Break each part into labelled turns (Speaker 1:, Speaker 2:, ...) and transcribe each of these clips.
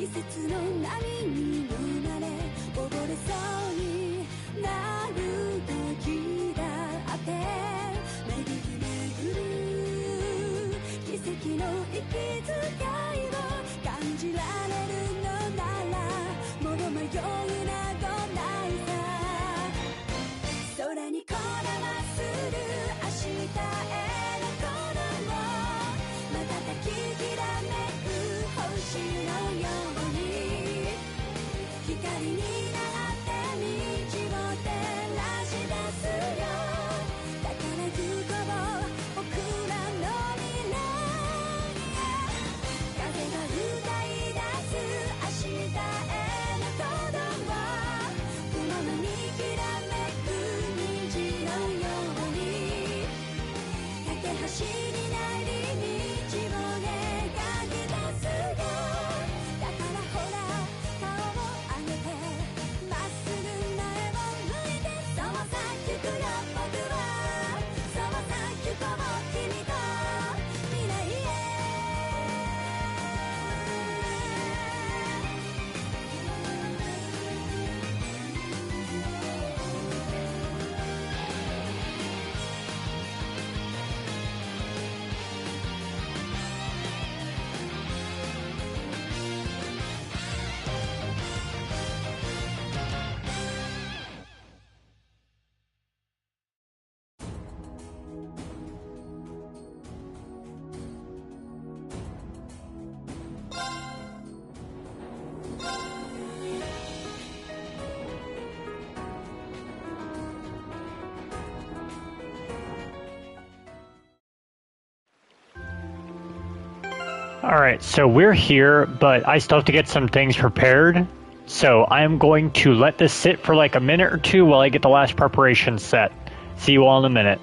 Speaker 1: 節の波に飲まれ溺れそうになる時だって巡り巡る奇跡の息遣いを感じられるのならもう迷うなどないさ空にこだまする明日への鼓動瞬ききらめく星のように光になって道を照らし出すよだから行こう僕らの未来風が歌い出す明日への鼓動雲のにきらめく虹のように架け橋になり道を描き出すよだからほら顔を上げてまっすぐ前を向いてそうさ行くよ僕はそうさ行こう君と未来へ
Speaker 2: Alright, so we're here, but I still have to get some things prepared. So I'm going to let this sit for like a minute or two while I get the last preparation set. See you all in a minute.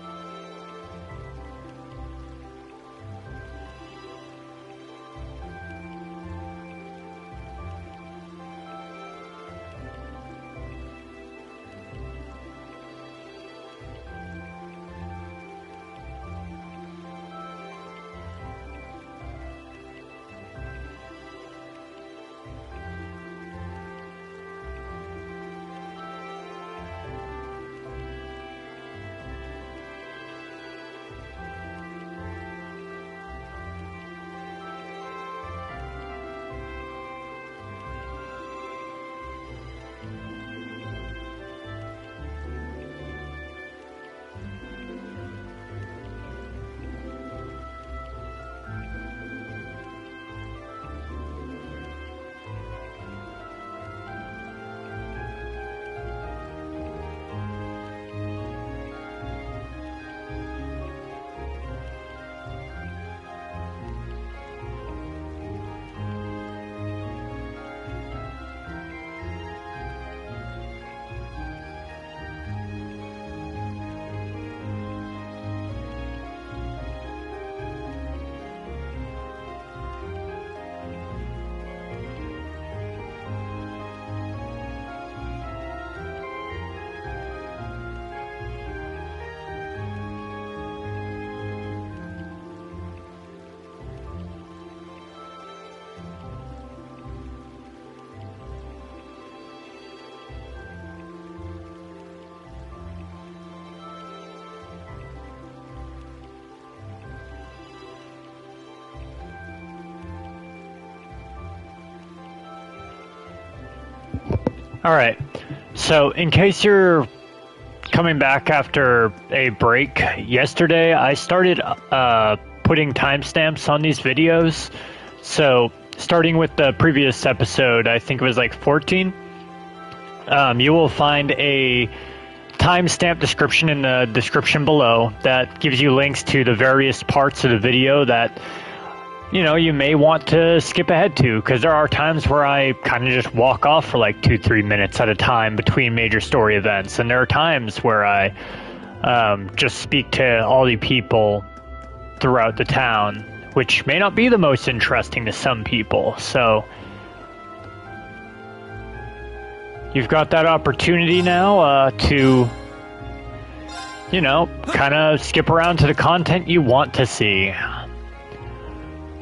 Speaker 2: Alright, so in case you're coming back after a break, yesterday I started putting timestamps on these videos. So starting with the previous episode, I think it was like 14, you will find a timestamp description in the description below that gives you links to the various parts of the video that you may want to skip ahead to, because there are times where I kind of just walk off for like 2-3 minutes at a time between major story events, and there are times where I just speak to all the people throughout the town, which may not be the most interesting to some people. So you've got that opportunity now to, kind of skip around to the content you want to see.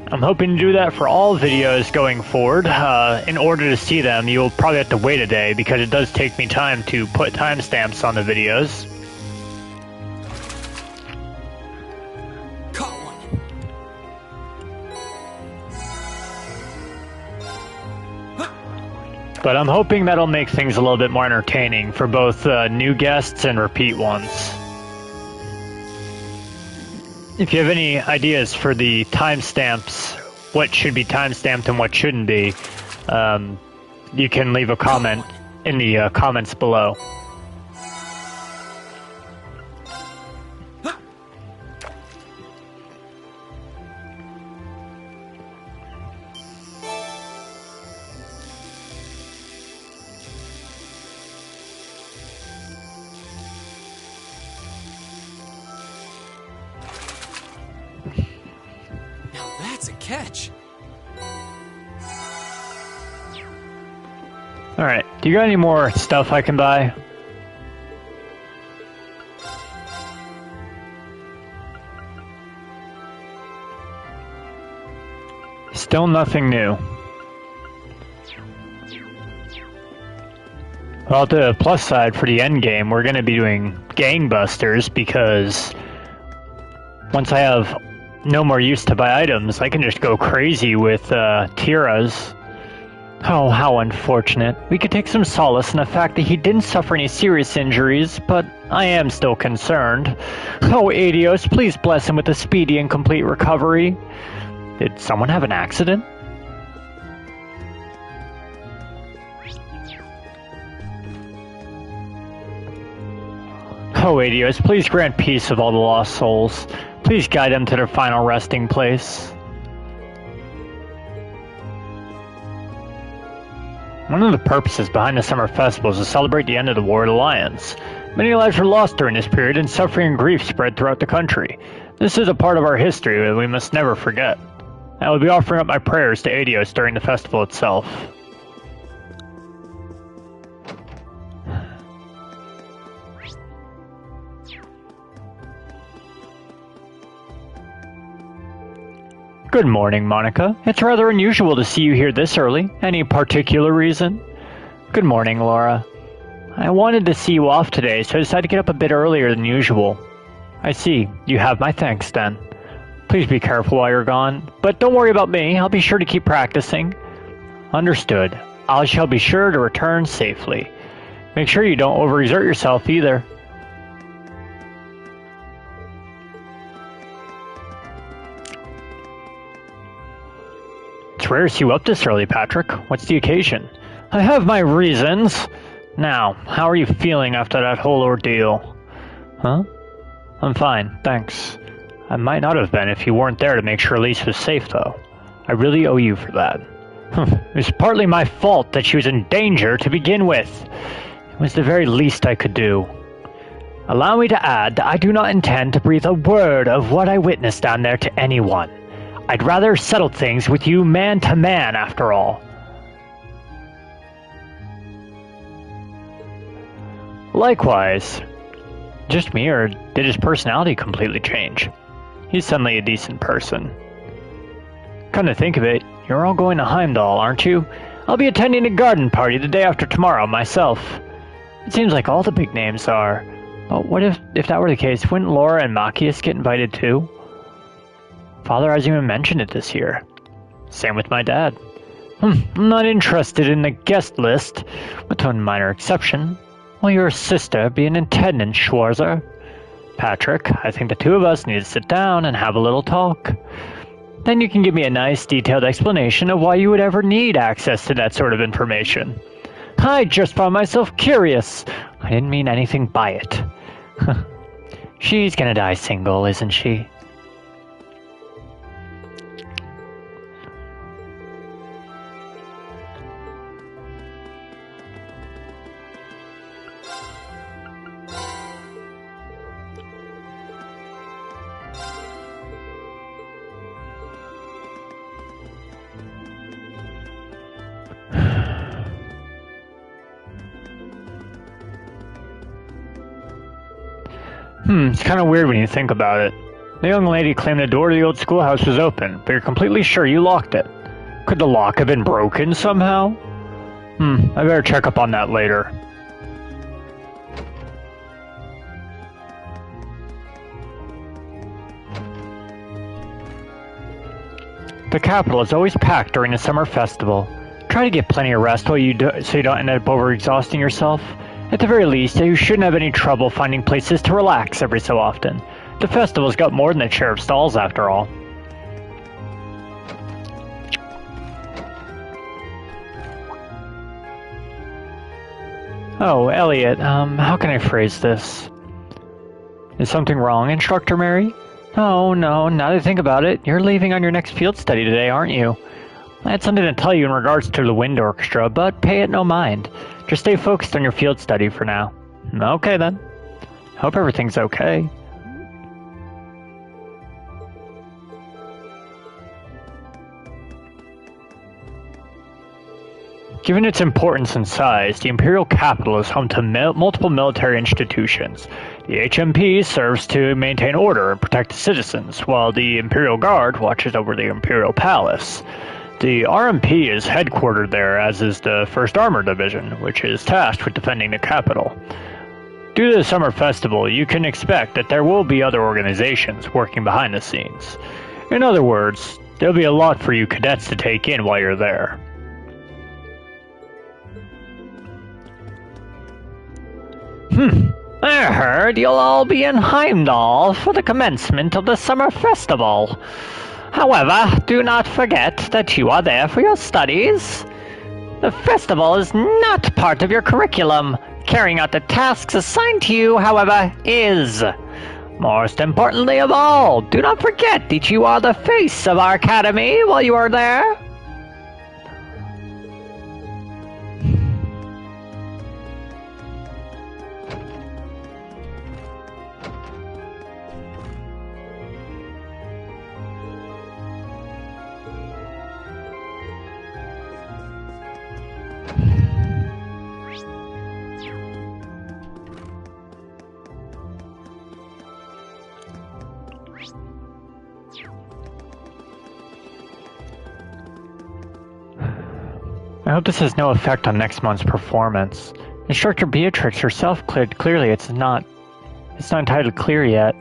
Speaker 2: I'm hoping to do that for all videos going forward. In order to see them, you'll probably have to wait a day because it does take me time to put timestamps on the videos.
Speaker 3: Caught one.
Speaker 2: But I'm hoping that'll make things a little bit more entertaining for both new guests and repeat ones. If you have any ideas for the timestamps, what should be timestamped and what shouldn't be, you can leave a comment in the comments below.
Speaker 3: That's a catch.
Speaker 2: Alright, do you got any more stuff I can buy? Still nothing new. Well, the plus side for the end game, we're going to be doing gangbusters because once I have no more use to buy items, I can just go crazy with tiras. Oh, how unfortunate. We could take some solace in the fact that he didn't suffer any serious injuries, but I am still concerned. Oh, Adios, please bless him with a speedy and complete recovery. Did someone have an accident? Oh, Adios, please grant peace of all the lost souls. Please guide them to their final resting place. One of the purposes behind the summer festival is to celebrate the end of the War of the Lions. Many lives were lost during this period, and suffering and grief spread throughout the country. This is a part of our history that we must never forget. I will be offering up my prayers to Adios during the festival itself. Good morning, Monica. It's rather unusual to see you here this early. Any particular reason? Good morning, Laura. I wanted to see you off today, so I decided to get up a bit earlier than usual. I see. You have my thanks, then. Please be careful while you're gone. But don't worry about me. I'll be sure to keep practicing. Understood. I shall be sure to return safely. Make sure you don't overexert yourself either. It's rare to see you up this early, Patrick. What's the occasion? I have my reasons. Now, how are you feeling after that whole ordeal? Huh? I'm fine, thanks. I might not have been if you weren't there to make sure Elise was safe, though. I really owe you for that. It was partly my fault that she was in danger to begin with. It was the very least I could do. Allow me to add that I do not intend to breathe a word of what I witnessed down there to anyone. I'd rather settle things with you man to man, after all. Likewise. Just me, or did his personality completely change? He's suddenly a decent person. Come to think of it, you're all going to Heimdallr, aren't you? I'll be attending a garden party the day after tomorrow, myself. It seems like all the big names are. But what if that were the case, wouldn't Laura and Machias get invited too? Father hasn't even mentioned it this year. Same with my dad. I'm not interested in the guest list, with one minor exception. Will your sister be in attendance, Schwarzer? Patrick, I think the two of us need to sit down and have a little talk. Then you can give me a nice, detailed explanation of why you would ever need access to that sort of information. I just found myself curious. I didn't mean anything by it. She's gonna die single, isn't she? It's kind of weird when you think about it. The young lady claimed the door to the old schoolhouse was open, but you're completely sure you locked it. Could the lock have been broken somehow? I better check up on that later. The capital is always packed during the summer festival. Try to get plenty of rest while so you don't end up overexhausting yourself. At the very least, you shouldn't have any trouble finding places to relax every so often. The festival's got more than a share of stalls after all. Oh, Elliot, how can I phrase this? Is something wrong, Instructor Mary? Oh, no, now that I think about it, you're leaving on your next field study today, aren't you? I had something to tell you in regards to the wind orchestra, but pay it no mind. Just stay focused on your field study for now. Okay then. Hope everything's okay. Given its importance and size, the Imperial capital is home to multiple military institutions. The HMP serves to maintain order and protect the citizens, while the Imperial Guard watches over the Imperial Palace. The RMP is headquartered there, as is the 1st Armored Division, which is tasked with defending the capital. Due to the summer festival, you can expect that there will be other organizations working behind the scenes. In other words, there'll be a lot for you cadets to take in while you're there. I heard you'll all be in Heimdallr for the commencement of the summer festival. However, do not forget that you are there for your studies. The festival is not part of your curriculum. Carrying out the tasks assigned to you, however, is. Most importantly of all, do not forget that you are the face of our academy while you are there. I hope this has no effect on next month's performance. Instructor Beatrix herself clearly it's not entirely clear yet.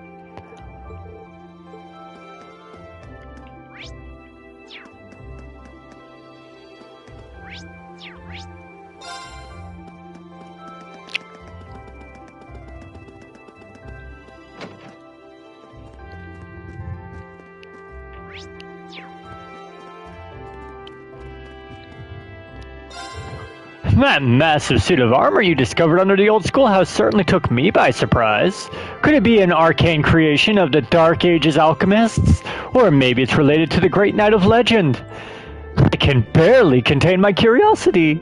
Speaker 2: That massive suit of armor you discovered under the old schoolhouse certainly took me by surprise. Could it be an arcane creation of the Dark Ages alchemists? Or maybe it's related to the Great Knight of Legend? I can barely contain my curiosity.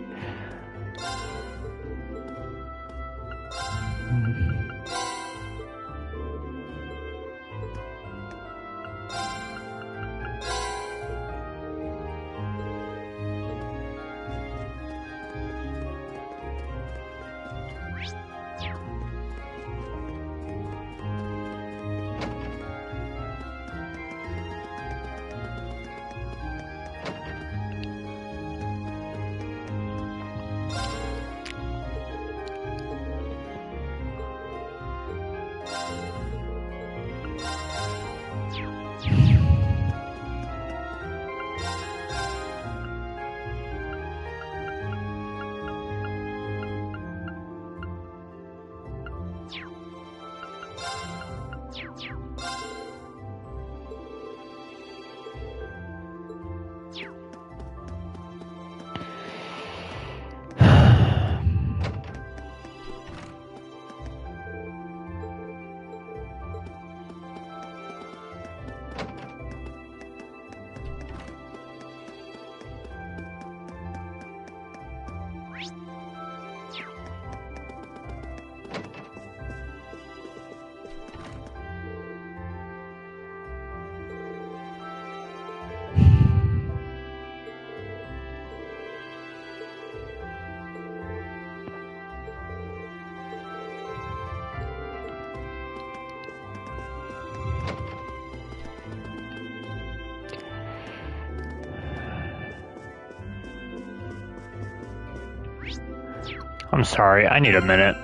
Speaker 2: I'm sorry, I need a minute.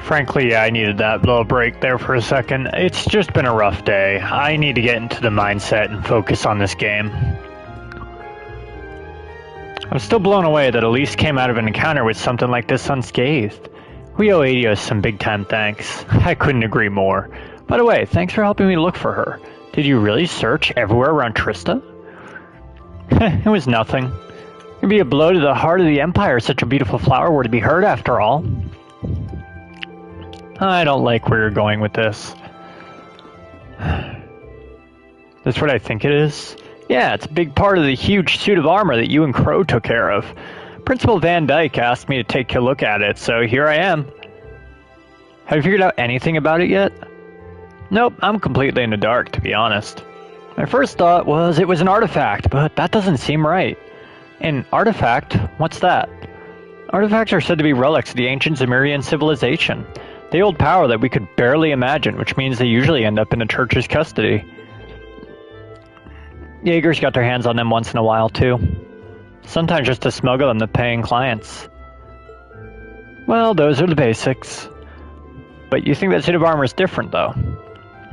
Speaker 2: Frankly, yeah, I needed that little break there for a second. It's just been a rough day. I need to get into the mindset and focus on this game. I'm still blown away that Elise came out of an encounter with something like this unscathed. We owe Adios some big-time thanks. I couldn't agree more. By the way, thanks for helping me look for her. Did you really search everywhere around Trista? It was nothing. It'd be a blow to the heart of the Empire if such a beautiful flower were to be hurt after all. I don't like where you're going with this. That's what I think it is? Yeah, it's a big part of the huge suit of armor that you and Crow took care of. Principal Van Dyke asked me to take a look at it, so here I am. Have you figured out anything about it yet? Nope, I'm completely in the dark, to be honest. My first thought was it was an artifact, but that doesn't seem right. An artifact? What's that? Artifacts are said to be relics of the ancient Zemurian civilization. They hold power that we could barely imagine, which means they usually end up in the church's custody. Jaegers got their hands on them once in a while, too. Sometimes just to smuggle them to paying clients. Well, those are the basics. But you think that suit of armor is different, though?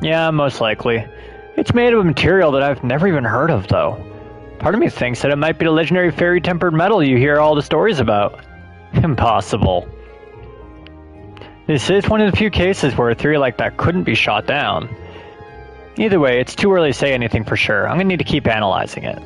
Speaker 2: Yeah, most likely. It's made of a material that I've never even heard of, though. Part of me thinks that it might be the legendary fairy-tempered metal you hear all the stories about. Impossible. This is one of the few cases where a theory like that couldn't be shot down. Either way, it's too early to say anything for sure. I'm going to need to keep analyzing it.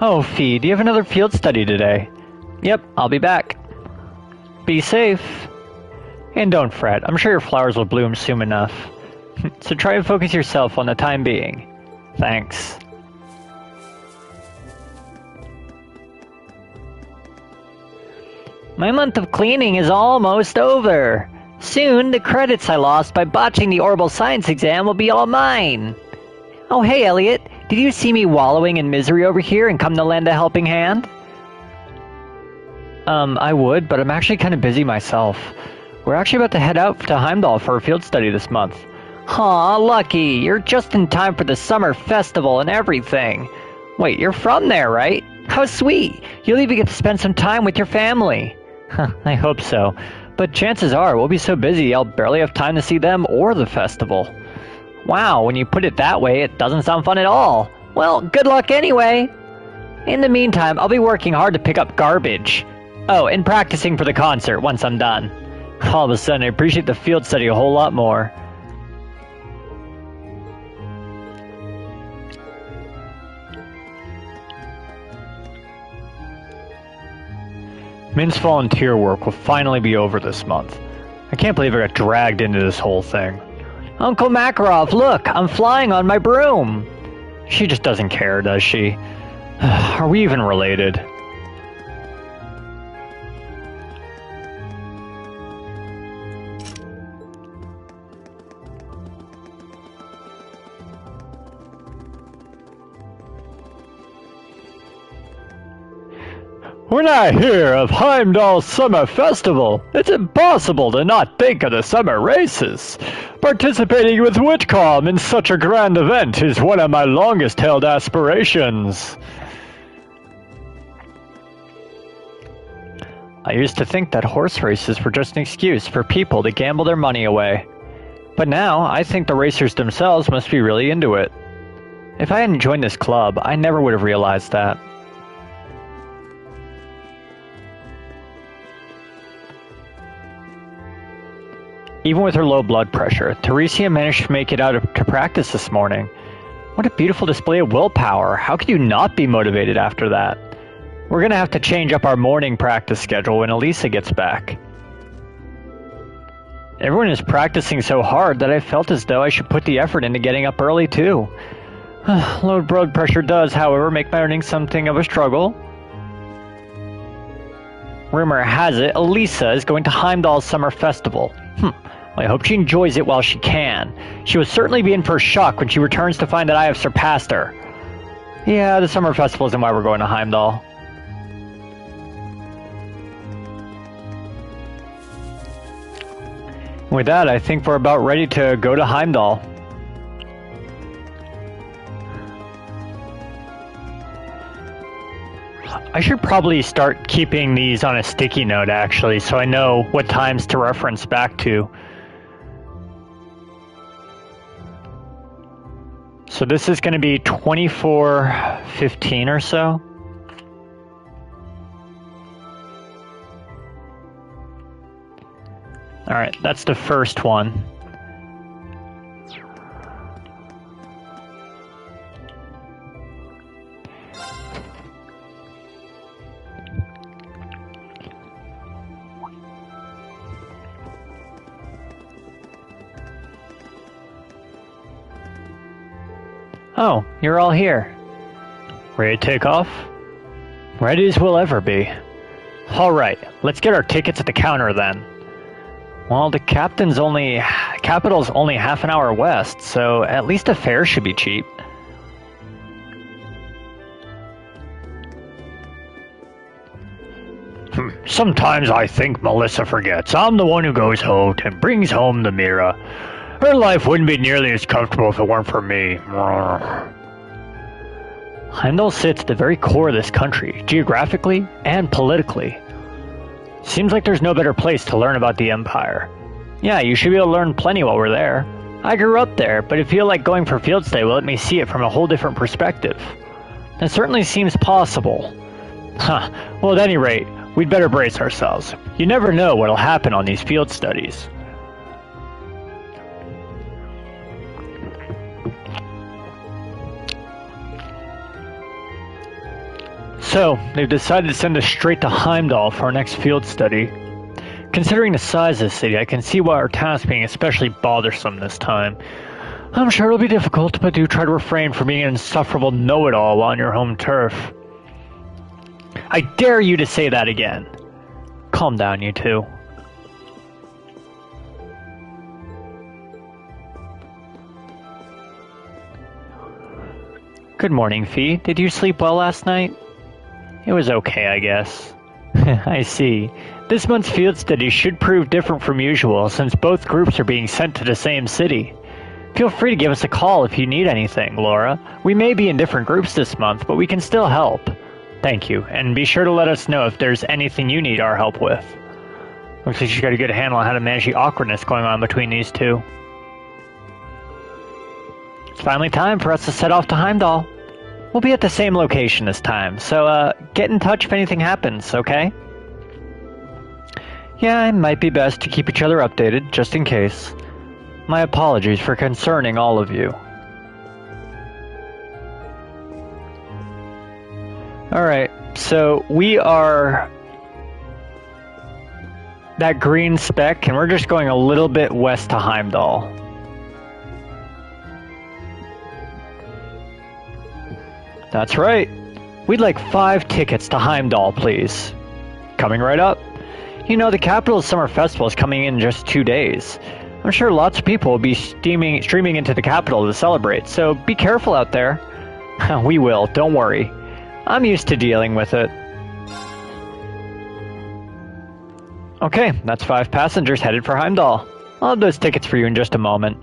Speaker 2: Oh, Fee, do you have another field study today? Yep, I'll be back. Be safe. And don't fret, I'm sure your flowers will bloom soon enough. So try and focus yourself on the time being. Thanks. My month of cleaning is almost over. Soon, the credits I lost by botching the Orbital Science exam will be all mine. Oh, hey, Elliot. Did you see me wallowing in misery over here and come to lend a helping hand? I would, but I'm actually kind of busy myself. We're actually about to head out to Heimdallr for a field study this month. Aw, lucky. You're just in time for the summer festival and everything. Wait, you're from there, right? How sweet. You'll even get to spend some time with your family. I hope so. But chances are we'll be so busy I'll barely have time to see them or the festival. Wow, when you put it that way, it doesn't sound fun at all. Well, good luck anyway. In the meantime, I'll be working hard to pick up garbage. Oh, and practicing for the concert once I'm done. All of a sudden, I appreciate the field study a whole lot more. Min's volunteer work will finally be over this month. I can't believe I got dragged into this whole thing. Uncle Makarov, look, I'm flying on my broom. She just doesn't care, does she? Are we even related? When I hear of Heimdall's Summer Festival, it's impossible to not think of the summer races. Participating with Whitcomb in such a grand event is one of my longest-held aspirations. I used to think that horse races were just an excuse for people to gamble their money away. But now, I think the racers themselves must be really into it. If I hadn't joined this club, I never would have realized that. Even with her low blood pressure, Theresia managed to make it out to practice this morning. What a beautiful display of willpower. How could you not be motivated after that? We're gonna have to change up our morning practice schedule when Elisa gets back. Everyone is practicing so hard that I felt as though I should put the effort into getting up early too. Low blood pressure does, however, make my earnings something of a struggle. Rumor has it, Elisa is going to Heimdall's Summer Festival. I hope she enjoys it while she can. She will certainly be in for a shock when she returns to find that I have surpassed her. Yeah, the Summer Festival isn't why we're going to Heimdallr. With that, I think we're about ready to go to Heimdallr. I should probably start keeping these on a sticky note, actually, so I know what times to reference back to. So this is going to be 24:15 or so. Alright, that's the first one. Oh, you're all here. Ready to take off? Ready as we'll ever be. Alright, let's get our tickets at the counter then. Well, the capital's only half an hour west, so at least a fare should be cheap. Sometimes I think Melissa forgets I'm the one who goes out and brings home the Mira. Her life wouldn't be nearly as comfortable if it weren't for me. Heimdallr sits at the very core of this country, geographically and politically. Seems like there's no better place to learn about the Empire. Yeah, you should be able to learn plenty while we're there. I grew up there, but I feel like going for field stay will let me see it from a whole different perspective. That certainly seems possible. Well, at any rate, we'd better brace ourselves. You never know what'll happen on these field studies. So, they've decided to send us straight to Heimdallr for our next field study. Considering the size of the city, I can see why our task being especially bothersome this time. I'm sure it'll be difficult, but do try to refrain from being an insufferable know-it-all on your home turf. I dare you to say that again. Calm down, you two. Good morning, Fee. Did you sleep well last night? It was okay, I guess. I see. This month's field study should prove different from usual, since both groups are being sent to the same city. Feel free to give us a call if you need anything, Laura. We may be in different groups this month, but we can still help. Thank you, and be sure to let us know if there's anything you need our help with. Looks like she's got a good handle on how to manage the awkwardness going on between these two. It's finally time for us to set off to Heimdallr. We'll be at the same location this time, so get in touch if anything happens, okay? Yeah, it might be best to keep each other updated, just in case. My apologies for concerning all of you. Alright, so we are that green speck, and we're just going a little bit west to Heimdallr. That's right. We'd like 5 tickets to Heimdallr, please. Coming right up. You know, the capital's summer festival is coming in just 2 days. I'm sure lots of people will be streaming into the capital to celebrate, so be careful out there. We will, don't worry. I'm used to dealing with it. Okay, that's 5 passengers headed for Heimdallr. I'll have those tickets for you in just a moment.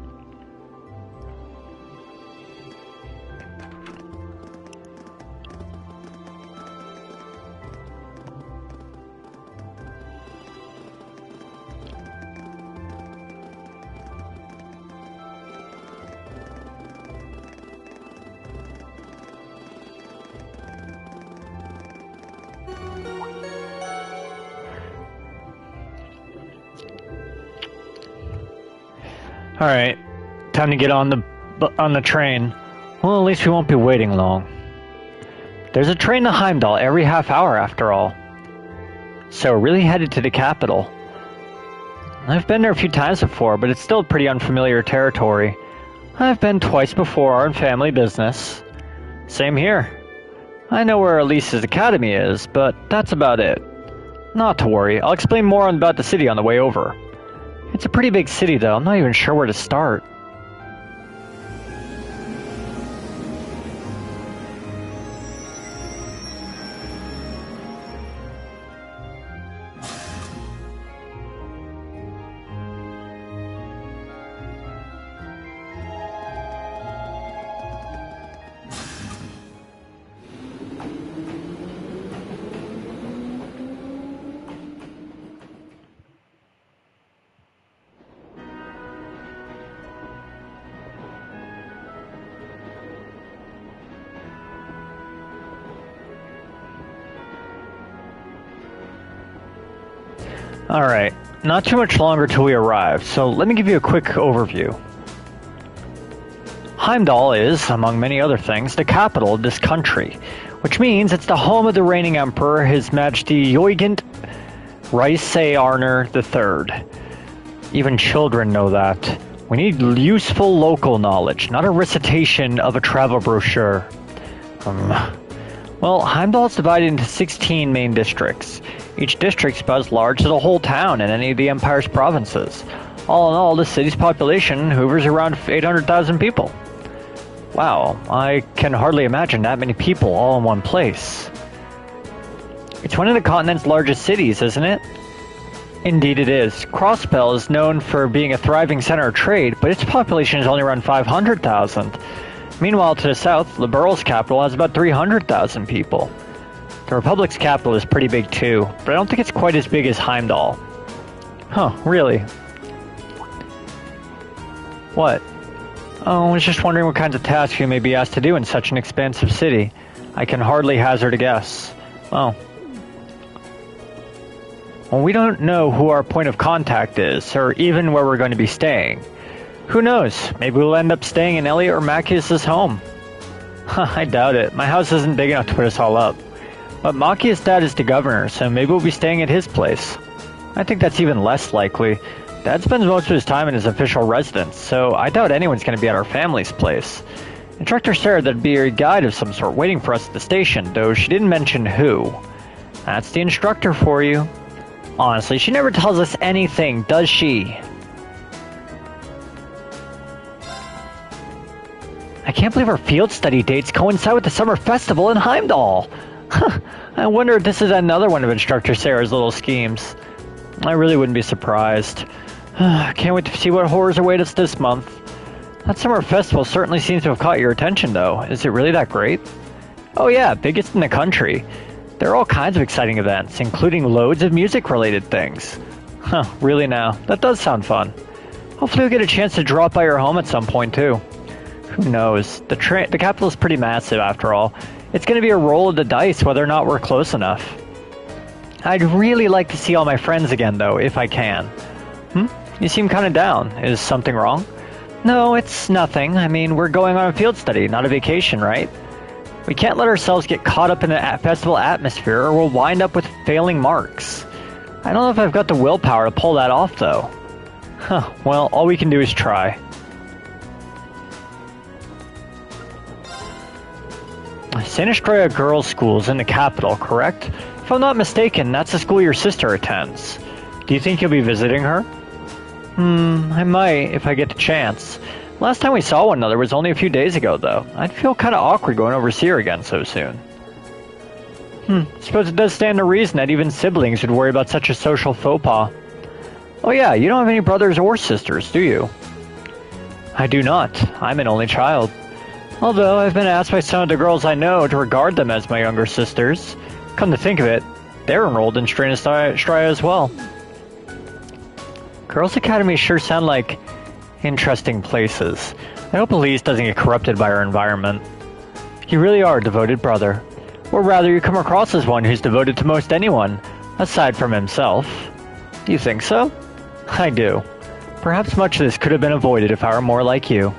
Speaker 2: Alright, time to get on the train. Well, at least we won't be waiting long. There's a train to Heimdallr every half hour after all. So we're really headed to the capital. I've been there a few times before, but it's still pretty unfamiliar territory. I've been twice before on family business. Same here. I know where Elise's academy is, but that's about it. Not to worry, I'll explain more about the city on the way over. It's a pretty big city, though. I'm not even sure where to start. Alright, not too much longer till we arrive, so let me give you a quick overview. Heimdallr is, among many other things, the capital of this country, which means it's the home of the reigning emperor, His Majesty Yoigant Reisearner III. Even children know that. We need useful local knowledge, not a recitation of a travel brochure. Well, Heimdallr is divided into 16 main districts. Each district is about as large as the whole town in any of the Empire's provinces. All in all, the city's population hovers around 800,000 people. Wow, I can hardly imagine that many people all in one place. It's one of the continent's largest cities, isn't it? Indeed it is. Crossbell is known for being a thriving center of trade, but its population is only around 500,000. Meanwhile, to the south, Liberal's capital has about 300,000 people. The Republic's capital is pretty big too, but I don't think it's quite as big as Heimdallr. Huh, really? What? Oh, I was just wondering what kinds of tasks you may be asked to do in such an expansive city. I can hardly hazard a guess. Oh. Well, we don't know who our point of contact is, or even where we're going to be staying. Who knows? Maybe we'll end up staying in Elliot or Macius's home. I doubt it. My house isn't big enough to put us all up. But Maki's dad is the governor, so maybe we'll be staying at his place. I think that's even less likely. Dad spends most of his time in his official residence, so I doubt anyone's going to be at our family's place. Instructor said there'd be a guide of some sort waiting for us at the station, though she didn't mention who. That's the instructor for you. Honestly, she never tells us anything, does she? I can't believe our field study dates coincide with the summer festival in Heimdallr. I wonder if this is another one of Instructor Sarah's little schemes. I really wouldn't be surprised. Can't wait to see what horrors await us this month. That summer festival certainly seems to have caught your attention, though. Is it really that great? Oh yeah, biggest in the country. There are all kinds of exciting events, including loads of music-related things. Huh, really now? That does sound fun. Hopefully we'll get a chance to drop by your home at some point, too. Who knows? The capital is pretty massive, after all. It's going to be a roll of the dice whether or not we're close enough. I'd really like to see all my friends again, though, if I can. You seem kind of down. Is something wrong? No, it's nothing. I mean, we're going on a field study, not a vacation, right? We can't let ourselves get caught up in the festival atmosphere or we'll wind up with failing marks. I don't know if I've got the willpower to pull that off, though. Well, all we can do is try. Sinistrea Girls' School's in the capital, correct? If I'm not mistaken, that's the school your sister attends. Do you think you'll be visiting her? I might, if I get the chance. Last time we saw one another was only a few days ago, though. I'd feel kind of awkward going over to see her again so soon. Suppose it does stand to reason that even siblings would worry about such a social faux pas. Oh yeah, you don't have any brothers or sisters, do you? I do not. I'm an only child. Although I've been asked by some of the girls I know to regard them as my younger sisters. Come to think of it, they're enrolled in Sinistrea as well. Girls' academies sure sound like interesting places. I hope Elise doesn't get corrupted by our environment. You really are a devoted brother. Or rather, you come across as one who's devoted to most anyone, aside from himself. Do you think so? I do. Perhaps much of this could have been avoided if I were more like you.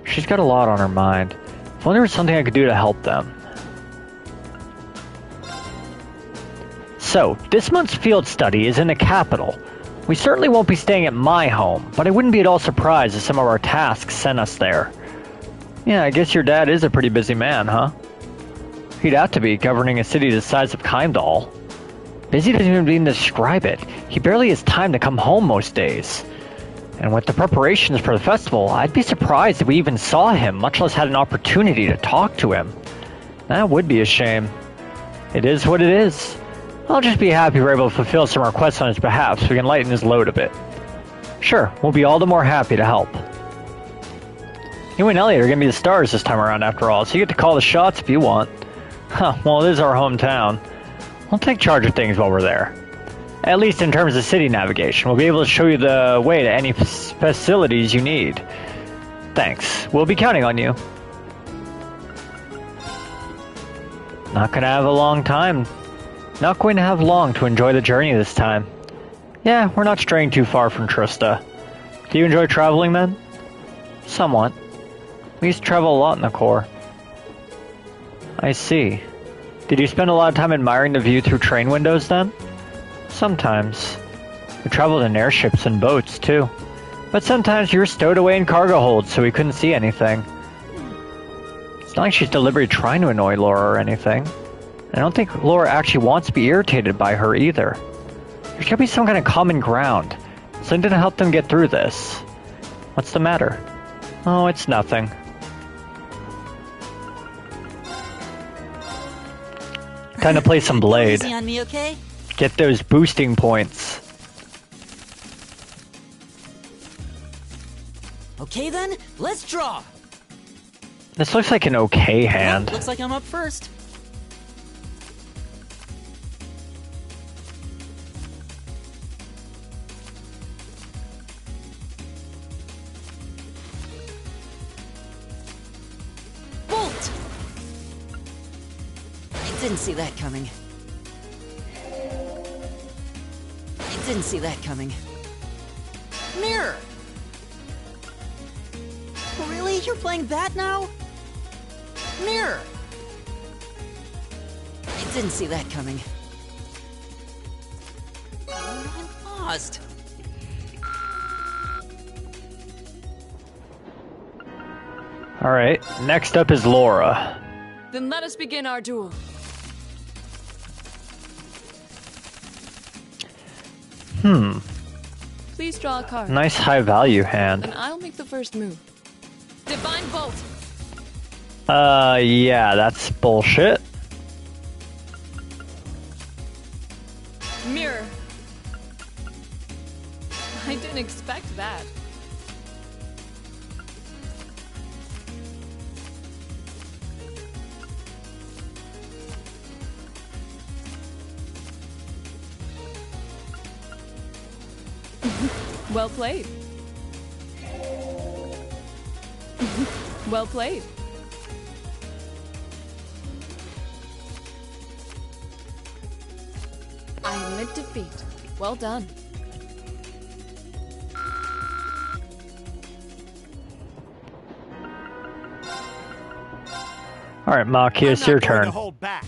Speaker 2: She's got a lot on her mind. If only there was something I could do to help them. So, this month's field study is in the capital. We certainly won't be staying at my home, but I wouldn't be at all surprised if some of our tasks sent us there. Yeah, I guess your dad is a pretty busy man, huh? He'd have to be, governing a city the size of Heimdallr. Busy doesn't even describe it. He barely has time to come home most days. And with the preparations for the festival, I'd be surprised if we even saw him, much less had an opportunity to talk to him. That would be a shame. It is what it is. I'll just be happy we're able to fulfill some requests on his behalf so we can lighten his load a bit. Sure, we'll be all the more happy to help. You and Elliot are going to be the stars this time around after all, so you get to call the shots if you want. Well, it is our hometown. We'll take charge of things while we're there. At least in terms of city navigation, we'll be able to show you the way to any facilities you need. Thanks. We'll be counting on you. Not going to have long to enjoy the journey this time. Yeah, we're not straying too far from Trista. Do you enjoy traveling then? Somewhat. We used to travel a lot in the Corps. I see. Did you spend a lot of time admiring the view through train windows then? Sometimes. We traveled in airships and boats too. But sometimes you were stowed away in cargo holds so we couldn't see anything. It's not like she's deliberately trying to annoy Laura or anything. I don't think Laura actually wants to be irritated by her either. There's gotta be some kind of common ground. Something to help them get through this. What's the matter? Oh, it's nothing. Time to play some Blade.
Speaker 1: Easy on me, okay?
Speaker 2: Get those boosting points.
Speaker 1: Okay then, let's draw.
Speaker 2: This looks like an okay hand.
Speaker 1: Well, looks like I'm up first. Bolt! I didn't see that coming. Didn't see that coming. Mirror! Really? You're playing that now?
Speaker 3: Mirror! I didn't see that coming. Oh, I'm lost.
Speaker 2: Alright, next up is Laura.
Speaker 4: Then let us begin our duel. Please draw a card.
Speaker 2: Nice high value hand.
Speaker 4: And I'll make the first move. Divine Bolt!
Speaker 2: Yeah, that's bullshit.
Speaker 4: Mirror. I didn't expect that. Well played. Well played. I admit defeat. Well done.
Speaker 2: Alright, Maki, it's your turn.
Speaker 5: Hold back.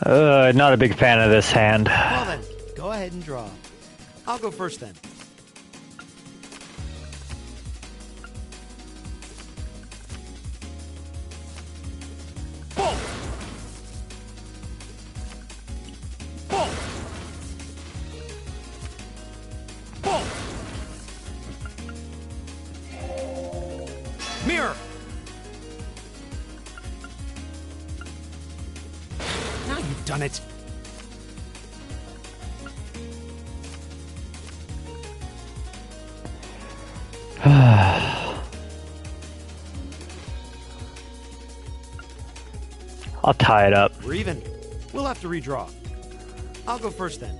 Speaker 2: Not a big fan of this hand.
Speaker 5: Well then, go ahead and draw. I'll go first then. Bolt! Bolt! Bolt! Mirror! Now you've done it.
Speaker 2: I'll tie it up.
Speaker 5: We're even. We'll have to redraw. I'll go first then.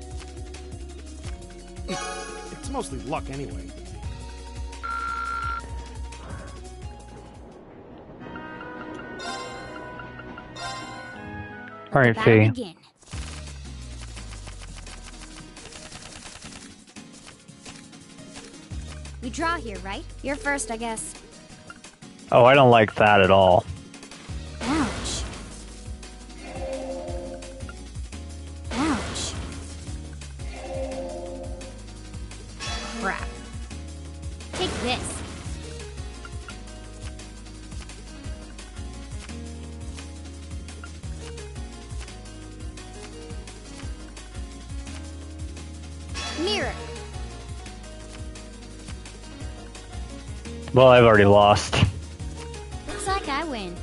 Speaker 5: It's mostly luck anyway.
Speaker 2: Alright,
Speaker 1: Battle
Speaker 2: Fee.
Speaker 1: begin. We draw here, right? You're first, I guess.
Speaker 2: Oh, I don't like that at all.
Speaker 1: Ouch. Ouch. Crap. Take this. Mirror.
Speaker 2: Well, I've already lost.
Speaker 1: Looks like I win.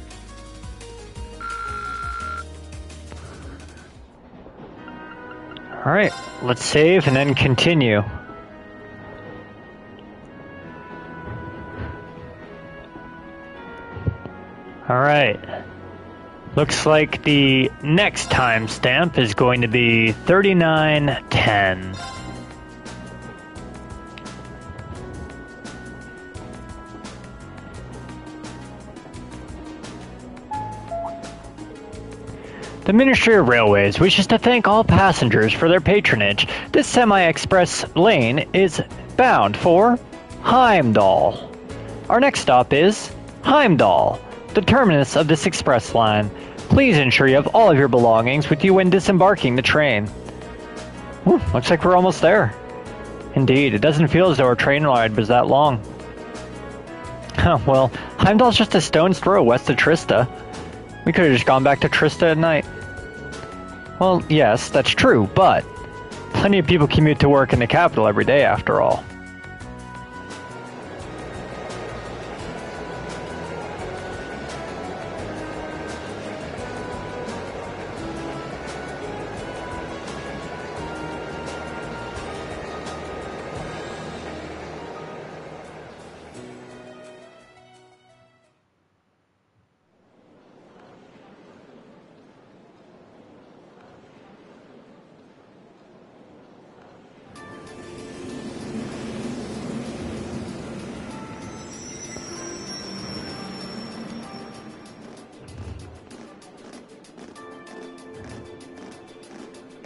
Speaker 2: Alright, let's save and then continue. Alright. Looks like the next timestamp is going to be 39:10. The Ministry of Railways wishes to thank all passengers for their patronage. This semi-express lane is bound for Heimdallr. Our next stop is Heimdallr, the terminus of this express line. Please ensure you have all of your belongings with you when disembarking the train. Whew, looks like we're almost there. Indeed, it doesn't feel as though our train ride was that long. Well, Heimdallr's just a stone's throw west of Trista. We could have just gone back to Trista at night. Well, yes, that's true, but plenty of people commute to work in the capital every day after all.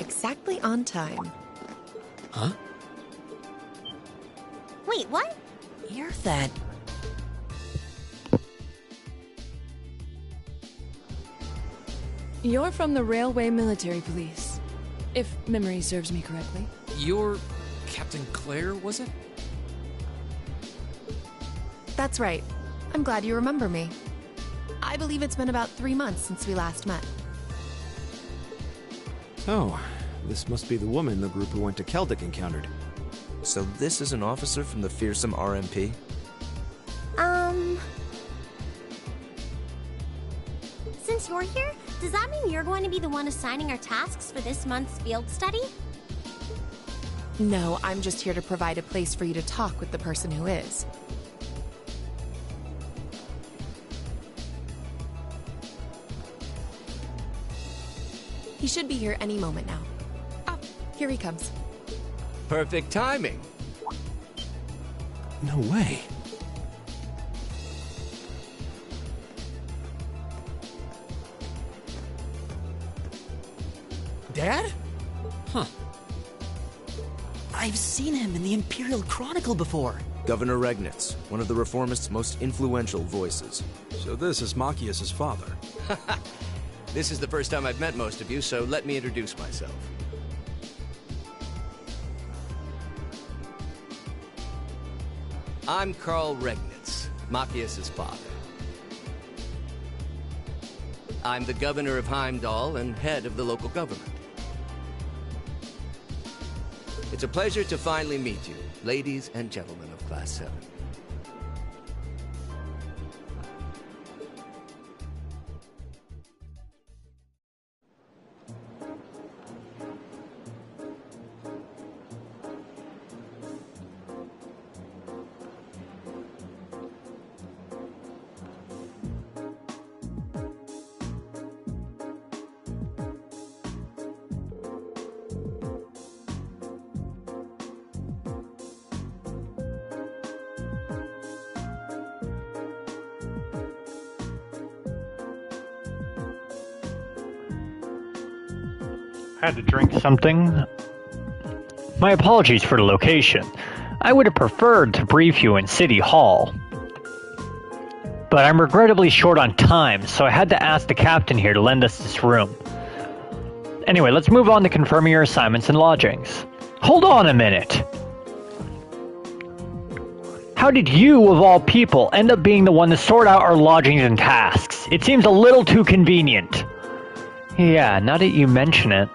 Speaker 6: Exactly on time.
Speaker 3: Huh?
Speaker 1: Wait, what?
Speaker 3: You're that
Speaker 4: You're from the Railway Military Police, if memory serves me correctly.
Speaker 7: You're Captain Claire, was it?
Speaker 6: That's right. I'm glad you remember me. I believe it's been about 3 months since we last met.
Speaker 5: Oh, this must be the woman the group who went to Keldic encountered.
Speaker 8: So this is an officer from the fearsome RMP?
Speaker 1: Since you're here, does that mean you're going to be the one assigning our tasks for this month's field study?
Speaker 6: No, I'm just here to provide a place for you to talk with the person who is. He should be here any moment now. Ah, here he comes.
Speaker 9: Perfect timing.
Speaker 5: No way.
Speaker 9: Dad?
Speaker 7: Huh.
Speaker 10: I've seen him in the Imperial Chronicle before.
Speaker 8: Governor Regnitz, one of the Reformists' most influential voices.
Speaker 5: So this is Machias' father.
Speaker 9: This is the first time I've met most of you, so let me introduce myself. I'm Carl Regnitz, Machias' father. I'm the governor of Heimdallr and head of the local government. It's a pleasure to finally meet you, ladies and gentlemen of Class 7.
Speaker 2: I had to drink something. My apologies for the location. I would have preferred to brief you in City Hall. But I'm regrettably short on time, so I had to ask the captain here to lend us this room. Anyway, let's move on to confirming your assignments and lodgings. Hold on a minute! How did you, of all people, end up being the one to sort out our lodgings and tasks? It seems a little too convenient. Yeah, now that you mention it.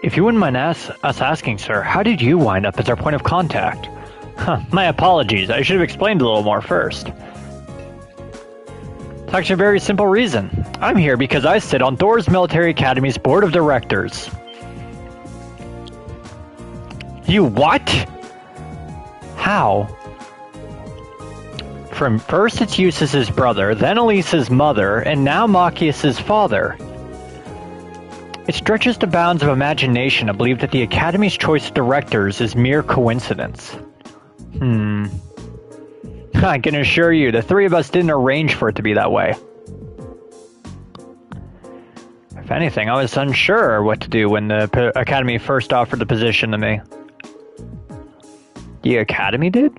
Speaker 2: If you wouldn't mind us asking, sir, how did you wind up as our point of contact? My apologies, I should have explained a little more first. It's actually a very simple reason. I'm here because I sit on Thor's Military Academy's board of directors. You what? How? From first it's Eustace's brother, then Elisa's mother, and now Machias' father. It stretches the bounds of imagination to believe that the Academy's choice of directors is mere coincidence. I can assure you, the three of us didn't arrange for it to be that way. If anything, I was unsure what to do when the Academy first offered the position to me. The Academy did?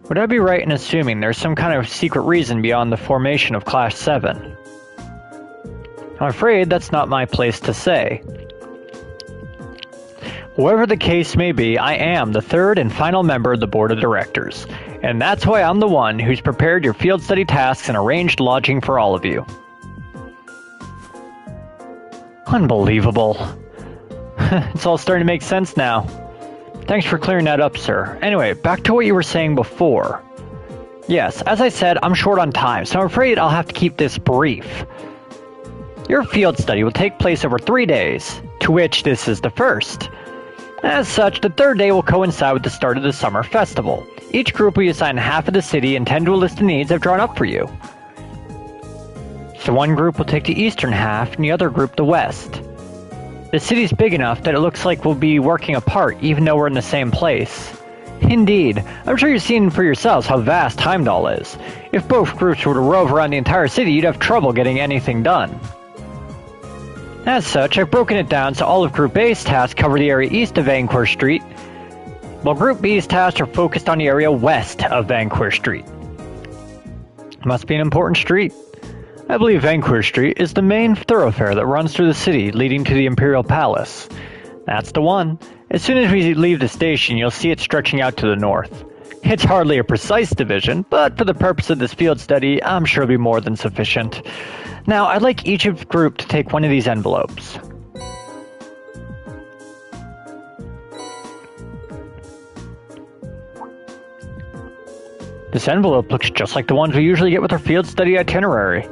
Speaker 2: Would I be right in assuming there's some kind of secret reason beyond the formation of Class 7? I'm afraid that's not my place to say. Whatever the case may be, I am the third and final member of the board of directors, and that's why I'm the one who's prepared your field study tasks and arranged lodging for all of you. Unbelievable. It's all starting to make sense now. Thanks for clearing that up, sir. Anyway, back to what you were saying before. Yes, as I said, I'm short on time, so I'm afraid I'll have to keep this brief. Your field study will take place over 3 days, to which this is the first. As such, the third day will coincide with the start of the summer festival. Each group will be assigned half of the city and tend to a list of needs I've drawn up for you. So one group will take the eastern half and the other group the west. The city's big enough that it looks like we'll be working apart even though we're in the same place. Indeed, I'm sure you've seen for yourselves how vast Heimdallr is. If both groups were to rove around the entire city, you'd have trouble getting anything done. As such, I've broken it down so all of Group A's tasks cover the area east of Vanquir Street, while Group B's tasks are focused on the area west of Vanquir Street. Must be an important street. I believe Vanquir Street is the main thoroughfare that runs through the city leading to the Imperial Palace. That's the one. As soon as we leave the station, you'll see it stretching out to the north. It's hardly a precise division, but for the purpose of this field study, I'm sure it'll be more than sufficient. Now, I'd like each of the group to take one of these envelopes. This envelope looks just like the ones we usually get with our field study itinerary.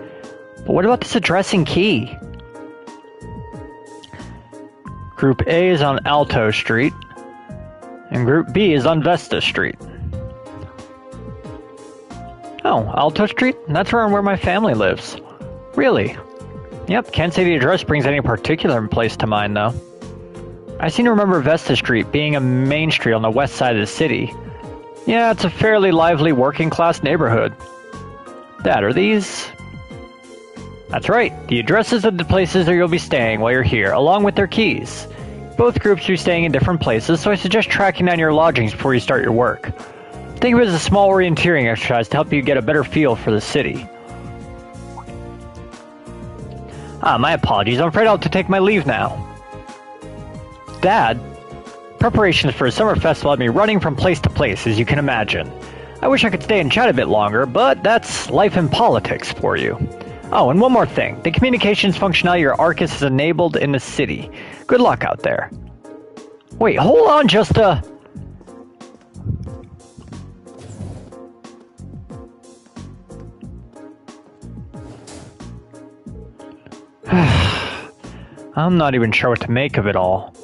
Speaker 2: But what about this address and key? Group A is on Alto Street, and Group B is on Vesta Street. Oh, Alto Street? That's around where my family lives. Really? Yep, can't say the address brings any particular place to mind, though. I seem to remember Vesta Street being a main street on the west side of the city. Yeah, it's a fairly lively working-class neighborhood. Dad, are these... That's right, the addresses of the places that you'll be staying while you're here, along with their keys. Both groups will be staying in different places, so I suggest tracking down your lodgings before you start your work. Think of it as a small orienteering exercise to help you get a better feel for the city. My apologies, I'm afraid I'll have to take my leave now. Dad? Preparations for a summer festival have me running from place to place, as you can imagine. I wish I could stay and chat a bit longer, but that's life in politics for you. Oh, and one more thing. The communications functionality of your Arcus is enabled in the city. Good luck out there. Wait, hold on just a... I'm not even sure what to make of it all.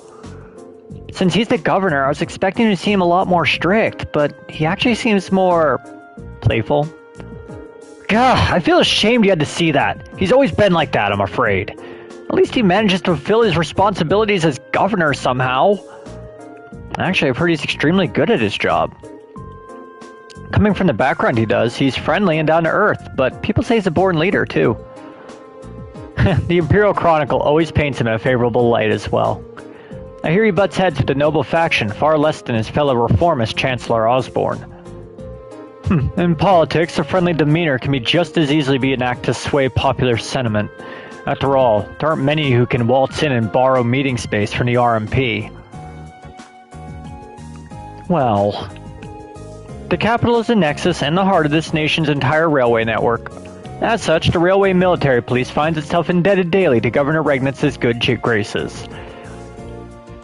Speaker 2: Since he's the governor, I was expecting to see him a lot more strict, but he actually seems more... playful. Gah, I feel ashamed you had to see that. He's always been like that, I'm afraid. At least he manages to fulfill his responsibilities as governor somehow. Actually, I've heard he's extremely good at his job. Coming from the background he does, he's friendly and down to earth, but people say he's a born leader, too. The Imperial Chronicle always paints him in a favorable light as well. I hear he butts heads with the noble faction far less than his fellow reformist Chancellor Osborne. In politics, a friendly demeanor can be just as easily be an act to sway popular sentiment. After all, there aren't many who can waltz in and borrow meeting space from the RMP. Well, the capital is the nexus and the heart of this nation's entire railway network. As such, the Railway Military Police finds itself indebted daily to Governor Regnitz's good graces.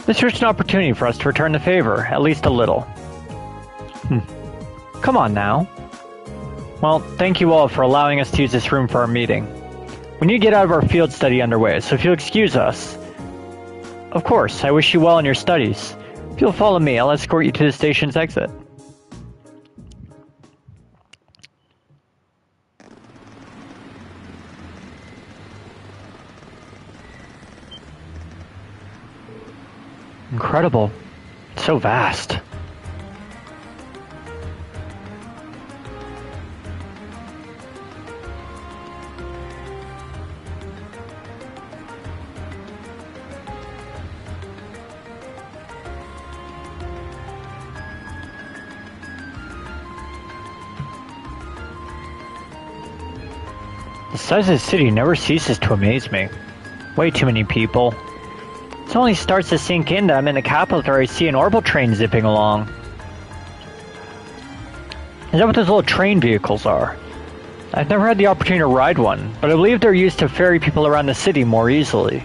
Speaker 2: This is an opportunity for us to return the favor, at least a little. Come on now. Well, thank you all for allowing us to use this room for our meeting. We need to get out of our field study underway, so if you'll excuse us. Of course, I wish you well in your studies. If you'll follow me, I'll escort you to the station's exit. Incredible. It's so vast. The size of the city never ceases to amaze me. Way too many people. It only starts to sink in that I'm in the capital where I see an orbital train zipping along. Is that what those little train vehicles are? I've never had the opportunity to ride one, but I believe they're used to ferry people around the city more easily.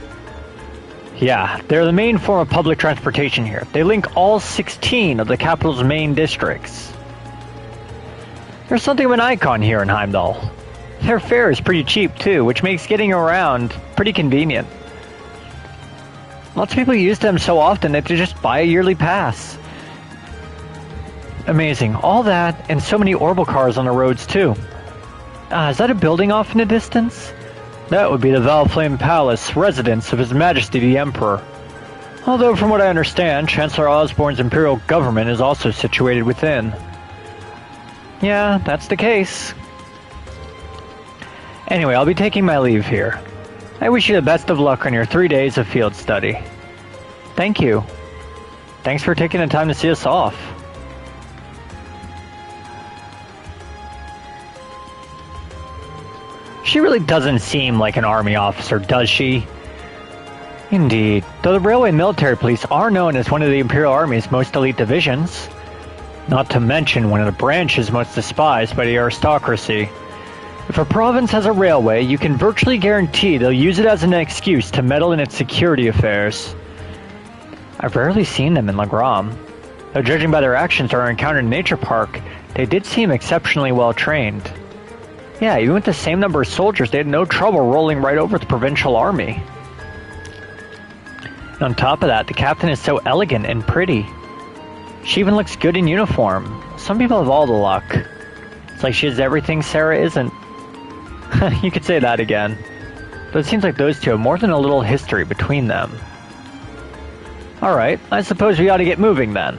Speaker 2: Yeah, they're the main form of public transportation here. They link all 16 of the capital's main districts. There's something of an icon here in Heimdallr. Their fare is pretty cheap too, which makes getting around pretty convenient. Lots of people use them so often that they just buy a yearly pass. Amazing. All that, and so many orbital cars on the roads too. Is that a building off in the distance? That would be the Valflame Palace, residence of His Majesty the Emperor. Although from what I understand, Chancellor Osborne's imperial government is also situated within. Yeah, that's the case. Anyway, I'll be taking my leave here. I wish you the best of luck on your 3 days of field study. Thank you. Thanks for taking the time to see us off. She really doesn't seem like an army officer, does she? Indeed. Though the Railway Military Police are known as one of the Imperial Army's most elite divisions. Not to mention one of the branches most despised by the aristocracy. If a province has a railway, you can virtually guarantee they'll use it as an excuse to meddle in its security affairs. I've rarely seen them in Legram. Though judging by their actions or encounter in Nature Park, they did seem exceptionally well trained. Yeah, even with the same number of soldiers, they had no trouble rolling right over the provincial army. And on top of that, the captain is so elegant and pretty. She even looks good in uniform. Some people have all the luck. It's like she has everything Sarah isn't. You could say that again. But it seems like those two have more than a little history between them. Alright, I suppose we ought to get moving then.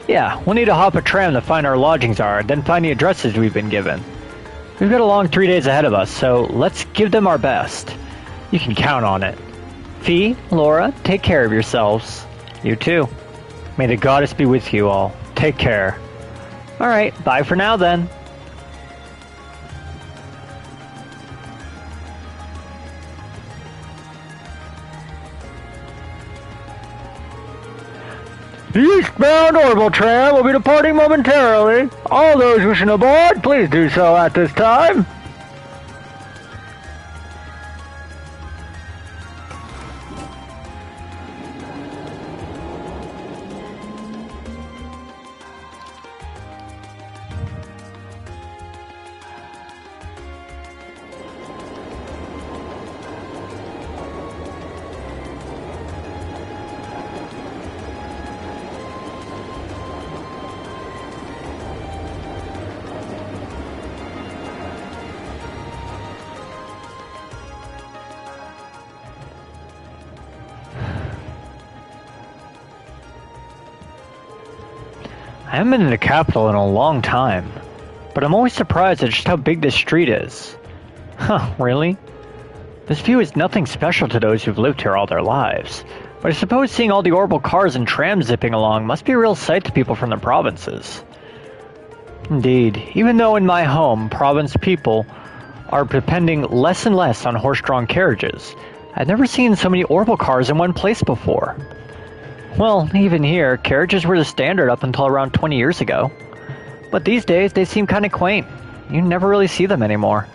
Speaker 2: Yeah, we'll need to hop a tram to find our lodgings are, then find the addresses we've been given. We've got a long 3 days ahead of us, so let's give them our best. You can count on it. Fee, Laura, take care of yourselves. You too. May the goddess be with you all. Take care. Alright, bye for now then. The eastbound orbital tram will be departing momentarily. All those wishing to board, please do so at this time. I haven't been in the capital in a long time, but I'm always surprised at just how big this street is. Huh, really? This view is nothing special to those who've lived here all their lives, but I suppose seeing all the orbital cars and trams zipping along must be a real sight to people from the provinces. Indeed, even though in my home, province people are depending less and less on horse-drawn carriages, I've never seen so many orbital cars in one place before. Well, even here, carriages were the standard up until around 20 years ago. But these days, they seem kind of quaint. You never really see them anymore.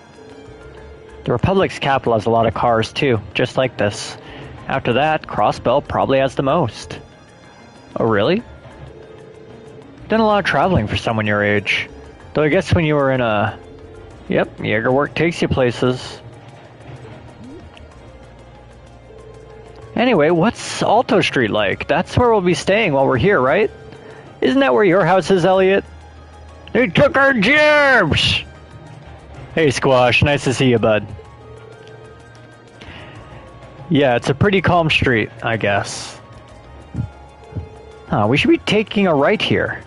Speaker 2: The Republic's capital has a lot of cars too, just like this. After that, Crossbell probably has the most. Oh really? Done a lot of traveling for someone your age. Though I guess when you were in a... Yep, Jaeger work takes you places. Anyway, what's Alto Street like? That's where we'll be staying while we're here, right? Isn't that where your house is, Elliot? They took our gems! Hey, Squash. Nice to see you, bud. Yeah, it's a pretty calm street, I guess. Huh, we should be taking a right here.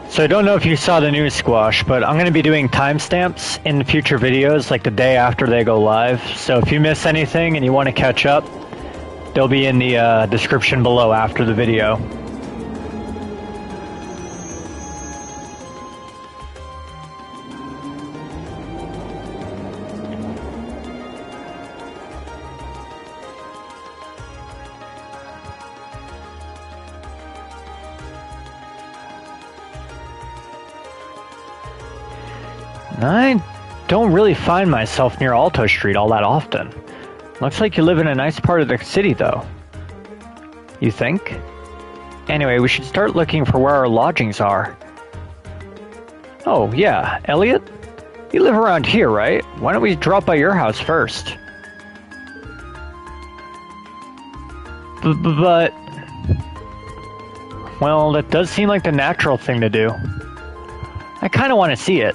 Speaker 2: So I don't know if you saw the news, Squash, but I'm going to be doing timestamps in future videos, like the day after they go live. So if you miss anything and you want to catch up, they'll be in the description below after the video. I don't really find myself near Alto Street all that often. Looks like you live in a nice part of the city, though. You think? Anyway, we should start looking for where our lodgings are. Oh, yeah, Elliot? You live around here, right? Why don't we drop by your house first? But... Well, that does seem like the natural thing to do. I kind of want to see it.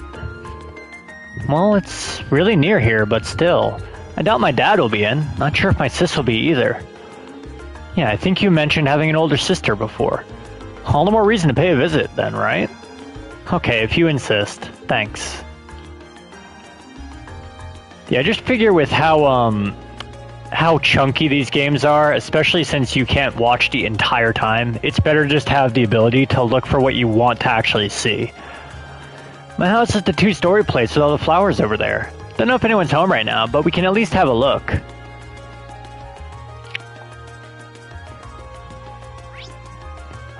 Speaker 2: Well, it's really near here, but still. I doubt my dad will be in. Not sure if my sis will be either. Yeah, I think you mentioned having an older sister before. All the more reason to pay a visit, then, right? Okay, if you insist. Thanks. Yeah, I just figure with how how chunky these games are, especially since you can't watch the entire time. It's better to just have the ability to look for what you want to actually see. My house is the 2-story place with all the flowers over there. Don't know if anyone's home right now, but we can at least have a look.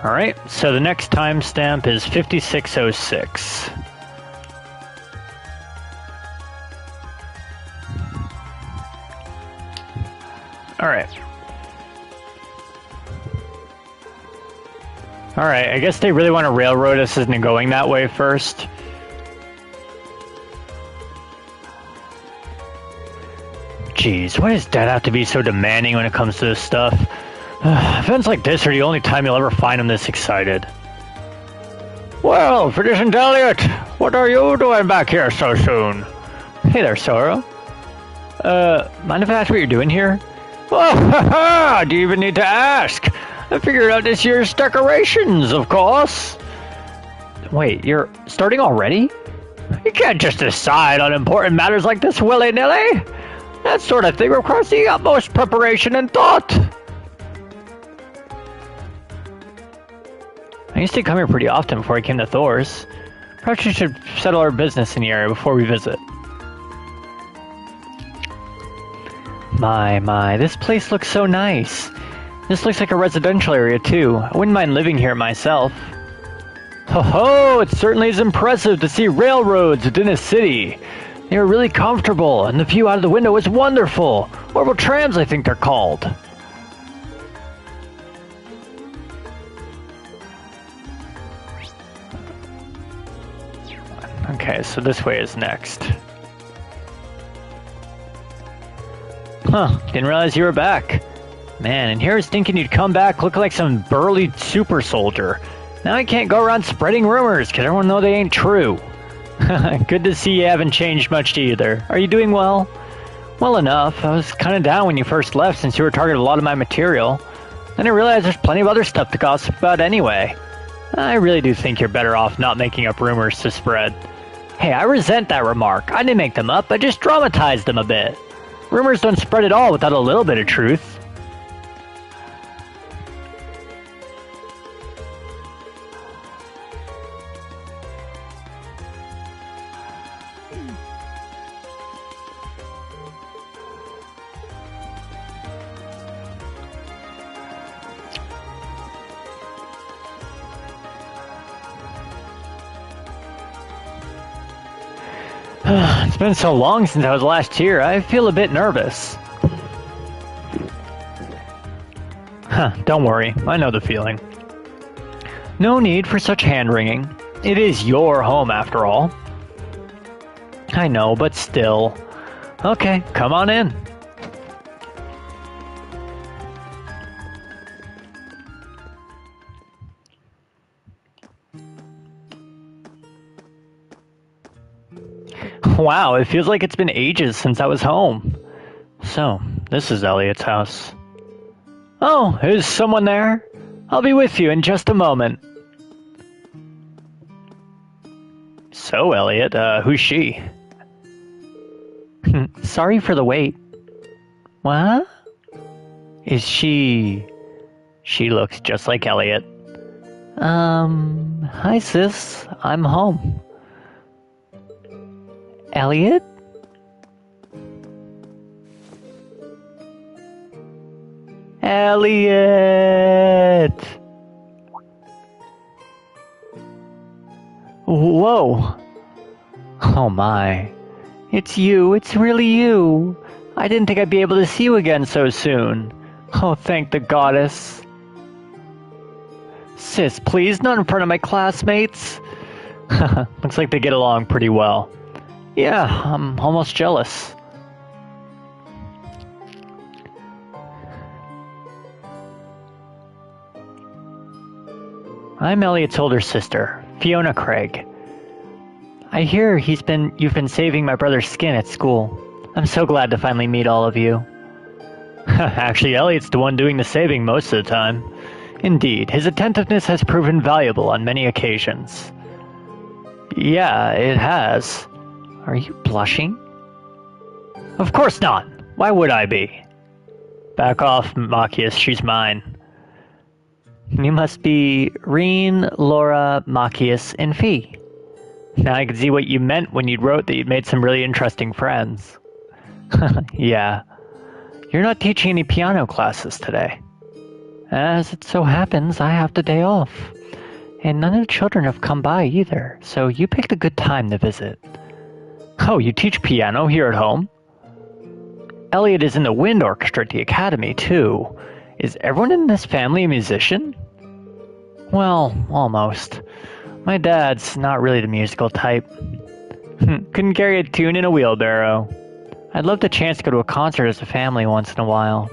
Speaker 2: Alright, so the next timestamp is 5606. Alright. Alright, I guess they really want to railroad us into going that way first. Jeez, why does Dad have to be so demanding when it comes to this stuff? Events like this are the only time you'll ever find him this excited. Well, Physician Elliot, what are you doing back here so soon? Hey there, Sora. Mind if I ask what you're doing here? Oh, do you even need to ask? I figured out this year's decorations, of course. Wait, you're starting already? You can't just decide on important matters like this willy-nilly. That sort of thing requires the utmost preparation and thought. I used to come here pretty often before I came to Thor's. Perhaps we should settle our business in the area before we visit. My, this place looks so nice. This looks like a residential area too. I wouldn't mind living here myself. Ho-ho, it certainly is impressive to see railroads within a city. They were really comfortable, and the view out of the window was wonderful. Orbital trams, I think they're called. Okay, so this way is next. Huh, didn't realize you were back. Man, and here I was thinking you'd come back looking like some burly super soldier. Now I can't go around spreading rumors, because everyone knows they ain't true. Good to see you haven't changed much either. Are you doing well? Well enough. I was kind of down when you first left since you were targeting a lot of my material. Then I realized there's plenty of other stuff to gossip about anyway. I really do think you're better off not making up rumors to spread. Hey, I resent that remark. I didn't make them up, I just dramatized them a bit. Rumors don't spread at all without a little bit of truth. It's been so long since I was last here, I feel a bit nervous. Don't worry, I know the feeling. No need for such hand-wringing. It is your home, after all. I know, but still. Okay, come on in. Wow, it feels like it's been ages since I was home. So, this is Elliot's house. Oh, is someone there? I'll be with you in just a moment. So, Elliot, who's she? Sorry for the wait. What? Is she... She looks just like Elliot. Hi sis, I'm home. Elliot? Elliot! Whoa! Oh my. It's you, it's really you. I didn't think I'd be able to see you again so soon. Oh, thank the goddess. Sis, please, not in front of my classmates. Looks like they get along pretty well. Yeah, I'm almost jealous. I'm Elliot's older sister, Fiona Craig. I hear you've been saving my brother's skin at school. I'm so glad to finally meet all of you. Actually, Elliot's the one doing the saving most of the time. Indeed, his attentiveness has proven valuable on many occasions. Yeah, it has. Are you blushing? Of course not. Why would I be? Back off, Machias, she's mine. You must be Reen, Laura, Machias, and Fee. Now I can see what you meant when you wrote that you'd made some really interesting friends. Yeah. You're not teaching any piano classes today. As it so happens, I have the day off. And none of the children have come by either, so you picked a good time to visit. Oh, you teach piano here at home? Elliot is in the wind orchestra at the academy, too. Is everyone in this family a musician? Well, almost. My dad's not really the musical type. Couldn't carry a tune in a wheelbarrow. I'd love the chance to go to a concert as a family once in a while.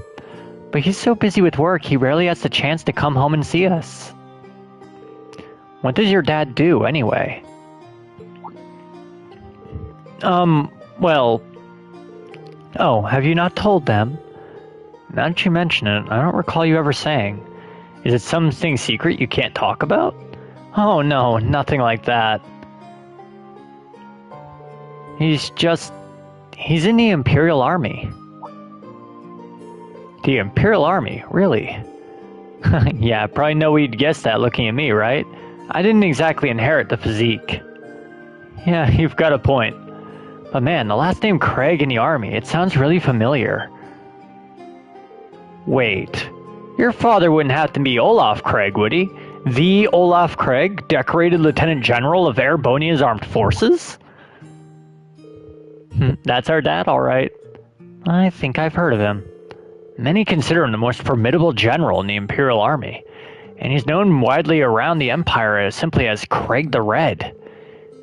Speaker 2: But he's so busy with work, he rarely has the chance to come home and see us. What does your dad do, anyway? Well... Oh, have you not told them? Now that you mention it, I don't recall you ever saying. Is it something secret you can't talk about? Oh no, nothing like that. He's in the Imperial Army. The Imperial Army? Really? Yeah, probably know you'd guess that looking at me, right? I didn't exactly inherit the physique. Yeah, you've got a point. But man, the last name Craig in the Army, it sounds really familiar. Wait, your father wouldn't have to be Olaf Craig, would he? The Olaf Craig, decorated Lieutenant General of Airbonia's Armed Forces? That's our dad, all right. I think I've heard of him. Many consider him the most formidable general in the Imperial Army, and he's known widely around the Empire as simply as Craig the Red.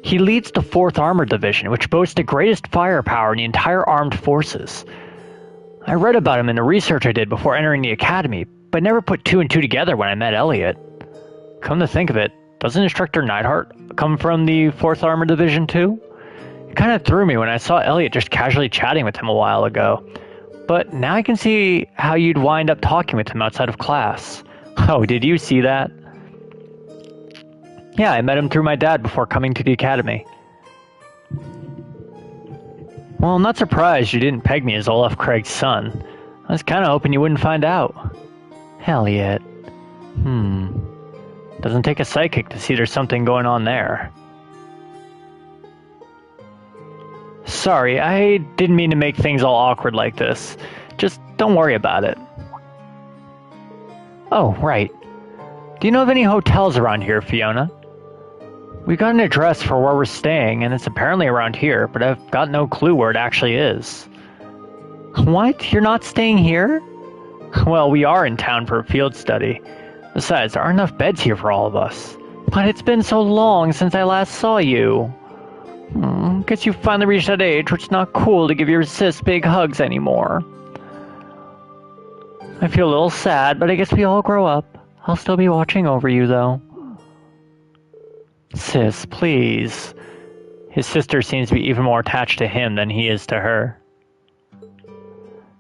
Speaker 2: He leads the 4th Armored Division, which boasts the greatest firepower in the entire armed forces. I read about him in the research I did before entering the academy, but never put 2 and 2 together when I met Elliot. Come to think of it, doesn't Instructor Neidhart come from the 4th Armored Division too? It kind of threw me when I saw Elliot just casually chatting with him a while ago. But now I can see how you'd wind up talking with him outside of class. Oh, did you see that? Yeah, I met him through my dad before coming to the academy. Well, I'm not surprised you didn't peg me as Olaf Craig's son. I was kind of hoping you wouldn't find out. Elliot. Doesn't take a psychic to see there's something going on there. Sorry, I didn't mean to make things all awkward like this. Just don't worry about it. Oh, right. Do you know of any hotels around here, Fiona? We got an address for where we're staying, and it's apparently around here, but I've got no clue where it actually is. What? You're not staying here? Well, we are in town for a field study. Besides, there aren't enough beds here for all of us. But it's been so long since I last saw you. Guess you finally reached that age where it's not cool to give your sis big hugs anymore. I feel a little sad, but I guess we all grow up. I'll still be watching over you, though. Sis, please. His sister seems to be even more attached to him than he is to her.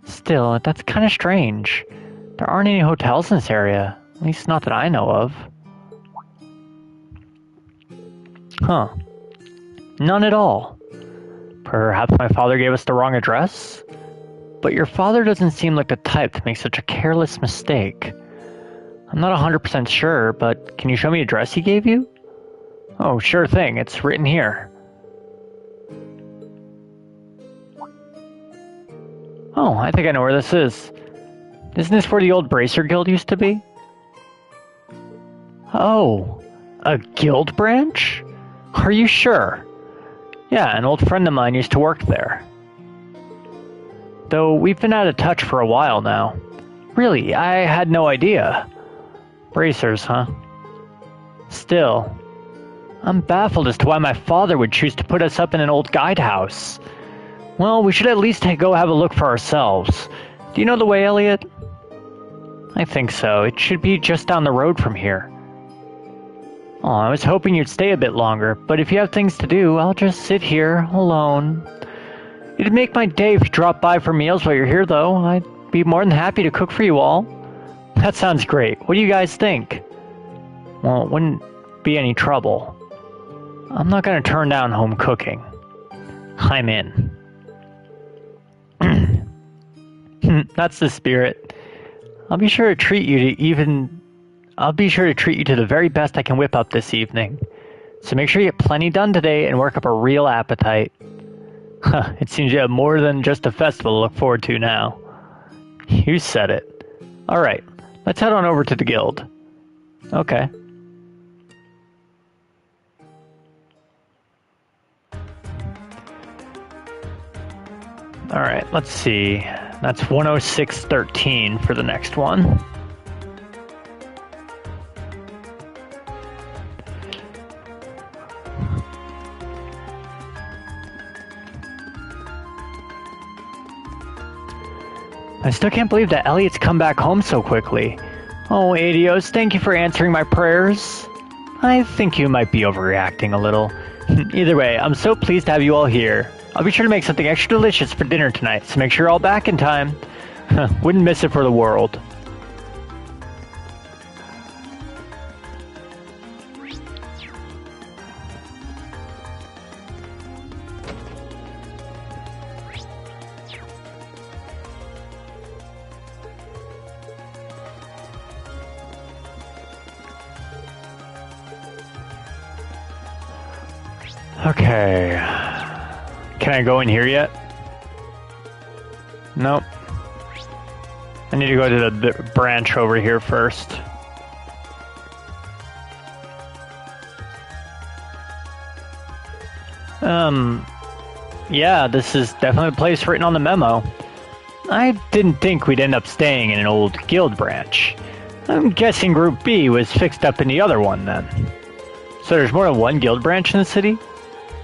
Speaker 2: Still, that's kind of strange. There aren't any hotels in this area. At least not that I know of. Huh. None at all. Perhaps my father gave us the wrong address? But your father doesn't seem like the type to make such a careless mistake. I'm not 100% sure, but can you show me the address he gave you? Oh, sure thing. It's written here. Oh, I think I know where this is. Isn't this where the old Bracer Guild used to be? Oh, a guild branch? Are you sure? Yeah, an old friend of mine used to work there. Though we've been out of touch for a while now. Really, I had no idea. Bracers, huh? Still, I'm baffled as to why my father would choose to put us up in an old guidehouse. Well, we should at least go have a look for ourselves. Do you know the way, Elliot? I think so. It should be just down the road from here. Oh, I was hoping you'd stay a bit longer, but if you have things to do, I'll just sit here, alone. It'd make my day if you dropped by for meals while you're here, though. I'd be more than happy to cook for you all. That sounds great. What do you guys think? Well, it wouldn't be any trouble. I'm not going to turn down home cooking. I'm in. That's the spirit. I'll be sure to treat you to the very best I can whip up this evening. So make sure you get plenty done today and work up a real appetite. Huh, it seems you have more than just a festival to look forward to now. You said it. Alright, let's head on over to the guild. Okay. Alright, let's see. That's 106.13 for the next one. I still can't believe that Elliot's come back home so quickly. Oh, Adios, thank you for answering my prayers. I think you might be overreacting a little. Either way, I'm so pleased to have you all here. I'll be sure to make something extra delicious for dinner tonight, so make sure you're all back in time. Wouldn't miss it for the world. Okay. Can I go in here yet? Nope. I need to go to the branch over here first. Yeah, this is definitely the place written on the memo. I didn't think we'd end up staying in an old guild branch. I'm guessing Group B was fixed up in the other one then. So there's more than one guild branch in the city?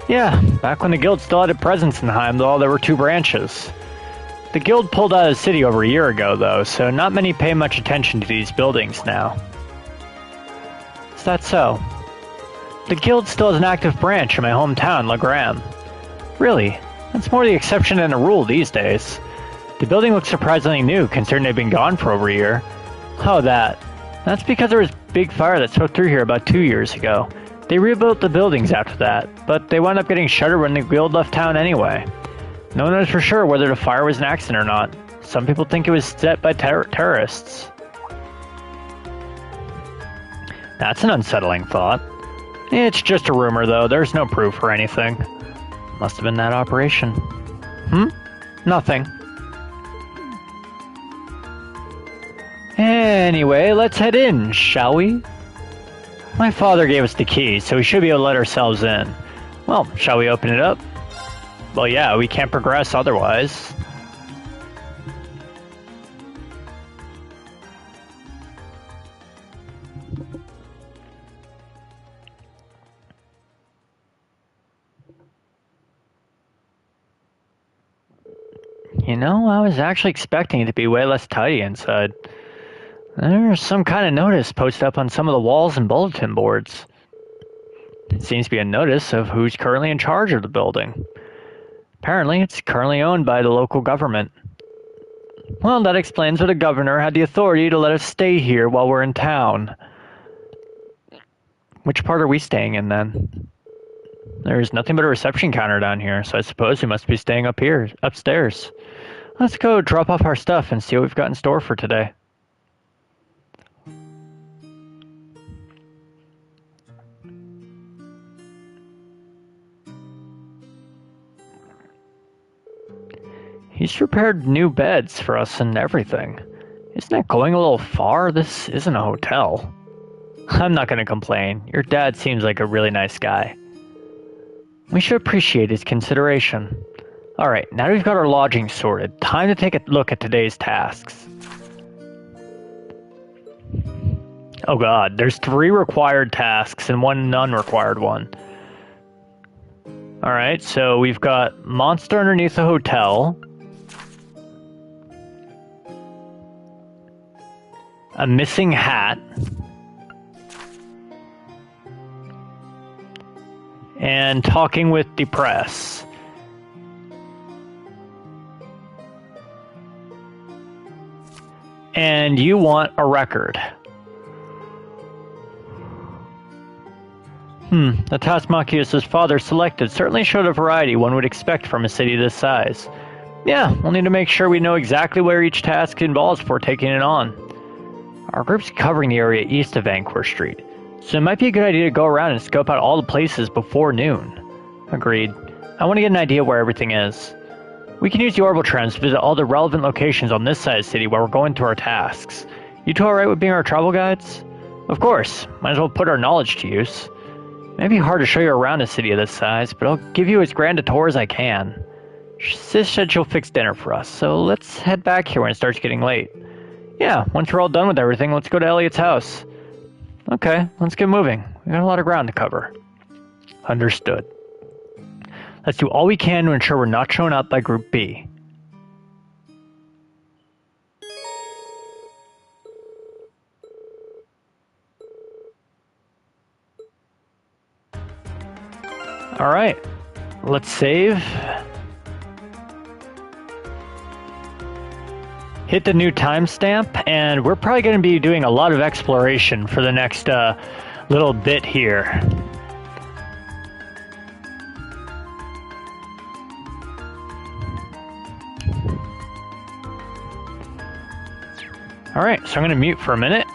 Speaker 2: Yeah, back when the guild still had a presence in Heimdallr, there were 2 branches. The guild pulled out of the city over a year ago, though, so not many pay much attention to these buildings now. Is that so? The guild still has an active branch in my hometown, Legram. Really? That's more the exception than the rule these days. The building looks surprisingly new, considering they've been gone for over a year. Oh, that's because there was a big fire that swept through here about 2 years ago. They rebuilt the buildings after that, but they wound up getting shuttered when the guild left town anyway. No one knows for sure whether the fire was an accident or not. Some people think it was set by terrorists. That's an unsettling thought. It's just a rumor, though. There's no proof or anything. Must have been that operation. Nothing. Anyway, let's head in, shall we? My father gave us the key, so we should be able to let ourselves in. Well, shall we open it up? Well, yeah, we can't progress otherwise. You know, I was actually expecting it to be way less tidy inside. There's some kind of notice posted up on some of the walls and bulletin boards. It seems to be a notice of who's currently in charge of the building. Apparently, it's currently owned by the local government. Well, that explains why the governor had the authority to let us stay here while we're in town. Which part are we staying in, then? There's nothing but a reception counter down here, so I suppose we must be staying up here, upstairs. Let's go drop off our stuff and see what we've got in store for today. He's prepared new beds for us and everything. Isn't that going a little far? This isn't a hotel. I'm not going to complain. Your dad seems like a really nice guy. We should appreciate his consideration. Alright, now that we've got our lodging sorted, time to take a look at today's tasks. Oh god, there's 3 required tasks and 1 non-required one. Alright, so we've got monster underneath the hotel, a missing hat, and talking with the press. And you want a record. The task Machias' father selected certainly showed a variety one would expect from a city this size. Yeah, we'll need to make sure we know exactly where each task involves before taking it on. Our group's covering the area east of Vancourt Street, so it might be a good idea to go around and scope out all the places before noon. Agreed. I want to get an idea where everything is. We can use the orbital trams to visit all the relevant locations on this side of the city while we're going through our tasks. You two alright with being our travel guides? Of course. Might as well put our knowledge to use. It may be hard to show you around a city of this size, but I'll give you as grand a tour as I can. Sis said she'll fix dinner for us, so let's head back here when it starts getting late. Yeah, once we're all done with everything, let's go to Elliot's house. Okay, let's get moving. We got a lot of ground to cover. Understood. Let's do all we can to ensure we're not shown up by Group B. Alright, let's save. Hit the new timestamp, and we're probably going to be doing a lot of exploration for the next little bit here. Alright, so I'm going to mute for a minute.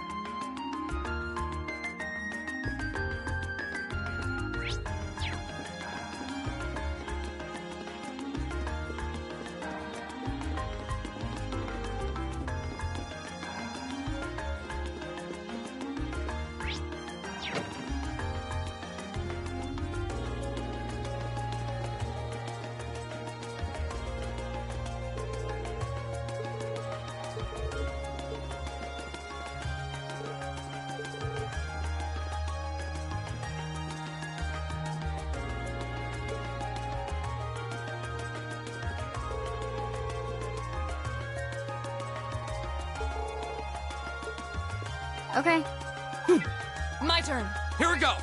Speaker 1: Okay.
Speaker 4: My turn.
Speaker 7: Here we go!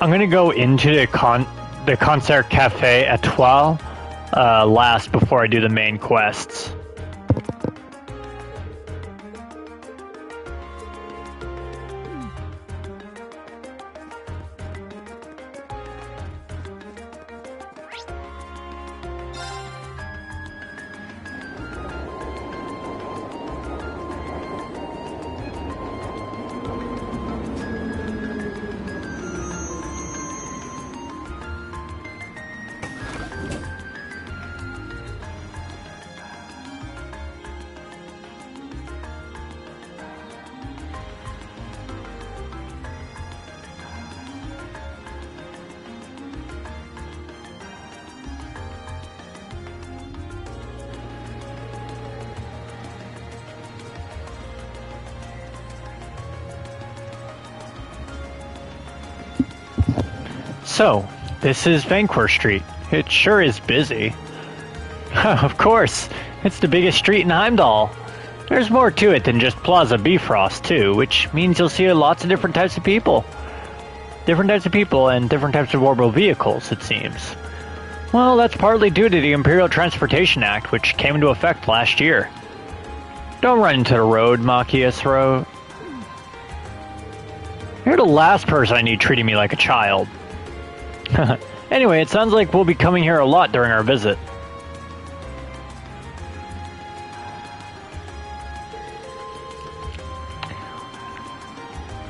Speaker 2: I'm gonna go into the concert cafe at 12 last before I do the main quests. So, this is Vancourt Street. It sure is busy. Of course, it's the biggest street in Heimdallr. There's more to it than just Plaza Bifrost too, which means you'll see lots of different types of people. Different types of people and different types of orbital vehicles, it seems. Well, that's partly due to the Imperial Transportation Act, which came into effect last year. Don't run into the road, Machias Road. You're the last person I need treating me like a child. Anyway, it sounds like we'll be coming here a lot during our visit.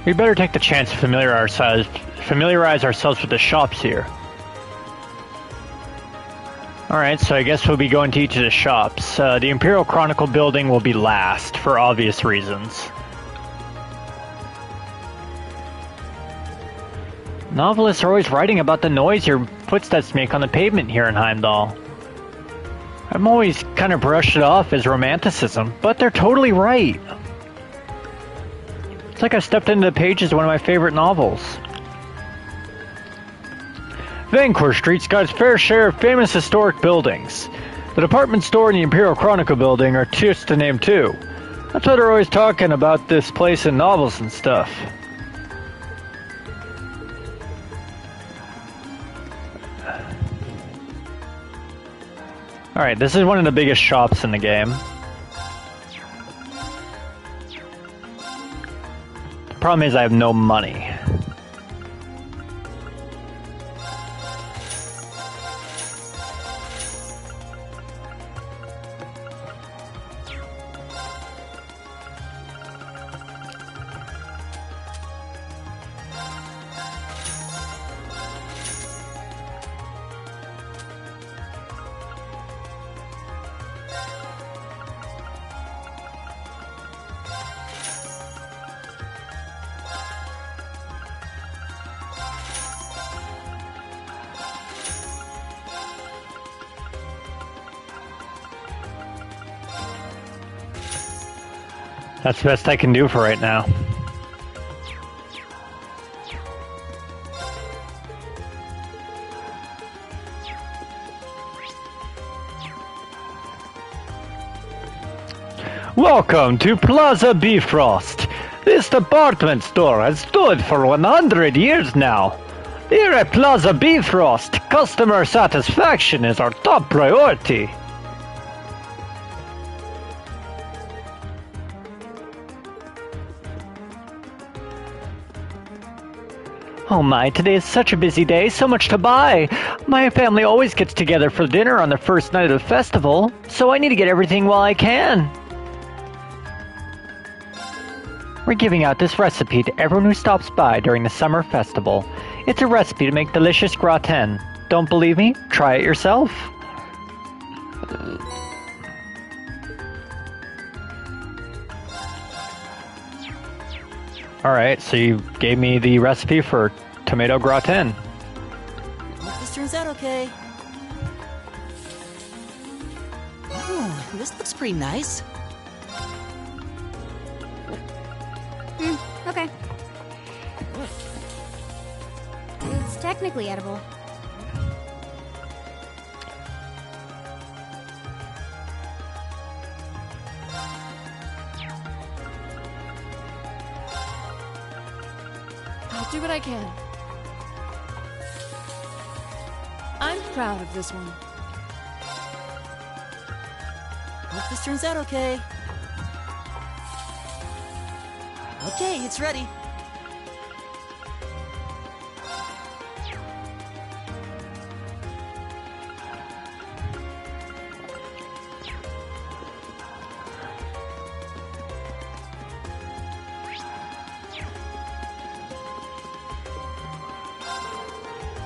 Speaker 2: We better take the chance to familiarize ourselves with the shops here. Alright, so I guess we'll be going to each of the shops. The Imperial Chronicle building will be last, for obvious reasons. Novelists are always writing about the noise your footsteps make on the pavement here in Heimdallr. I'm always kind of brushed it off as romanticism, but they're totally right. It's like I stepped into the pages of one of my favorite novels. Vancourt Street's got its fair share of famous historic buildings. The department store and the Imperial Chronicle building are just to name two. That's why they're always talking about this place in novels and stuff. Alright, this is one of the biggest shops in the game. The problem is I have no money. That's the best I can do for right now. Welcome to Plaza Bifrost. This department store has stood for 100 years now. Here at Plaza Bifrost, customer satisfaction is our top priority. Oh my, today is such a busy day, so much to buy. My family always gets together for dinner on the first night of the festival, so I need to get everything while I can. We're giving out this recipe to everyone who stops by during the summer festival. It's a recipe to make delicious gratin. Don't believe me? Try it yourself. Alright, so you gave me the recipe for tomato gratin.
Speaker 3: Hope this turns out okay. Ooh, this looks pretty nice.
Speaker 1: Okay. It's technically edible.
Speaker 4: I'll do what I can. I'm proud of this one.
Speaker 3: Hope this turns out okay. Okay, it's ready.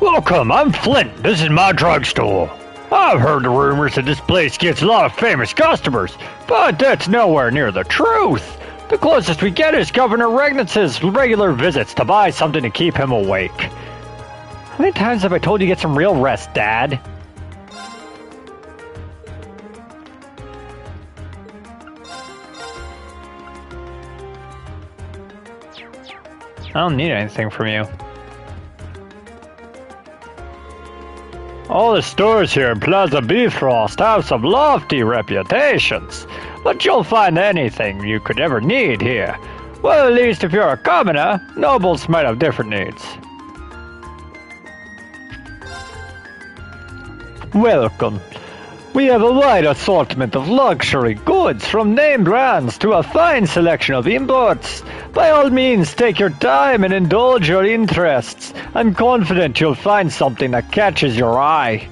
Speaker 2: Welcome, I'm Flint. This is my drugstore. I've heard the rumors that this place gets a lot of famous customers, but that's nowhere near the truth. The closest we get is Governor Regnance's regular visits to buy something to keep him awake. How many times have I told you to get some real rest, Dad? I don't need anything from you. All the stores here in Plaza Bifrost have some lofty reputations, but you'll find anything you could ever need here. Well, at least if you're a commoner, nobles might have different needs. Welcome. We have a wide assortment of luxury goods, from name brands to a fine selection of imports. By all means, take your time and indulge your interests. I'm confident you'll find something that catches your eye.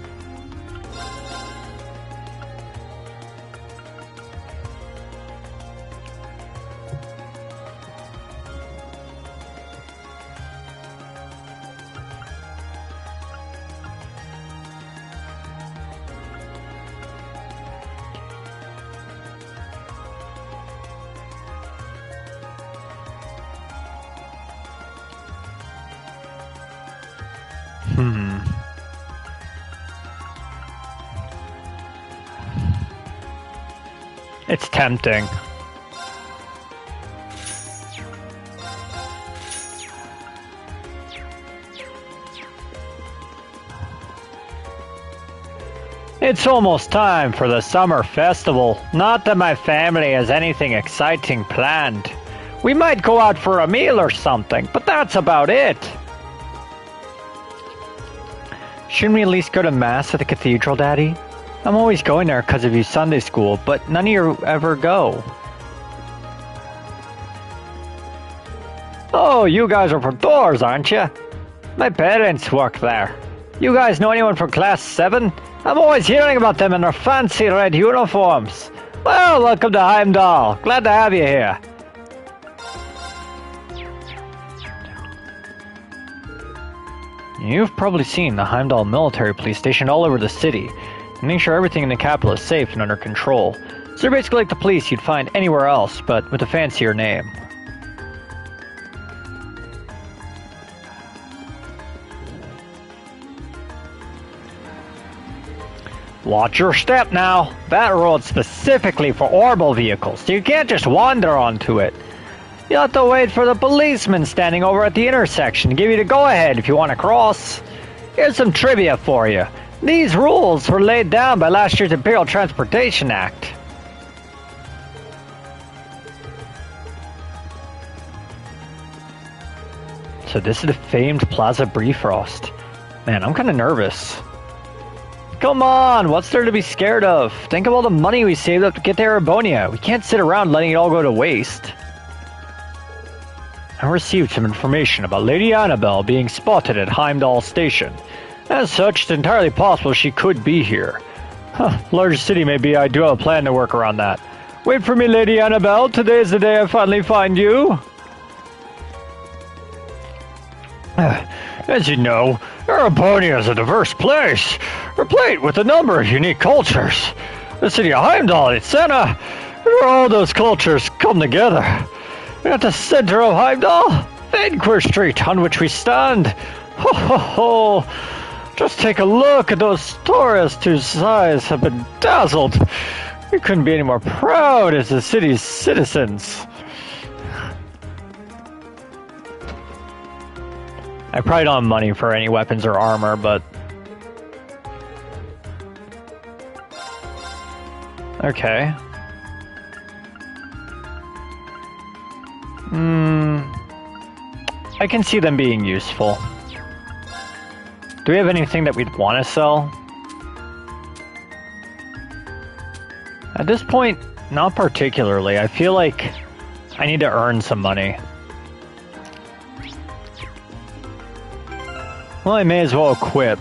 Speaker 2: It's tempting. It's almost time for the summer festival. Not that my family has anything exciting planned. We might go out for a meal or something, but that's about it. Shouldn't we at least go to Mass at the cathedral, Daddy? I'm always going there because of you Sunday school, but none of you ever go. Oh, you guys are from Doors, aren't you? My parents work there. You guys know anyone from Class 7? I'm always hearing about them in their fancy red uniforms. Well, welcome to Heimdallr. Glad to have you here. You've probably seen the Heimdallr military police stationed all over the city, making sure everything in the capital is safe and under control. So they're basically like the police you'd find anywhere else, but with a fancier name. Watch your step now. That road's specifically for orbital vehicles, so you can't just wander onto it. You'll have to wait for the policeman standing over at the intersection to give you the go-ahead if you want to cross. Here's some trivia for you. These rules were laid down by last year's Imperial Transportation Act. So this is the famed Plaza Bifrost. Man, I'm kind of nervous. Come on, what's there to be scared of? Think of all the money we saved up to get to Erebonia. We can't sit around letting it all go to waste. I received some information about Lady Annabelle being spotted at Heimdallr Station. As such, it's entirely possible she could be here. Large city maybe, I do have a plan to work around that. Wait for me, Lady Annabelle. Today is the day I finally find you. As you know, Erebonia is a diverse place, replete with a number of unique cultures. The city of Heimdallr, it's Senna, where all those cultures come together. At the center of Heimdallr, Vanquish Street, on which we stand. Ho ho ho! Just take a look at those tourists whose eyes have been dazzled. We couldn't be any more proud as the city's citizens. I probably don't have money for any weapons or armor, but... Okay. I can see them being useful. Do we have anything that we'd want to sell? At this point, not particularly. I feel like I need to earn some money. Well, I may as well equip.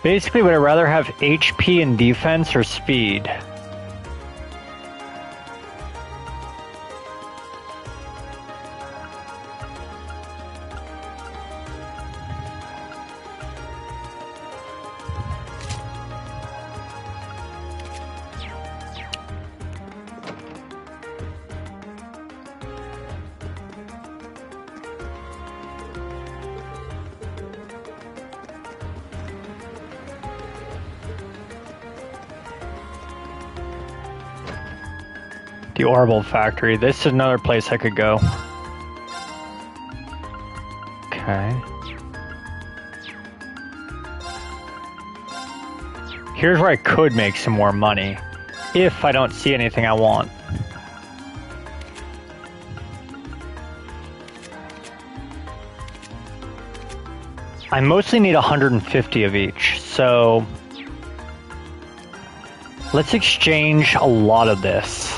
Speaker 2: Basically, would I rather have HP and defense or speed? The Orbital Factory. This is another place I could go. Okay. Here's where I could make some more money, if I don't see anything I want. I mostly need 150 of each, so let's exchange a lot of this.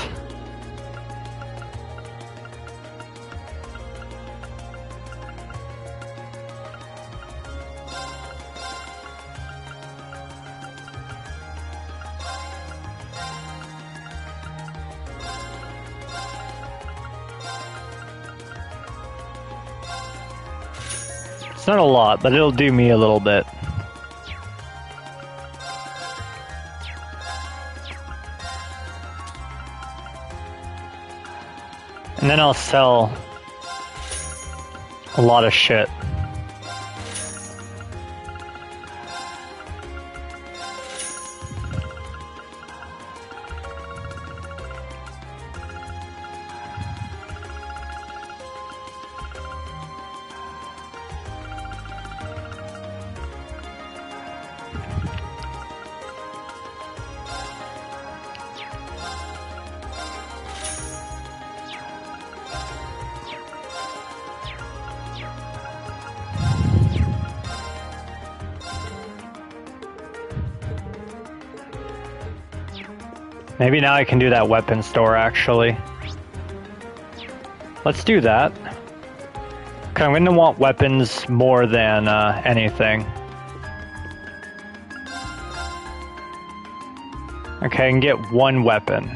Speaker 2: It's not a lot, but it'll do me a little bit. And then I'll sell a lot of shit. Maybe now I can do that weapon store, actually. Let's do that. Okay, I'm going to want weapons more than anything. Okay, I can get one weapon.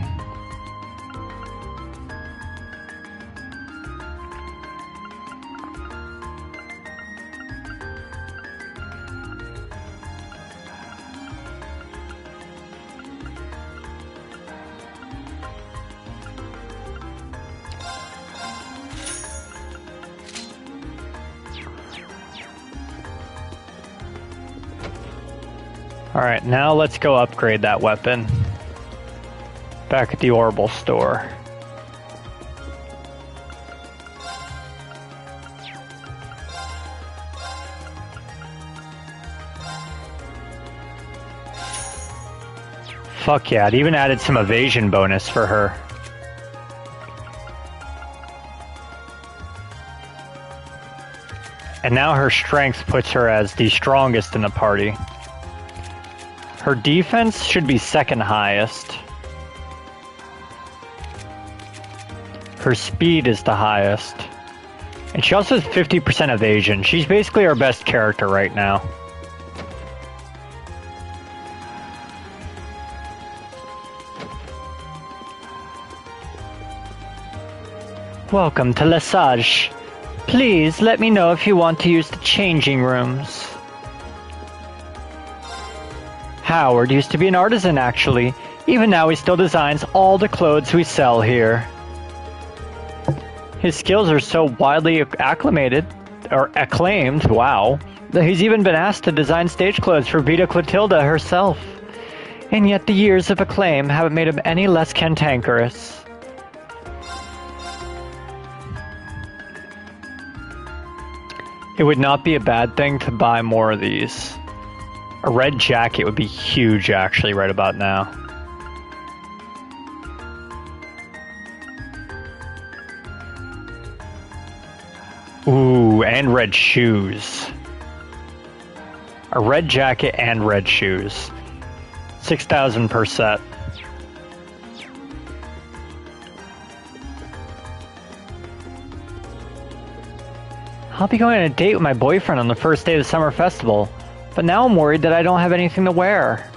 Speaker 2: Alright, now let's go upgrade that weapon. Back at the Orbital store. Fuck yeah, it even added some evasion bonus for her. And now her strength puts her as the strongest in the party. Her defense should be second highest. Her speed is the highest. And she also has 50% evasion. She's basically our best character right now. Welcome to Lesage. Please let me know if you want to use the changing rooms. Howard used to be an artisan, actually. Even now he still designs all the clothes we sell here. His skills are so widely acclaimed, wow, that he's even been asked to design stage clothes for Vita Clotilda herself. And yet the years of acclaim haven't made him any less cantankerous. It would not be a bad thing to buy more of these. A red jacket would be huge, actually, right about now. Ooh, and red shoes. A red jacket and red shoes. 6,000 per set. I'll be going on a date with my boyfriend on the first day of the summer festival. But now I'm worried that I don't have anything to wear.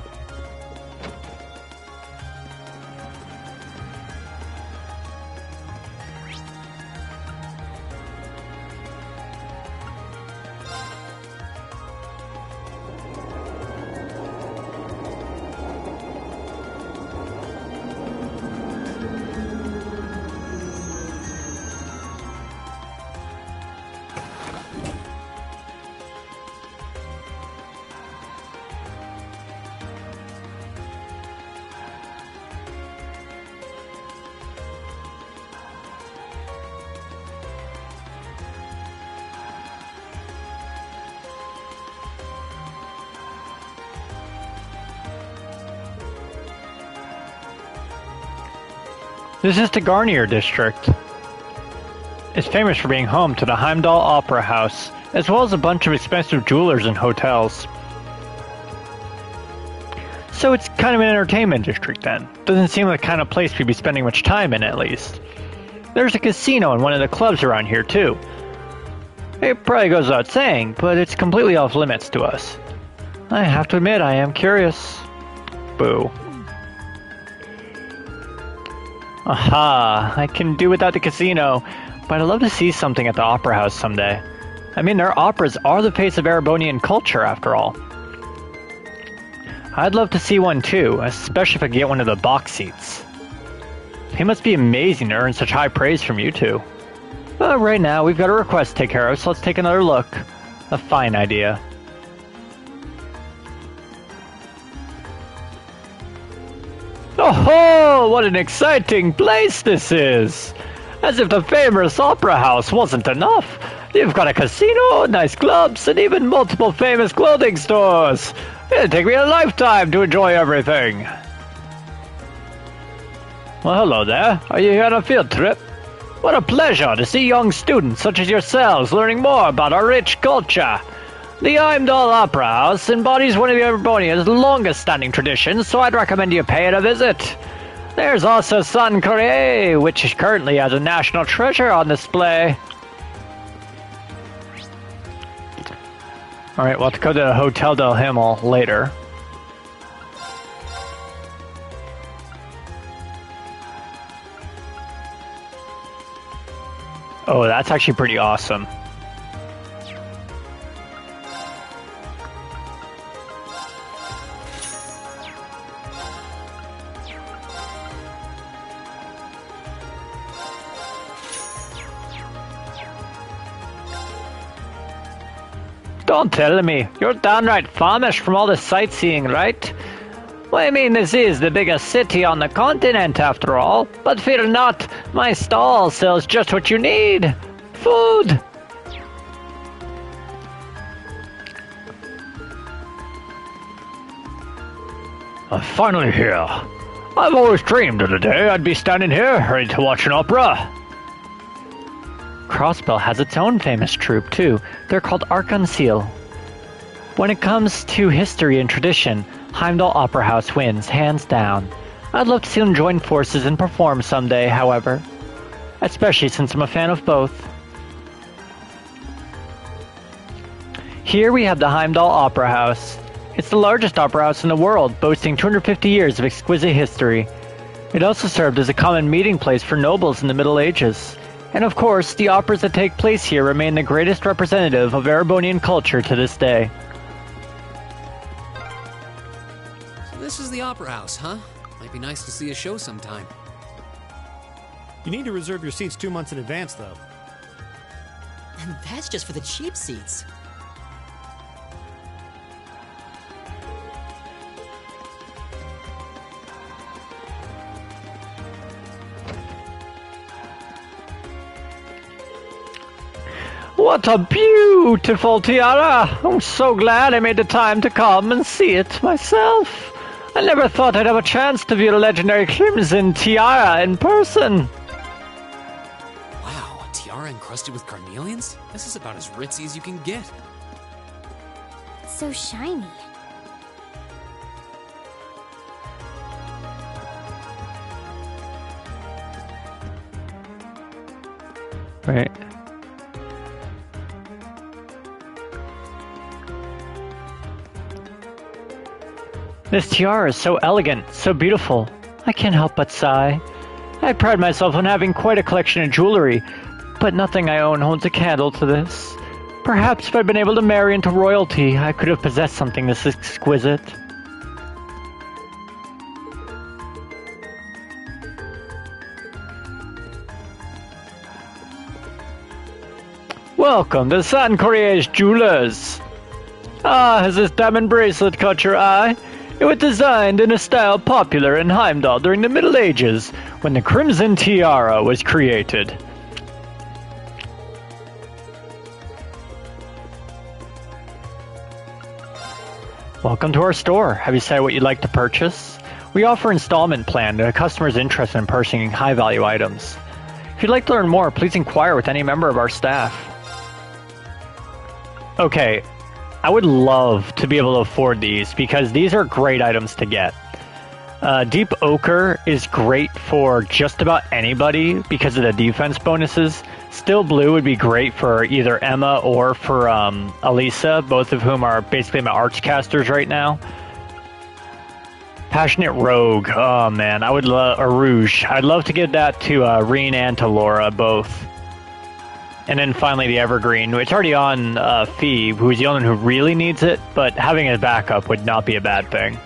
Speaker 2: This is the Garnier district. It's famous for being home to the Heimdallr Opera House, as well as a bunch of expensive jewelers and hotels. So it's kind of an entertainment district then. Doesn't seem like the kind of place we'd be spending much time in, at least. There's a casino and one of the clubs around here too. It probably goes without saying, but it's completely off limits to us. I have to admit, I am curious. Boo. Aha, I can do without the casino, but I'd love to see something at the Opera House someday. I mean, their operas are the face of Erebonian culture, after all. I'd love to see one too, especially if I get one of the box seats. It must be amazing to earn such high praise from you two. But right now, we've got a request to take care of, so let's take another look. A fine idea. Oh, what an exciting place this is! As if the famous opera house wasn't enough. You've got a casino, nice clubs, and even multiple famous clothing stores. It'll take me a lifetime to enjoy everything. Well, hello there. Are you here on a field trip? What a pleasure to see young students such as yourselves learning more about our rich culture. The Heimdallr Opera House embodies one of Erebonia's longest-standing traditions, so I'd recommend you pay it a visit. There's also San Corriere, which currently has a national treasure on display. Alright, we'll have to go to Hotel del Himmel later. Oh, that's actually pretty awesome. Don't tell me. You're downright famished from all the sightseeing, right? Well, I mean, this is the biggest city on the continent, after all. But fear not, my stall sells just what you need. Food! I'm finally here. I've always dreamed of the day I'd be standing here, ready to watch an opera. Crossbell has its own famous troupe, too. They're called Arc-en-Ciel. When it comes to history and tradition, Heimdallr Opera House wins, hands down. I'd love to see them join forces and perform someday, however. Especially since I'm a fan of both. Here we have the Heimdallr Opera House. It's the largest opera house in the world, boasting 250 years of exquisite history. It also served as a common meeting place for nobles in the Middle Ages. And of course, the operas that take place here remain the greatest representative of Erebonian culture to this day.
Speaker 7: So this is the opera house, huh? Might be nice to see a show sometime.
Speaker 5: You need to reserve your seats 2 months in advance, though.
Speaker 10: And that's just for the cheap seats.
Speaker 2: What a beautiful tiara! I'm so glad I made the time to come and see it myself. I never thought I'd have a chance to view the legendary Crimson Tiara in person.
Speaker 7: Wow, a tiara encrusted with carnelians? This is about as ritzy as you can get.
Speaker 1: So shiny.
Speaker 2: Right. This tiara is so elegant, so beautiful. I can't help but sigh. I pride myself on having quite a collection of jewelry, but nothing I own holds a candle to this. Perhaps if I'd been able to marry into royalty, I could have possessed something this exquisite. Welcome to San Corriere's Jewelers. Ah, has this diamond bracelet caught your eye? It was designed in a style popular in Heimdallr during the Middle Ages, when the Crimson Tiara was created. Welcome to our store. Have you decided what you'd like to purchase? We offer installment plan to customers interested in purchasing high-value items. If you'd like to learn more, please inquire with any member of our staff. Okay, I would love to be able to afford these because these are great items to get. Deep Ochre is great for just about anybody because of the defense bonuses. Still Blue would be great for either Emma or for Elisa, both of whom are basically my archcasters right now. Passionate Rogue, oh man, I would love, or Rouge. I'd love to give that to Reen and to Laura, both. And then finally the Evergreen. It's already on Phoebe, who's the only one who really needs it, but having a backup would not be a bad thing.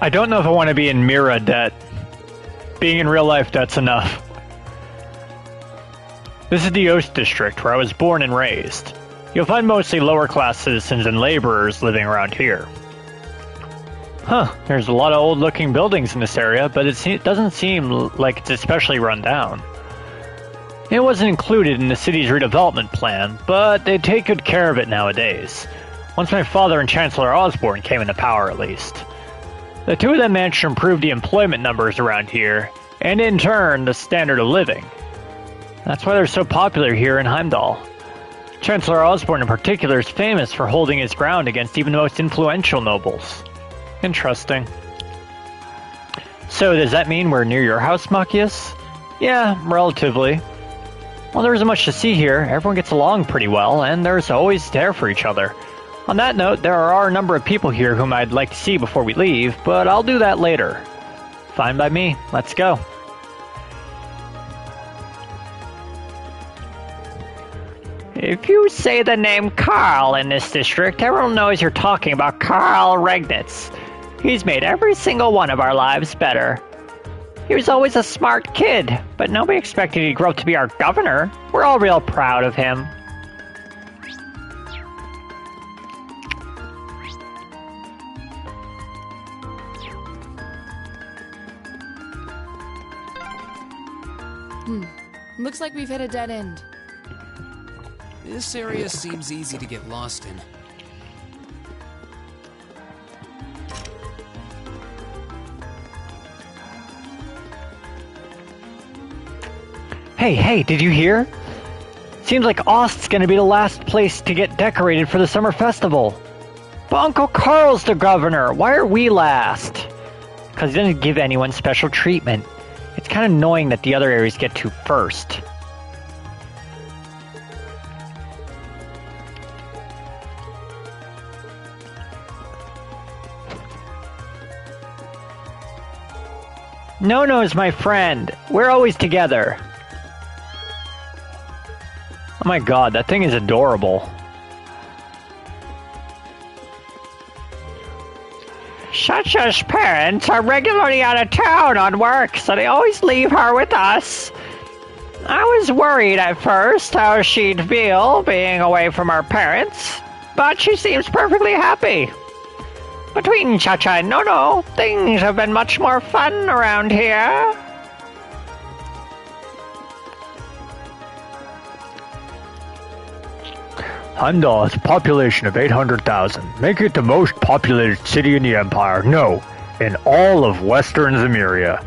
Speaker 2: I don't know if I want to be in Mira debt. Being in real life, that's enough. This is the Oast District, where I was born and raised. You'll find mostly lower-class citizens and laborers living around here. Huh, there's a lot of old-looking buildings in this area, but it doesn't seem like it's especially run down. It wasn't included in the city's redevelopment plan, but they take good care of it nowadays. Once my father and Chancellor Osborne came into power, at least. The two of them managed to improve the employment numbers around here, and in turn, the standard of living. That's why they're so popular here in Heimdallr. Chancellor Osborne in particular is famous for holding his ground against even the most influential nobles. Interesting. So does that mean we're near your house, Machias? Yeah, relatively. Well, there isn't much to see here. Everyone gets along pretty well, and there's always there for each other. On that note, there are a number of people here whom I'd like to see before we leave, but I'll do that later. Fine by me. Let's go. If you say the name Carl in this district, everyone knows you're talking about Carl Regnitz. He's made every single one of our lives better. He was always a smart kid, but nobody expected he'd grow up to be our governor. We're all real proud of him.
Speaker 4: Looks like we've hit a dead end.
Speaker 7: This area seems easy to get lost in.
Speaker 2: Hey, did you hear? Seems like Ost's gonna be the last place to get decorated for the summer festival. But Uncle Carl's the governor. Why are we last? Because he doesn't give anyone special treatment. It's kind of annoying that the other areas get to first. Nono's my friend. We're always together. Oh my god, that thing is adorable. Chacha's parents are regularly out of town on work, so they always leave her with us. I was worried at first how she'd feel being away from her parents, but she seems perfectly happy. Between Chacha and Nono, things have been much more fun around here. Heimdallr has a population of 800,000, making it the most populated city in the Empire. No, in all of Western Zemuria.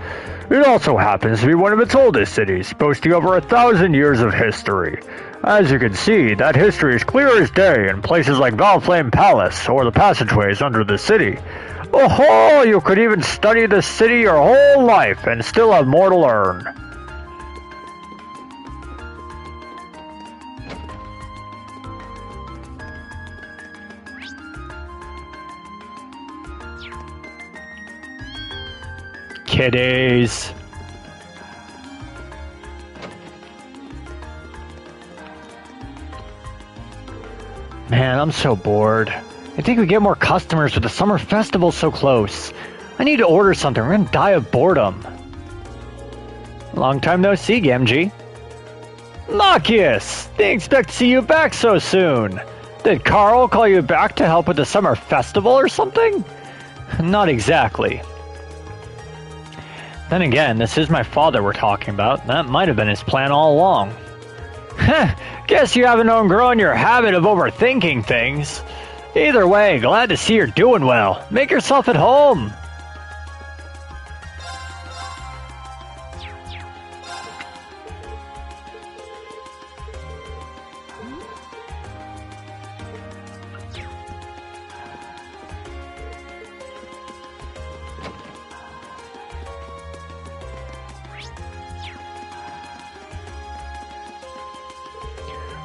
Speaker 2: It also happens to be one of its oldest cities, boasting over 1,000 years of history. As you can see, that history is clear as day in places like Valflame Palace or the passageways under the city. Oh, you could even study the city your whole life and still have more to learn. Kiddies. Man, I'm so bored. I think we get more customers with the summer festival so close. I need to order something. We're gonna die of boredom. Long time no see, Gamgee. Machias! Didn't expect to see you back so soon. Did Carl call you back to help with the summer festival or something? Not exactly. Then again, this is my father we're talking about. That might have been his plan all along. Heh, guess you haven't outgrown your habit of overthinking things. Either way, glad to see you're doing well. Make yourself at home.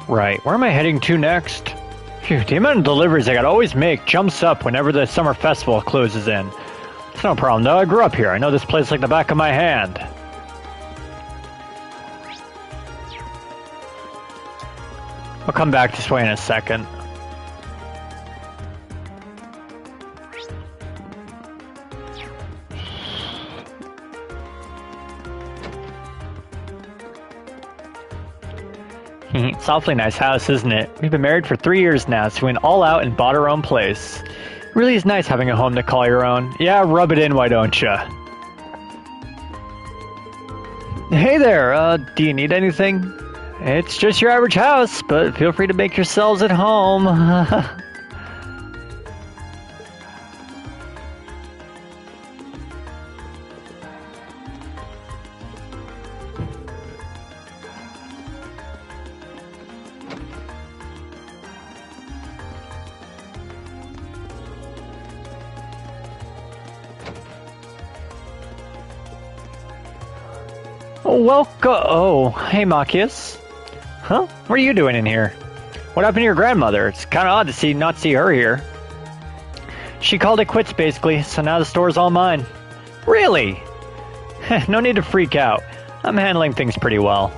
Speaker 2: Right, where am I heading to next? Phew, the amount of deliveries I gotta always make jumps up whenever the summer festival closes in. It's no problem though, I grew up here. I know this place like the back of my hand. I'll come back this way in a second. It's an awfully nice house, isn't it? We've been married for 3 years now, so we went all out and bought our own place. It really is nice having a home to call your own. Yeah, rub it in, why don't ya? Hey there, do you need anything? It's just your average house, but feel free to make yourselves at home. Oh, hey Machias. Huh? What are you doing in here? What happened to your grandmother? It's kind of odd to not see her here. She called it quits basically, so now the store's all mine. Really? No need to freak out. I'm handling things pretty well.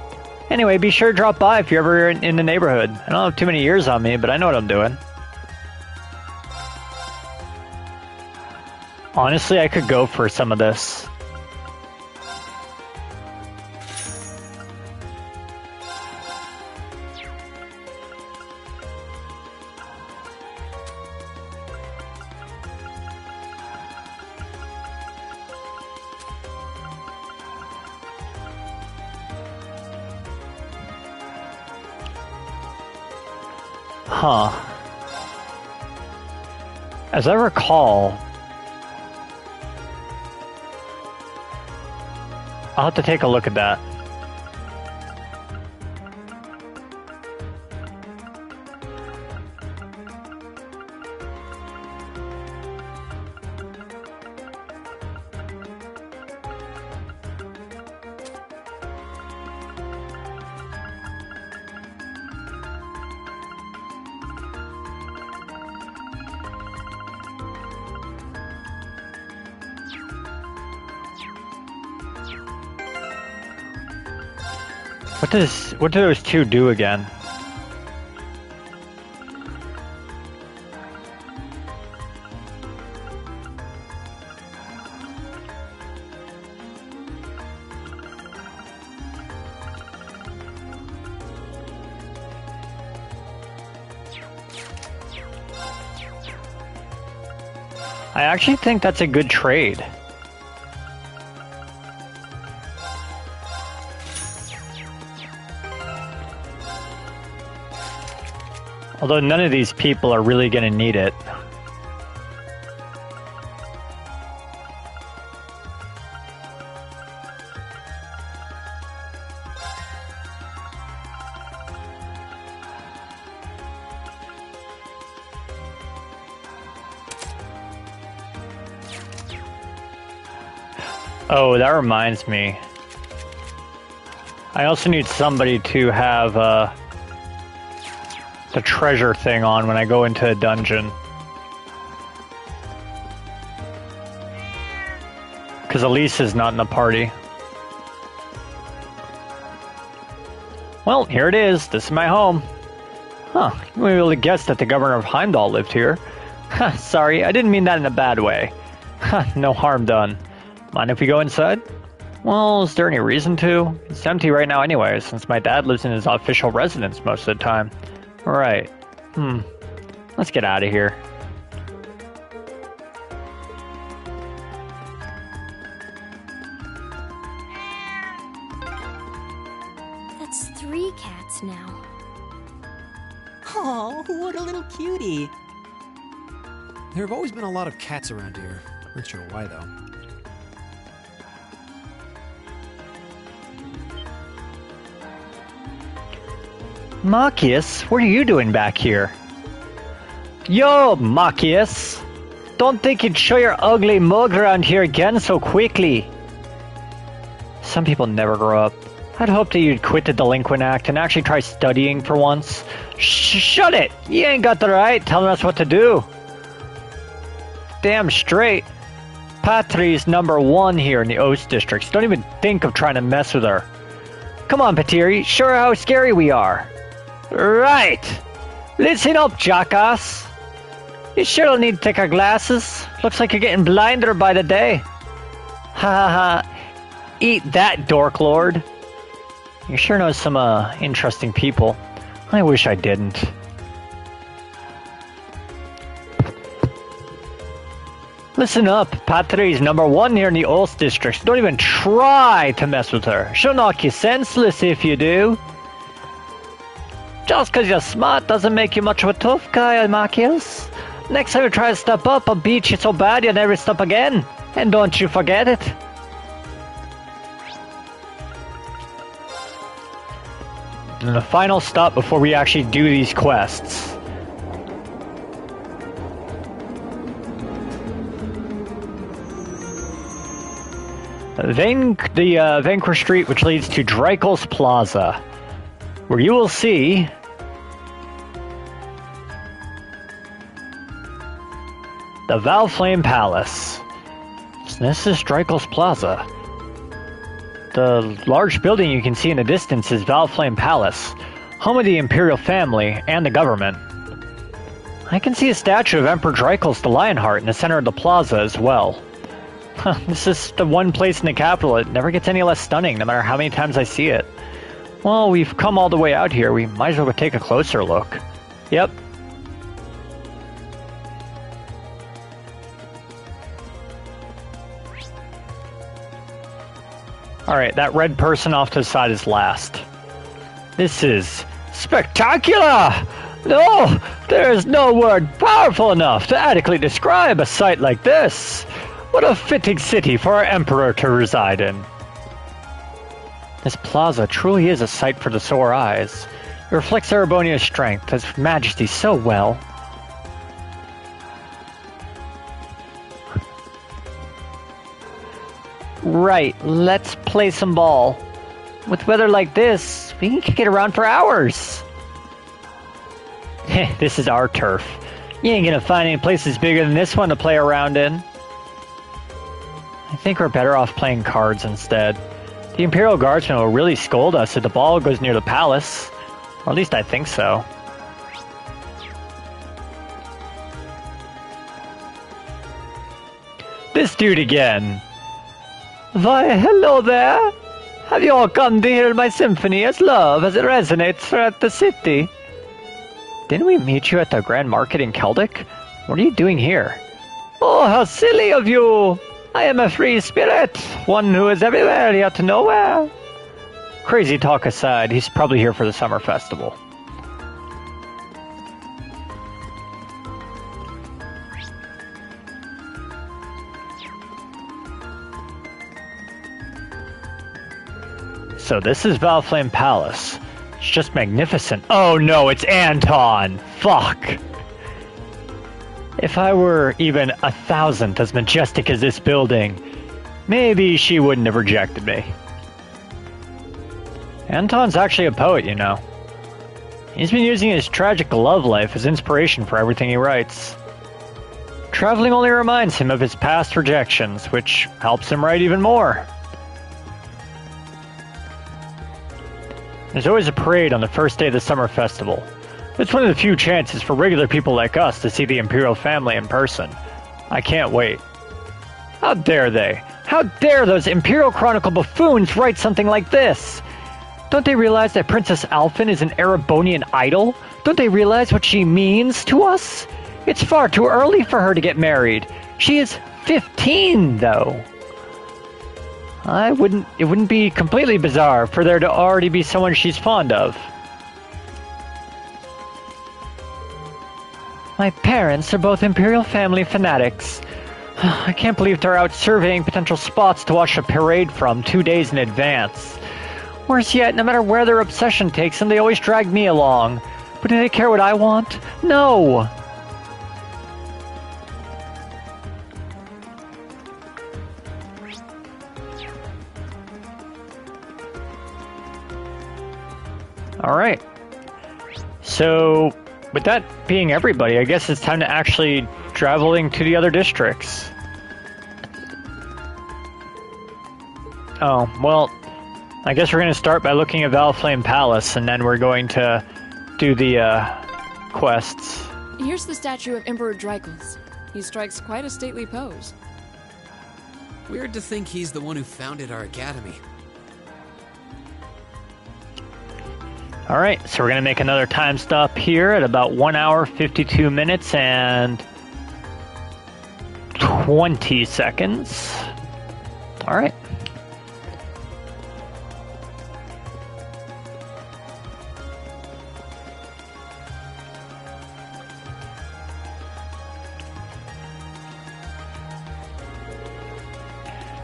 Speaker 2: Anyway, be sure to drop by if you're ever in the neighborhood. I don't have too many years on me, but I know what I'm doing. Honestly, I could go for some of this. Huh. As I recall, I'll have to take a look at that. What do those two do again? I actually think that's a good trade. Although none of these people are really going to need it. Oh, that reminds me. I also need somebody to have the treasure thing on when I go into a dungeon. Because Elise is not in the party. Well, here it is. This is my home. Huh, you wouldn't be able to guess that the governor of Heimdallr lived here. Sorry, I didn't mean that in a bad way. No harm done. Mind if we go inside? Well, is there any reason to? It's empty right now anyway, since my dad lives in his official residence most of the time. Right. Let's get out of here.
Speaker 1: That's 3 cats now.
Speaker 10: Oh, what a little cutie.
Speaker 5: There have always been a lot of cats around here. Not sure why, though.
Speaker 2: Marcus, what are you doing back here? Yo, Marcus! Don't think you'd show your ugly mug around here again so quickly. Some people never grow up. I'd hoped that you'd quit the delinquent act and actually try studying for once. Shut it! You ain't got the right telling us what to do. Damn straight. Patri's #1 here in the Oast Districts. Don't even think of trying to mess with her. Come on, Patiri, show her how scary we are. Right! Listen up, jackass. You sure don't need to take our glasses. Looks like you're getting blinder by the day. Ha ha ha. Eat that, dork lord. You sure know some, interesting people. I wish I didn't. Listen up, Patri's #1 here in the Oast Districts. Don't even try to mess with her. She'll knock you senseless if you do. Just 'cause you're smart doesn't make you much of a tough guy, Marcus. Next time you try to step up, I'll beat you so bad you'll never step again. And don't you forget it. And the final stop before we actually do these quests. The Vanquish Street, which leads to Dreikel's Plaza, where you will see the Valflame Palace. So this is Dreikel's Plaza. The large building you can see in the distance is Valflame Palace, home of the Imperial family and the government. I can see a statue of Emperor Dreikel's the Lionheart in the center of the plaza as well. This is the one place in the capital that never gets any less stunning, no matter how many times I see it. Well, we've come all the way out here, we might as well take a closer look. Yep. Alright, that red person off to the side is last. This is spectacular! No, there is no word powerful enough to adequately describe a sight like this. What a fitting city for our emperor to reside in. This plaza truly is a sight for the sore eyes. It reflects Erebonia's strength, His Majesty so well. Right, let's play some ball. With weather like this, we can kick it around for hours. This is our turf. You ain't gonna find any places bigger than this one to play around in. I think we're better off playing cards instead. The Imperial Guardsmen will really scold us if the ball goes near the palace. Or at least I think so. This dude again. Why, hello there. Have you all come to hear my symphony as love as it resonates throughout the city? Didn't we meet you at the Grand Market in Keldic? What are you doing here? Oh, how silly of you! I am a free spirit, one who is everywhere yet nowhere. Crazy talk aside, he's probably here for the summer festival. So this is Valflame Palace. It's just magnificent. Oh no, it's Anton! Fuck! If I were even 1,000th as majestic as this building, maybe she wouldn't have rejected me. Anton's actually a poet, you know. He's been using his tragic love life as inspiration for everything he writes. Traveling only reminds him of his past rejections, which helps him write even more. There's always a parade on the first day of the summer festival. It's one of the few chances for regular people like us to see the Imperial family in person. I can't wait. How dare they? How dare those Imperial Chronicle buffoons write something like this? Don't they realize that Princess Alphen is an Erebonian idol? Don't they realize what she means to us? It's far too early for her to get married. She is 15, though. It wouldn't be completely bizarre for there to already be someone she's fond of. My parents are both Imperial family fanatics. I can't believe they're out surveying potential spots to watch a parade from 2 days in advance. Worse yet, no matter where their obsession takes them, they always drag me along. But do they care what I want? No! Alright. So, with that being everybody, I guess it's time to actually traveling to the other districts. Oh, well, I guess we're going to start by looking at Valflame Palace, and then we're going to do the quests.
Speaker 4: Here's the statue of Emperor Dreikels. He strikes quite a stately pose.
Speaker 7: Weird to think he's the one who founded our academy.
Speaker 2: Alright, so we're going to make another time stop here at about 1 hour, 52 minutes, and 20 seconds. Alright.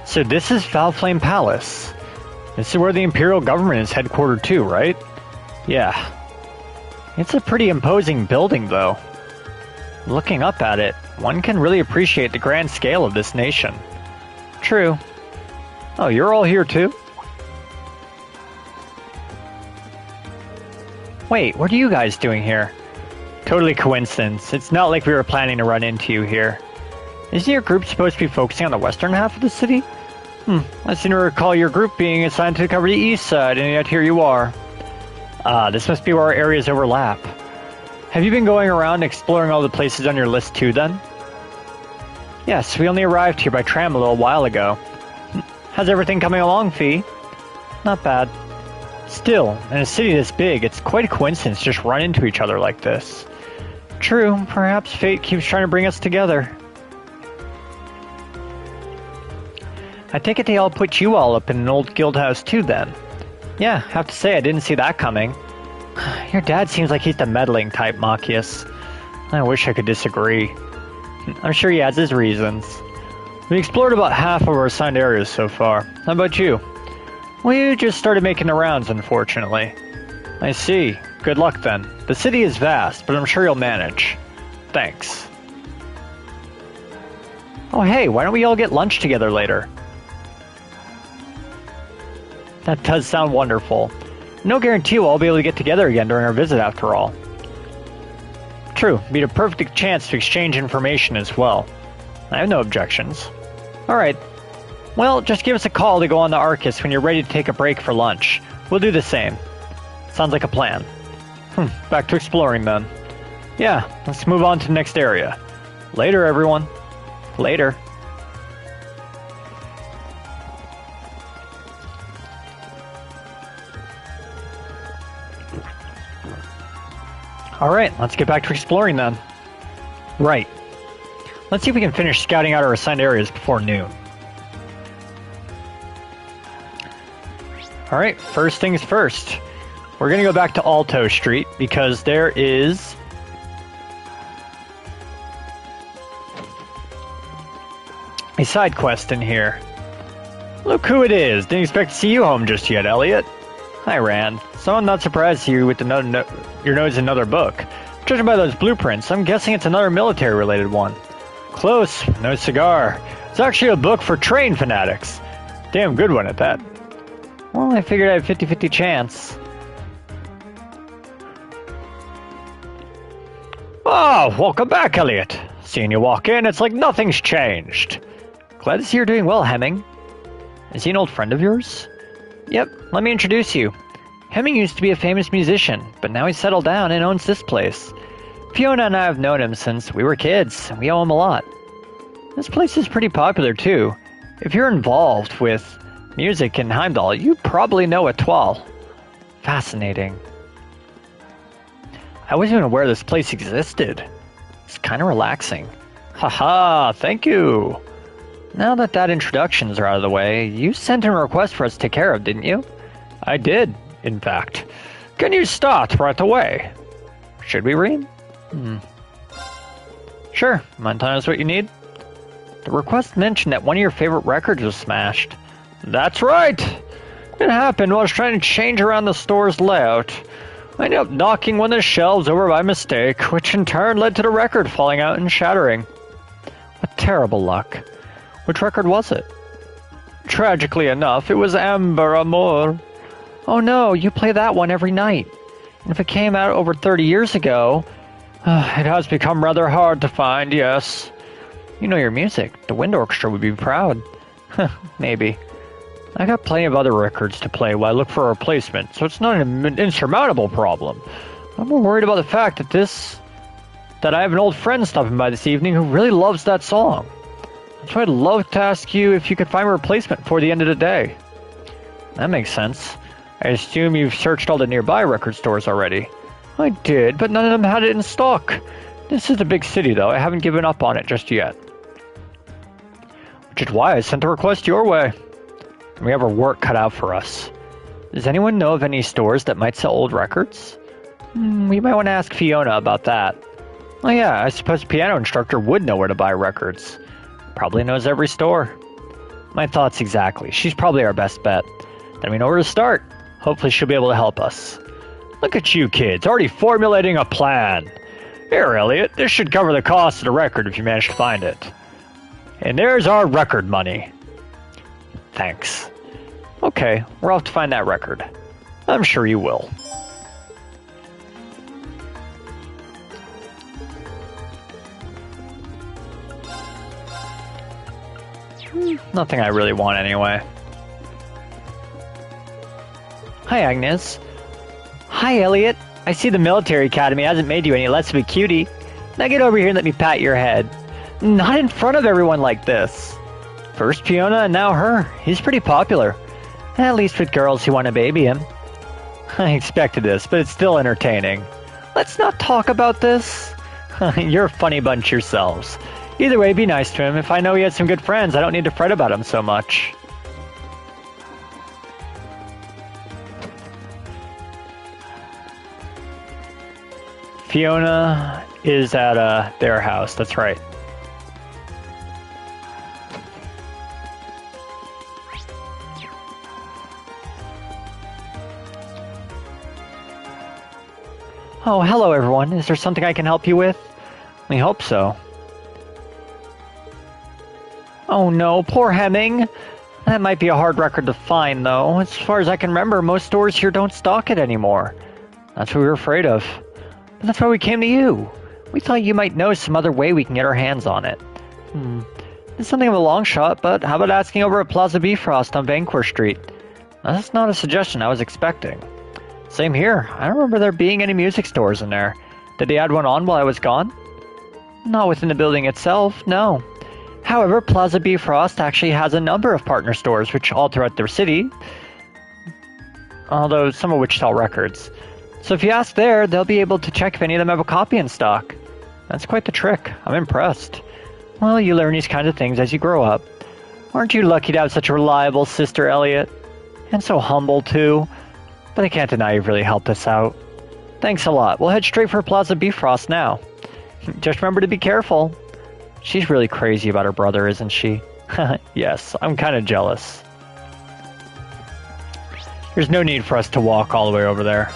Speaker 2: So this is Valflame Palace. This is where the Imperial government is headquartered too, right? Yeah. It's a pretty imposing building, though. Looking up at it, one can really appreciate the grand scale of this nation. True. Oh, you're all here too? Wait, what are you guys doing here? Totally coincidence. It's not like we were planning to run into you here. Isn't your group supposed to be focusing on the western half of the city? I seem to recall your group being assigned to cover the east side, and yet here you are. This must be where our areas overlap. Have you been going around exploring all the places on your list too, then? Yes, we only arrived here by tram a little while ago. How's everything coming along, Fee? Not bad. Still, in a city this big, it's quite a coincidence to just run into each other like this. True, perhaps fate keeps trying to bring us together. I take it they all put you all up in an old guild house too, then? Yeah, have to say I didn't see that coming. Your dad seems like he's the meddling type, Machias. I wish I could disagree. I'm sure he has his reasons. We explored about half of our assigned areas so far. How about you? We just started making the rounds, unfortunately. I see. Good luck then. The city is vast, but I'm sure you'll manage. Thanks. Oh hey, why don't we all get lunch together later? That does sound wonderful. No guarantee we'll all be able to get together again during our visit after all. True, be a perfect chance to exchange information as well. I have no objections. Alright. Well, just give us a call to go on the Arcus when you're ready to take a break for lunch. We'll do the same. Sounds like a plan. Back to exploring then. Yeah, let's move on to the next area. Later, everyone. Later. Alright, let's get back to exploring then. Right. Let's see if we can finish scouting out our assigned areas before noon. Alright, first things first. We're gonna go back to Alto Street because there is a side quest in here. Look who it is! Didn't expect to see you home just yet, Elliot. Hi, Rand. So I'm not surprised to see you with your nose in another book. Judging by those blueprints, I'm guessing it's another military-related one. Close. No cigar. It's actually a book for train fanatics. Damn good one at that. Well, I figured I had a 50-50 chance. Oh, welcome back, Elliot. Seeing you walk in, it's like nothing's changed. Glad to see you're doing well, Hemming. Is he an old friend of yours? Yep, let me introduce you. Hemming used to be a famous musician, but now he's settled down and owns this place. Fiona and I have known him since we were kids, and we owe him a lot. This place is pretty popular, too. If you're involved with music in Heimdallr, you probably know it well. Fascinating. I wasn't even aware this place existed. It's kind of relaxing. Haha, thank you. Now that introductions are out of the way, you sent in a request for us to take care of, didn't you? I did, in fact. Can you start right away? Should we read? Sure, mind telling us what you need? The request mentioned that one of your favorite records was smashed. That's right! It happened while I was trying to change around the store's layout. I ended up knocking one of the shelves over by mistake, which in turn led to the record falling out and shattering. What terrible luck. Which record was it? Tragically enough, it was Amber Amor. Oh no, you play that one every night. And if it came out over 30 years ago, it has become rather hard to find, yes. You know your music. The Wind Orchestra would be proud. Maybe. I got plenty of other records to play while I look for a replacement, so it's not an insurmountable problem. I'm more worried about the fact that I have an old friend stopping by this evening who really loves that song. So I'd love to ask you if you could find a replacement before the end of the day. That makes sense. I assume you've searched all the nearby record stores already. I did, but none of them had it in stock. This is a big city, though. I haven't given up on it just yet. Which is why I sent a request your way. We have our work cut out for us. Does anyone know of any stores that might sell old records? We might want to ask Fiona about that. Oh yeah, I suppose a piano instructor would know where to buy records. Probably knows every store. My thoughts exactly. She's probably our best bet. Then we know where to start. Hopefully she'll be able to help us. Look at you kids, already formulating a plan. Here, Elliot, this should cover the cost of the record if you manage to find it. And there's our record money. Thanks. Okay, we're off to find that record. I'm sure you will. Nothing I really want anyway. Hi, Agnes. Hi, Elliot. I see the military academy hasn't made you any less of a cutie. Now get over here and let me pat your head. Not in front of everyone like this. First Fiona and now her. He's pretty popular. At least with girls who want to baby him. I expected this, but it's still entertaining. Let's not talk about this. You're a funny bunch yourselves. Either way, be nice to him. If I know he has some good friends, I don't need to fret about him so much. Fiona is at their house, that's right. Oh, hello everyone. Is there something I can help you with? We hope so. Oh no, poor Hemming. That might be a hard record to find, though. As far as I can remember, most stores here don't stock it anymore. That's what we were afraid of. But that's why we came to you. We thought you might know some other way we can get our hands on it. It's something of a long shot, but how about asking over at Plaza Bifrost on Vanquir Street? That's not a suggestion I was expecting. Same here. I don't remember there being any music stores in there. Did they add one on while I was gone? Not within the building itself, no. However, Plaza Bifrost actually has a number of partner stores which all throughout their city, although some of which sell records. So if you ask there, they'll be able to check if any of them have a copy in stock. That's quite the trick. I'm impressed. Well, you learn these kinds of things as you grow up. Aren't you lucky to have such a reliable sister, Elliot? And so humble, too. But I can't deny you've really helped us out. Thanks a lot. We'll head straight for Plaza Bifrost now. Just remember to be careful. She's really crazy about her brother, isn't she? Yes, I'm kind of jealous. There's no need for us to walk all the way over there.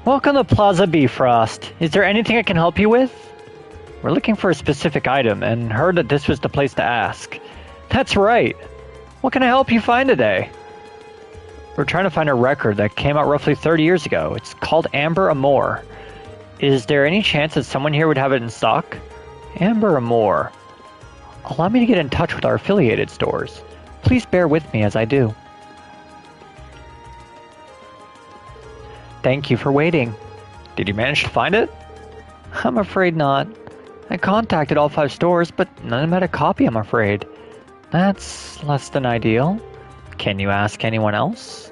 Speaker 2: Welcome to Plaza Bifrost. Is there anything I can help you with? We're looking for a specific item and heard that this was the place to ask. That's right. What can I help you find today? We're trying to find a record that came out roughly 30 years ago. It's called Amber Amor. Is there any chance that someone here would have it in stock? Amber or more? Allow me to get in touch with our affiliated stores. Please bear with me as I do. Thank you for waiting. Did you manage to find it? I'm afraid not. I contacted all 5 stores, but none of them had a copy, I'm afraid. That's less than ideal. Can you ask anyone else?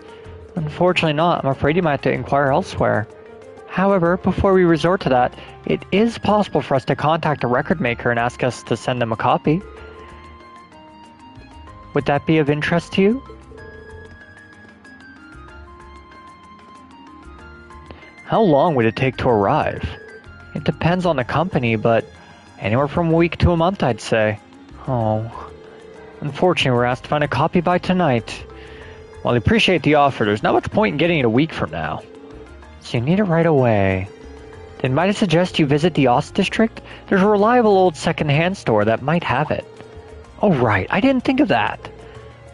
Speaker 2: Unfortunately not. I'm afraid you might have to inquire elsewhere. However, before we resort to that, it is possible for us to contact a record maker and ask us to send them a copy. Would that be of interest to you? How long would it take to arrive? It depends on the company, but anywhere from a week to a month, I'd say. Oh. Unfortunately, we're asked to find a copy by tonight. While I appreciate the offer, there's not much point in getting it a week from now. So you need it right away. Then might I suggest you visit the Ost District? There's a reliable old second-hand store that might have it. Oh right, I didn't think of that.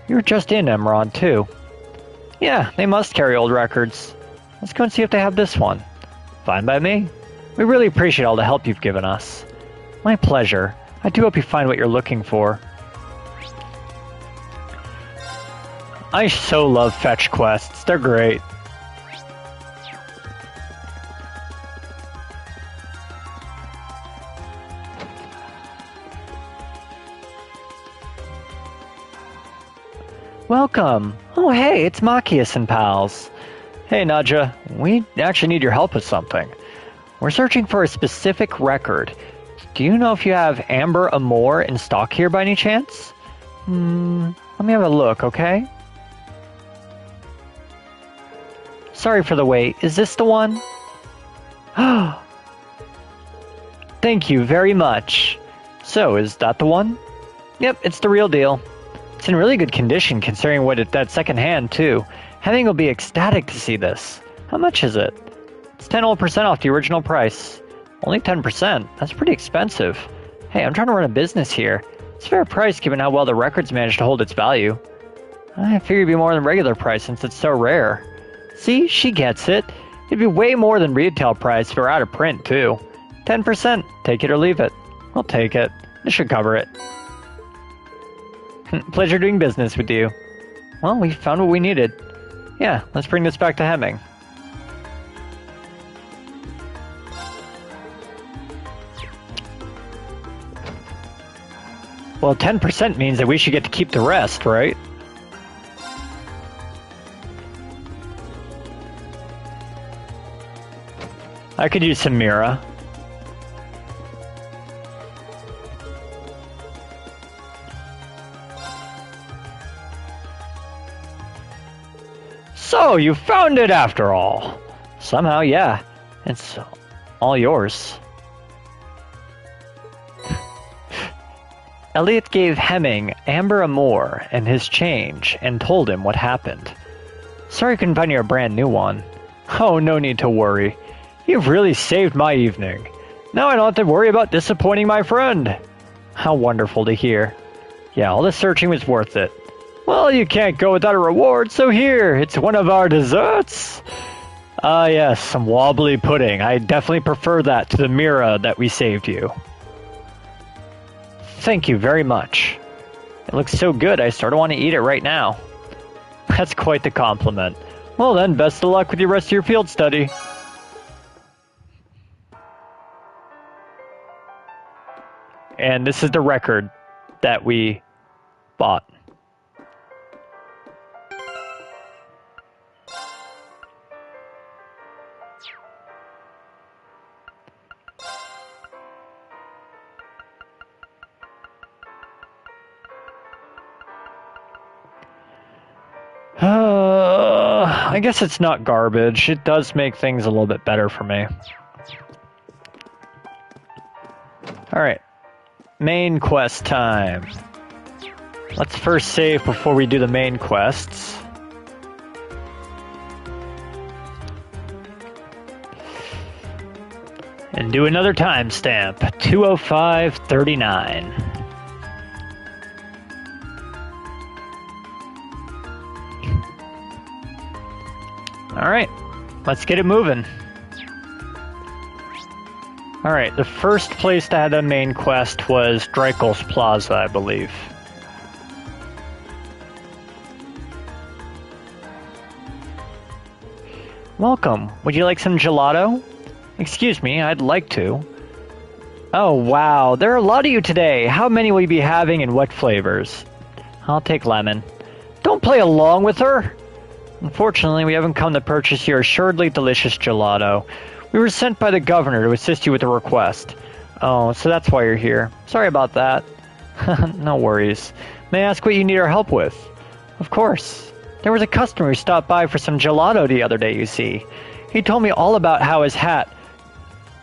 Speaker 2: You were just in Emerald, too. Yeah, they must carry old records. Let's go and see if they have this one. Fine by me. We really appreciate all the help you've given us. My pleasure. I do hope you find what you're looking for. I so love fetch quests. They're great. Welcome. Oh hey, it's Machias and pals. Hey Nadja, we actually need your help with something. We're searching for a specific record. Do you know if you have Amber Amore in stock here by any chance? Let me have a look, okay? Sorry for the wait. Is this the one? Thank you very much. So, is that the one? Yep, it's the real deal. It's in really good condition considering that's second hand too. Hemming will be ecstatic to see this. How much is it? It's 10% off the original price. Only 10%? That's pretty expensive. Hey, I'm trying to run a business here. It's a fair price given how well the record's managed to hold its value. I figured it'd be more than regular price since it's so rare. See, she gets it. It'd be way more than retail price if it were out of print too. 10%, take it or leave it. I'll take it. This should cover it. Pleasure doing business with you. Well, we found what we needed. Yeah, let's bring this back to Hemming. Well, 10% means that we should get to keep the rest, right? I could use some Mira. So, you found it after all. Somehow, yeah. It's all yours. Elliot gave Hemming Amber Amore and his change and told him what happened. Sorry I couldn't find you a brand new one. Oh, no need to worry. You've really saved my evening. Now I don't have to worry about disappointing my friend. How wonderful to hear. Yeah, all the searching was worth it. Well, you can't go without a reward, so here, it's one of our desserts. Yes, some wobbly pudding. I definitely prefer that to the Mira that we saved you. Thank you very much. It looks so good, I sort of want to eat it right now. That's quite the compliment. Well then, best of luck with the rest of your field study. And this is the record that we bought. I guess it's not garbage. It does make things a little bit better for me. Alright. Main quest time. Let's first save before we do the main quests. And do another timestamp. 2:05:39. Alright, let's get it moving. Alright, the first place that had a main quest was Dreikel's Plaza, I believe. Welcome. Would you like some gelato? Excuse me, I'd like to. Oh, wow. There are a lot of you today. How many will you be having and what flavors? I'll take lemon. Don't play along with her! Unfortunately, we haven't come to purchase your assuredly delicious gelato. We were sent by the governor to assist you with the request. Oh, so that's why you're here. Sorry about that. No worries. May I ask what you need our help with? Of course. There was a customer who stopped by for some gelato the other day, you see. He told me all about how his hat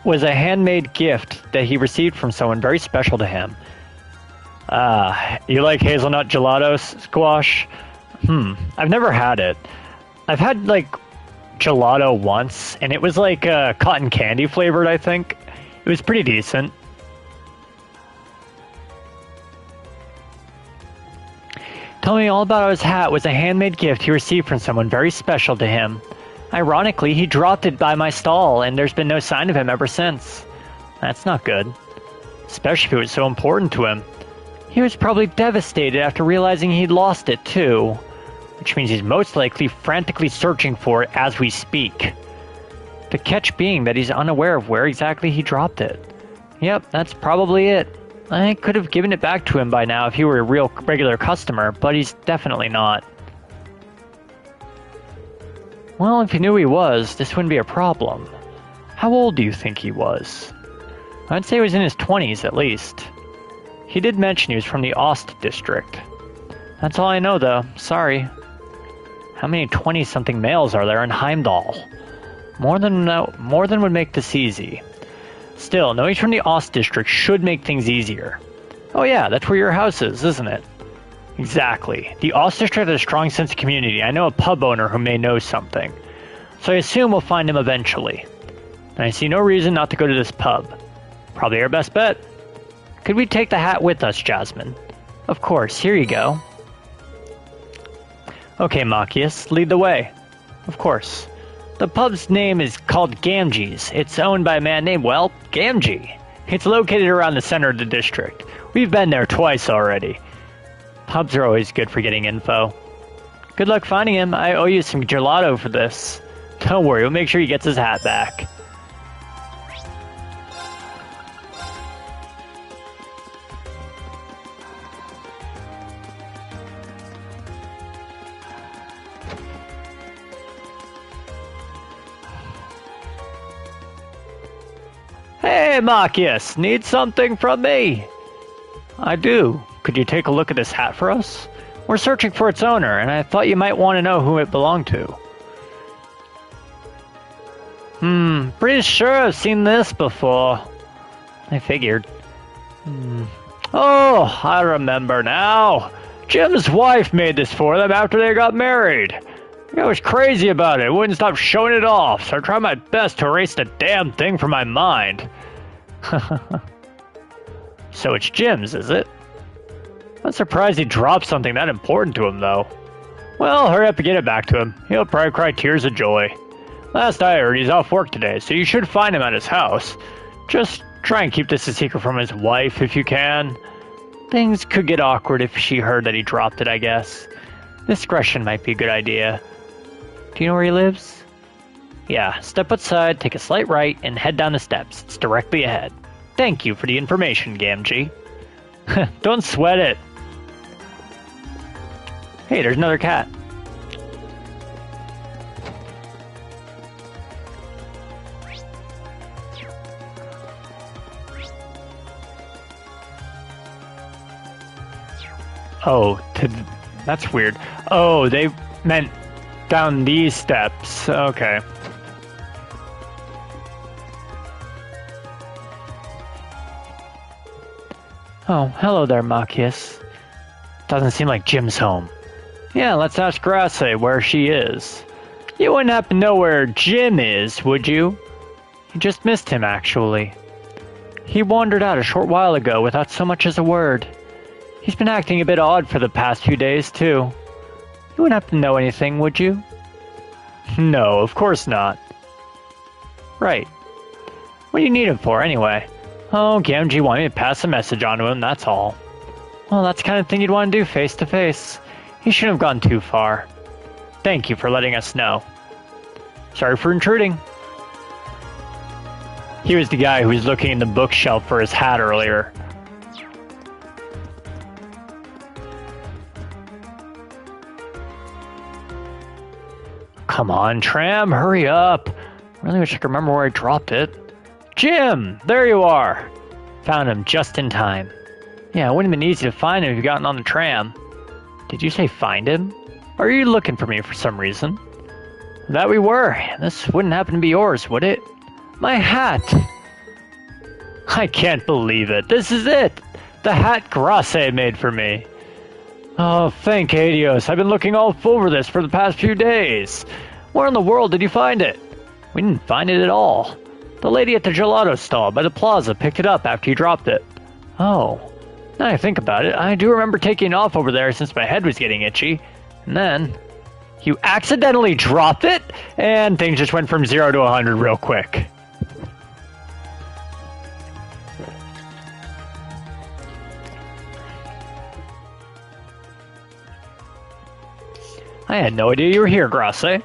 Speaker 2: was a handmade gift that he received from someone very special to him. You like hazelnut gelato, Squash? I've never had it. I've had, like, gelato once, and it was like cotton candy flavored, I think. It was pretty decent. Told me all about how his hat was a handmade gift he received from someone very special to him. Ironically, he dropped it by my stall, and there's been no sign of him ever since. That's not good. Especially if it was so important to him. He was probably devastated after realizing he'd lost it, too. Which means he's most likely frantically searching for it as we speak. The catch being that he's unaware of where exactly he dropped it. Yep, that's probably it. I could have given it back to him by now if he were a real regular customer, but he's definitely not. Well, if he knew he was, this wouldn't be a problem. How old do you think he was? I'd say he was in his 20s at least. He did mention he was from the Ost district. That's all I know though, sorry. How many 20-something males are there in Heimdallr? More than would make this easy. Still, knowing he's from the Ost district should make things easier. Oh yeah, that's where your house is, isn't it? Exactly. The Ost district has a strong sense of community. I know a pub owner who may know something. So I assume we'll find him eventually. And I see no reason not to go to this pub. Probably our best bet. Could we take the hat with us, Jasmine? Of course, here you go. Okay, Machias, lead the way. Of course. The pub's name is called Gamgee's. It's owned by a man named, well, Gamgee. It's located around the center of the district. We've been there twice already. Pubs are always good for getting info. Good luck finding him. I owe you some gelato for this. Don't worry, we'll make sure he gets his hat back. Hey, Machias, need something from me? I do. Could you take a look at this hat for us? We're searching for its owner, and I thought you might want to know who it belonged to. Pretty sure I've seen this before. I figured. Oh, I remember now. Jim's wife made this for them after they got married. I was crazy about it, wouldn't stop showing it off, so I tried my best to erase the damn thing from my mind. So it's Jim's, is it? I'm surprised he dropped something that important to him, though. Well, hurry up and get it back to him. He'll probably cry tears of joy. Last I heard, he's off work today, so you should find him at his house. Just try and keep this a secret from his wife if you can. Things could get awkward if she heard that he dropped it, I guess. Discretion might be a good idea. Do you know where he lives? Yeah, step outside, take a slight right, and head down the steps. It's directly ahead. Thank you for the information, Gamgee. Don't sweat it. Hey, there's another cat. Oh, that's weird. Oh, they meant down these steps. Okay. Oh, hello there, Machias. Doesn't seem like Jim's home. Yeah, let's ask Grasse where she is. You wouldn't happen to know where Jim is, would you? You just missed him, actually. He wandered out a short while ago without so much as a word. He's been acting a bit odd for the past few days, too. You wouldn't happen to know anything, would you? No, of course not. Right. What do you need him for, anyway? Oh, Gamgee wanted me to pass a message on to him, that's all. Well, that's the kind of thing you'd want to do face to face. He shouldn't have gone too far. Thank you for letting us know. Sorry for intruding. He was the guy who was looking in the bookshelf for his hat earlier. Come on, Tram, hurry up. I really wish I could remember where I dropped it. Jim, there you are. Found him just in time. Yeah, it wouldn't have been easy to find him if you'd gotten on the tram. Did you say find him? Or are you looking for me for some reason? That we were. This wouldn't happen to be yours, would it? My hat! I can't believe it. This is it! The hat Grasse made for me. Oh, thank Adios. I've been looking all over this for the past few days. Where in the world did you find it? We didn't find it at all. The lady at the gelato stall by the plaza picked it up after you dropped it. Oh. Now I think about it, I do remember taking it off over there since my head was getting itchy. And then you accidentally dropped it, and things just went from 0 to 100 real quick. I had no idea you were here, Grasse.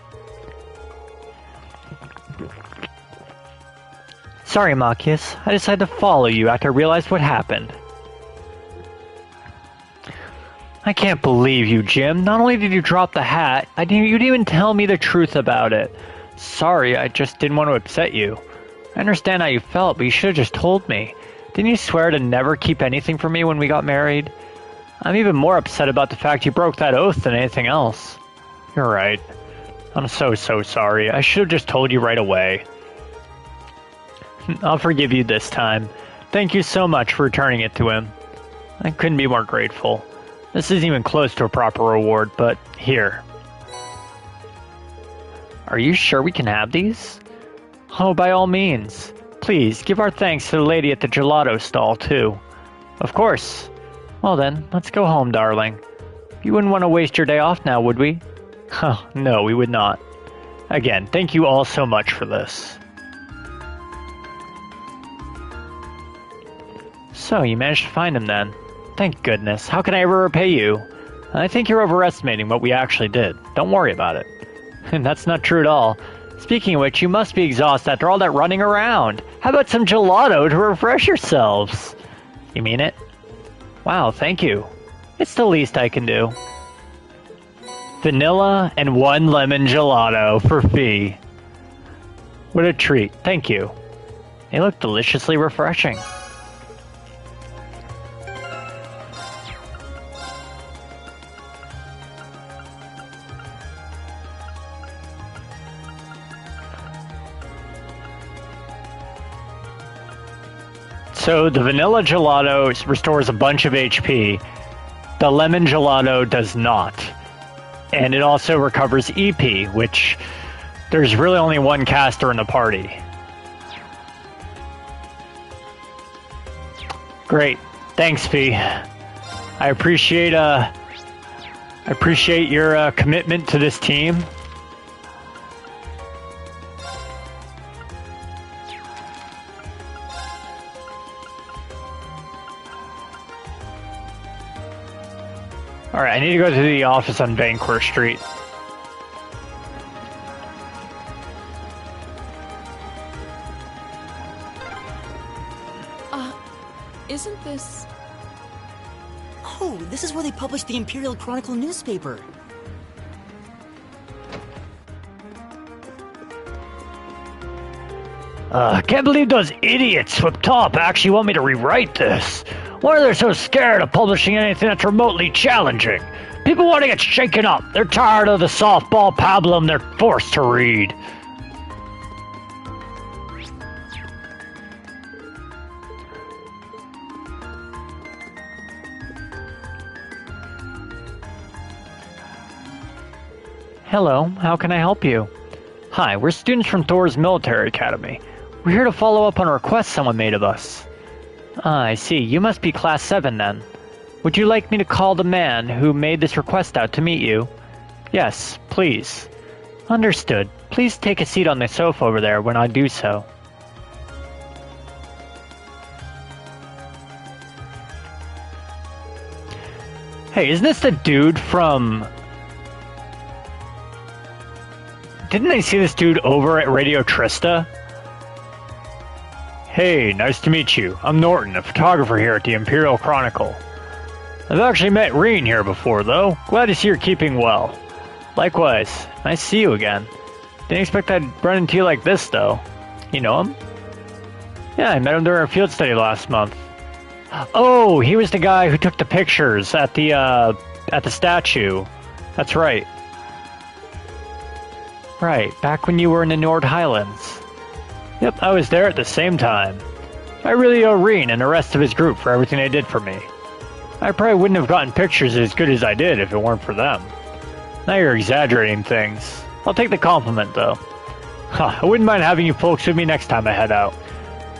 Speaker 2: Sorry, Machias. I decided to follow you after I realized what happened. I can't believe you, Jim. Not only did you drop the hat, you didn't even tell me the truth about it. Sorry, I just didn't want to upset you. I understand how you felt, but you should have just told me. Didn't you swear to never keep anything from me when we got married? I'm even more upset about the fact you broke that oath than anything else. You're right. I'm so sorry. I should have just told you right away. I'll forgive you this time. Thank you so much for returning it to him. I couldn't be more grateful. This isn't even close to a proper reward, but here. Are you sure we can have these? Oh, by all means. Please, give our thanks to the lady at the gelato stall, too. Of course. Well then, let's go home, darling. You wouldn't want to waste your day off now, would we? Oh, no, we would not. Again, thank you all so much for this. So, you managed to find him then. Thank goodness. How can I ever repay you? I think you're overestimating what we actually did. Don't worry about it. That's not true at all. Speaking of which, you must be exhausted after all that running around. How about some gelato to refresh yourselves? You mean it? Wow, thank you. It's the least I can do. Vanilla and 1 lemon gelato for fee. What a treat. Thank you. They look deliciously refreshing. So the vanilla gelato restores a bunch of HP. The lemon gelato does not. And it also recovers EP, which there's really only one caster in the party. Great. Thanks, Fee. I appreciate your commitment to this team. Alright, I need to go to the office on Vancourt Street.
Speaker 4: Isn't this...
Speaker 10: Oh, this is where they published the Imperial Chronicle newspaper.
Speaker 2: Can't believe those idiots up top actually want me to rewrite this. Why are they so scared of publishing anything that's remotely challenging? People want to get shaken up. They're tired of the softball pablum they're forced to read. Hello, how can I help you? Hi, we're students from Thor's Military Academy. We're here to follow up on a request someone made of us. Ah, I see. You must be Class 7 then. Would you like me to call the man who made this request out to meet you? Yes, please. Understood. Please take a seat on the sofa over there when I do so. Hey, isn't this the dude from... Didn't I see this dude over at Radio Trista? Hey, nice to meet you. I'm Norton, a photographer here at the Imperial Chronicle. I've actually met Reen here before, though. Glad to see you're keeping well. Likewise. Nice to see you again. Didn't expect I'd run into you like this, though. You know him? Yeah, I met him during our field study last month. Oh, he was the guy who took the pictures at the statue. That's right. Right, back when you were in the Nord Highlands. Yep, I was there at the same time. I really owe Reen and the rest of his group for everything they did for me. I probably wouldn't have gotten pictures as good as I did if it weren't for them. Now you're exaggerating things. I'll take the compliment, though. I wouldn't mind having you folks with me next time I head out.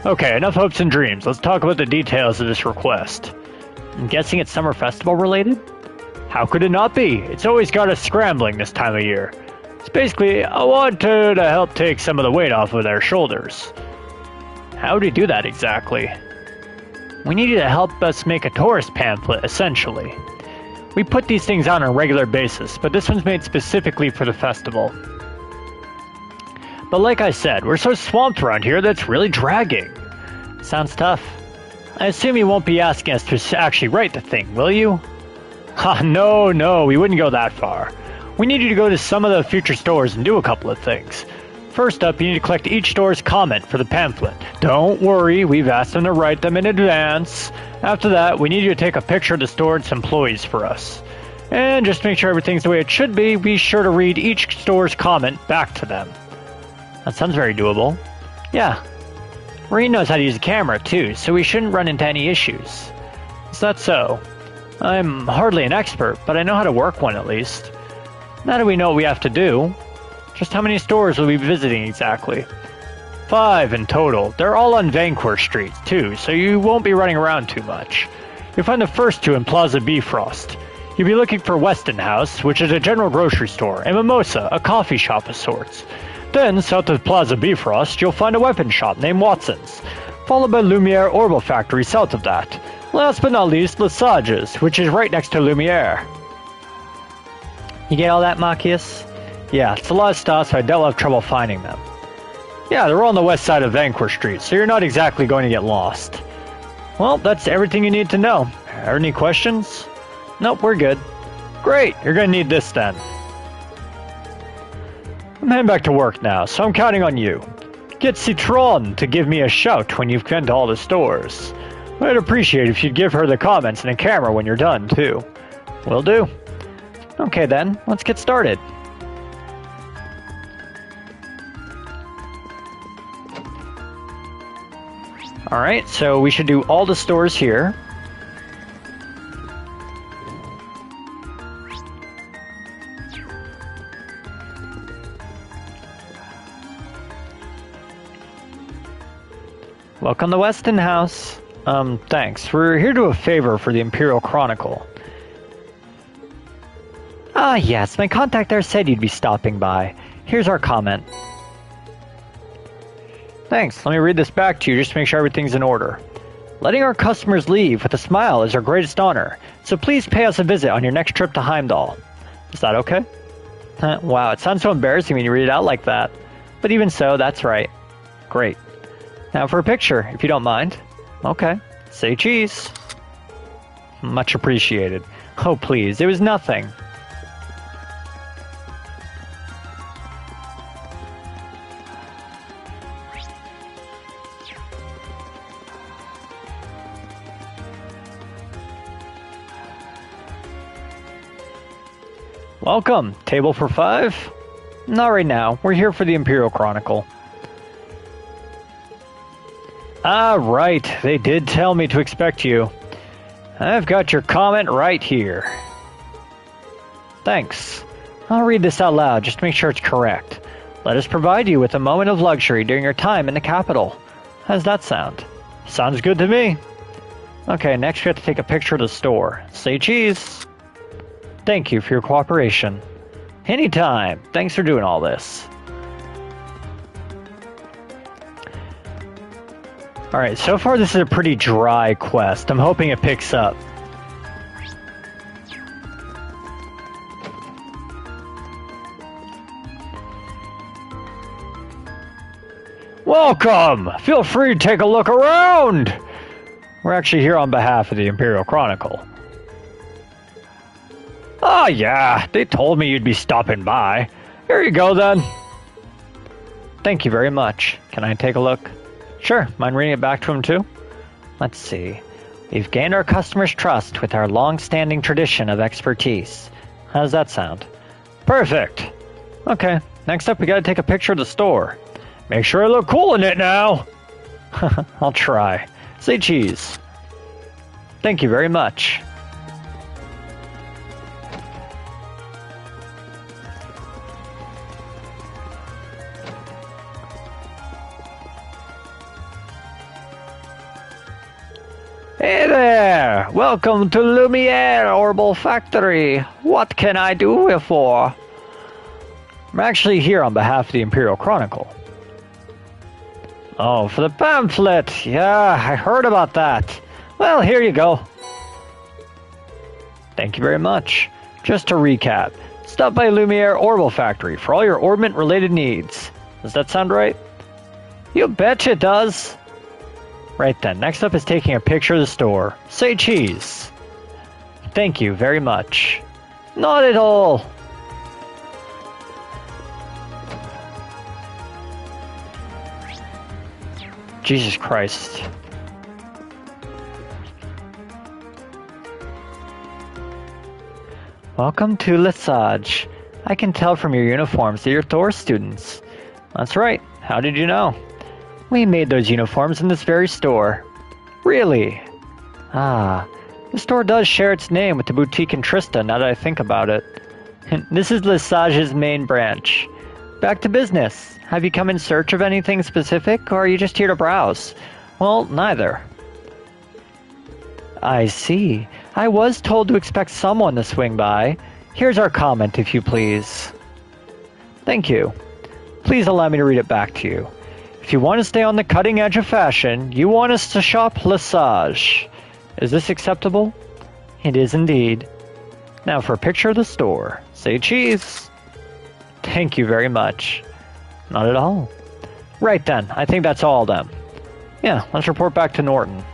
Speaker 2: Okay, enough hopes and dreams. Let's talk about the details of this request. I'm guessing it's summer festival related? How could it not be? It's always got us scrambling this time of year. It's basically, I want to help take some of the weight off of their shoulders. How do you do that exactly? We need you to help us make a tourist pamphlet, essentially. We put these things out on a regular basis, but this one's made specifically for the festival. But like I said, we're so swamped around here that it's really dragging. Sounds tough. I assume you won't be asking us to actually write the thing, will you? No, we wouldn't go that far. We need you to go to some of the future stores and do a couple of things. First up, you need to collect each store's comment for the pamphlet. Don't worry, we've asked them to write them in advance. After that, we need you to take a picture of the store and its employees for us. And just to make sure everything's the way it should be sure to read each store's comment back to them. That sounds very doable. Yeah. Reen knows how to use a camera too, so we shouldn't run into any issues. Is that so? I'm hardly an expert, but I know how to work one at least. Now that we know what we have to do, just how many stores will we be visiting exactly? 5 in total. They're all on Vanquish Street, too, so you won't be running around too much. You'll find the first 2 in Plaza Bifrost. You'll be looking for Weston House, which is a general grocery store, and Mimosa, a coffee shop of sorts. Then, south of Plaza Bifrost, you'll find a weapon shop named Watson's, followed by Lumiere Orbital Factory south of that. Last but not least, Lesage's, which is right next to Lumiere. You get all that, Machias? Yeah, it's a lot of stops, so I doubt I'll have trouble finding them. Yeah, they're all on the west side of Vanquish Street, so you're not exactly going to get lost. Well, that's everything you need to know. Any questions? Nope, we're good. Great, you're going to need this then. I'm heading back to work now, so I'm counting on you. Get Citron to give me a shout when you've been to all the stores. I'd appreciate if you'd give her the comments and a camera when you're done, too. Will do. Okay then, let's get started. Alright, so we should do all the stores here. Welcome to Weston House. Thanks. We're here to do a favor for the Imperial Chronicle. Ah, yes, my contact there said you'd be stopping by. Here's our comment. Thanks, let me read this back to you just to make sure everything's in order. Letting our customers leave with a smile is our greatest honor, so please pay us a visit on your next trip to Heimdallr. Is that okay? Wow, it sounds so embarrassing when you read it out like that. But even so, that's right. Great. Now for a picture, if you don't mind. Okay. Say cheese. Much appreciated. Oh, please, it was nothing. Welcome. Table for 5? Not right now. We're here for the Imperial Chronicle. Ah, right. They did tell me to expect you. I've got your comment right here. Thanks. I'll read this out loud just to make sure it's correct. Let us provide you with a moment of luxury during your time in the capital. How's that sound? Sounds good to me. Okay, next we have to take a picture of the store. Say cheese. Thank you for your cooperation. Anytime. Thanks for doing all this. Alright, so far this is a pretty dry quest. I'm hoping it picks up. Welcome! Feel free to take a look around! We're actually here on behalf of the Imperial Chronicle. Oh yeah, they told me you'd be stopping by. Here you go then. Thank you very much. Can I take a look? Sure, mind reading it back to him too? Let's see. We've gained our customers' trust with our long-standing tradition of expertise. How does that sound? Perfect! Okay, next up we gotta take a picture of the store. Make sure I look cool in it now! I'll try. Say cheese. Thank you very much. Hey there! Welcome to Lumiere Orbital Factory. What can I do you for? I'm actually here on behalf of the Imperial Chronicle. Oh, for the pamphlet! Yeah, I heard about that. Well, here you go. Thank you very much. Just to recap, stop by Lumiere Orbital Factory for all your orbment-related needs. Does that sound right? You betcha it does. Right then, next up is taking a picture of the store. Say cheese. Thank you very much. Not at all. Jesus Christ. Welcome to Lesage. I can tell from your uniforms that you're Thor students. That's right. How did you know? We made those uniforms in this very store. Really? Ah, the store does share its name with the boutique in Trista, now that I think about it. This is Lesage's main branch. Back to business. Have you come in search of anything specific, or are you just here to browse? Well, neither. I see. I was told to expect someone to swing by. Here's our comment, if you please. Thank you. Please allow me to read it back to you. If you want to stay on the cutting edge of fashion, you want us to shop Lesage. Is this acceptable? It is indeed. Now for a picture of the store. Say cheese. Thank you very much. Not at all. Right then, I think that's all of them. Yeah, let's report back to Norton.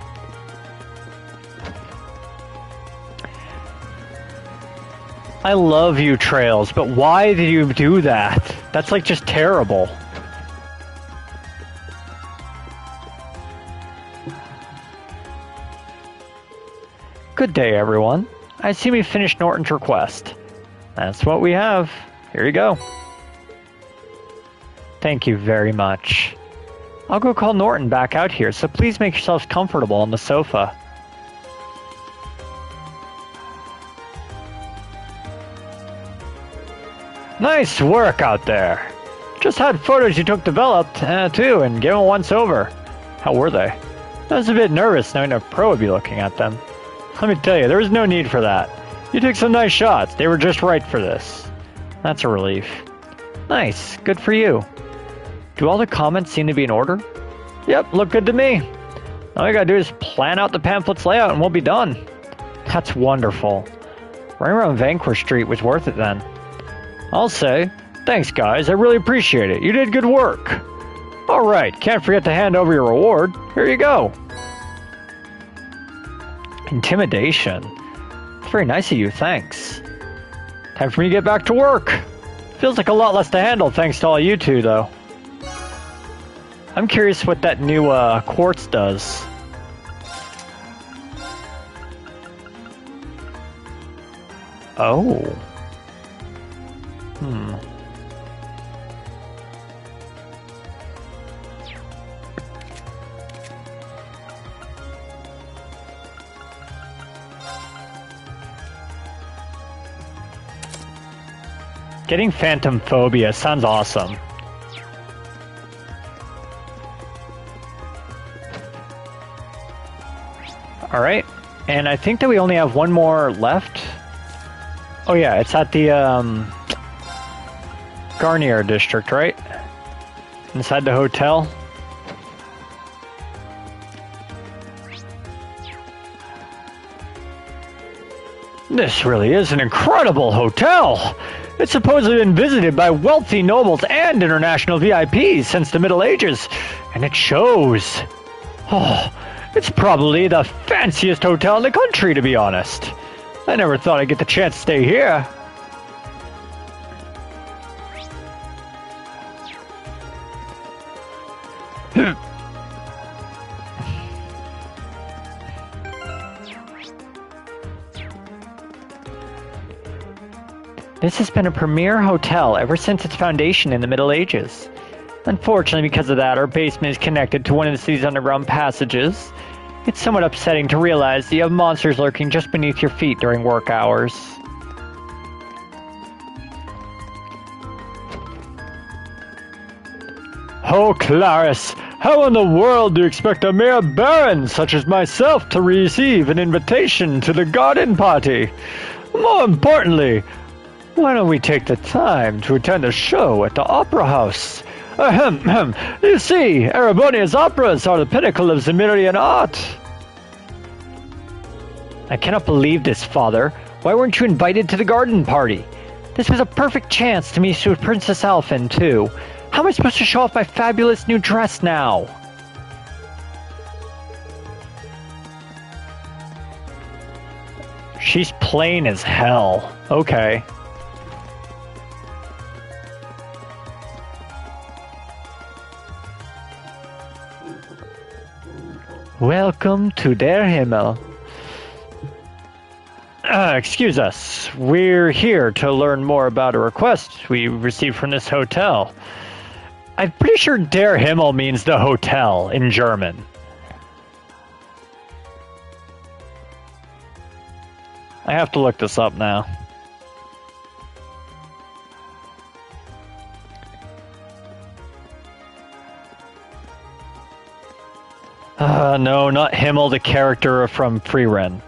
Speaker 2: I love you, Trails, but why did you do that? That's like just terrible. Good day, everyone. I see we finished Norton's request. That's what we have. Here you go. Thank you very much. I'll go call Norton back out here, so please make yourselves comfortable on the sofa. Nice work out there. Just had photos you took developed, too, and gave them once over. How were they? I was a bit nervous knowing a pro would be looking at them. Let me tell you, there was no need for that. You took some nice shots. They were just right for this. That's a relief. Nice. Good for you. Do all the comments seem to be in order? Yep, look good to me. All you gotta do is plan out the pamphlet's layout and we'll be done. That's wonderful. Running around Vanquish Street was worth it then. I'll say, thanks guys, I really appreciate it. You did good work. Alright, can't forget to hand over your reward. Here you go. Intimidation. It's very nice of you, thanks. Time for me to get back to work. Feels like a lot less to handle thanks to all you two, though. I'm curious what that new quartz does. Oh. Getting phantom phobia sounds awesome. Alright, and I think that we only have one more left. Oh yeah, it's at the Garnier district, right? Inside the hotel. This really is an incredible hotel! It's supposedly been visited by wealthy nobles and international VIPs since the Middle Ages, and it shows. Oh, it's probably the fanciest hotel in the country, to be honest. I never thought I'd get the chance to stay here. This has been a premier hotel ever since its foundation in the Middle Ages. Unfortunately, because of that, our basement is connected to one of the city's underground passages. It's somewhat upsetting to realize that you have monsters lurking just beneath your feet during work hours. Oh, Clarice, how in the world do you expect a mere baron such as myself to receive an invitation to the garden party? More importantly, why don't we take the time to attend a show at the Opera House? Ahem. You see, Erebonia's operas are the pinnacle of Zemirian art. I cannot believe this, Father. Why weren't you invited to the garden party? This was a perfect chance to meet with Princess Alphen, too. How am I supposed to show off my fabulous new dress now? She's plain as hell. Okay. Welcome to Der Himmel. Excuse us. We're here to learn more about a request we received from this hotel. I'm pretty sure Der Himmel means the hotel in German. I have to look this up now. No, not Himmel, the character from Frieren.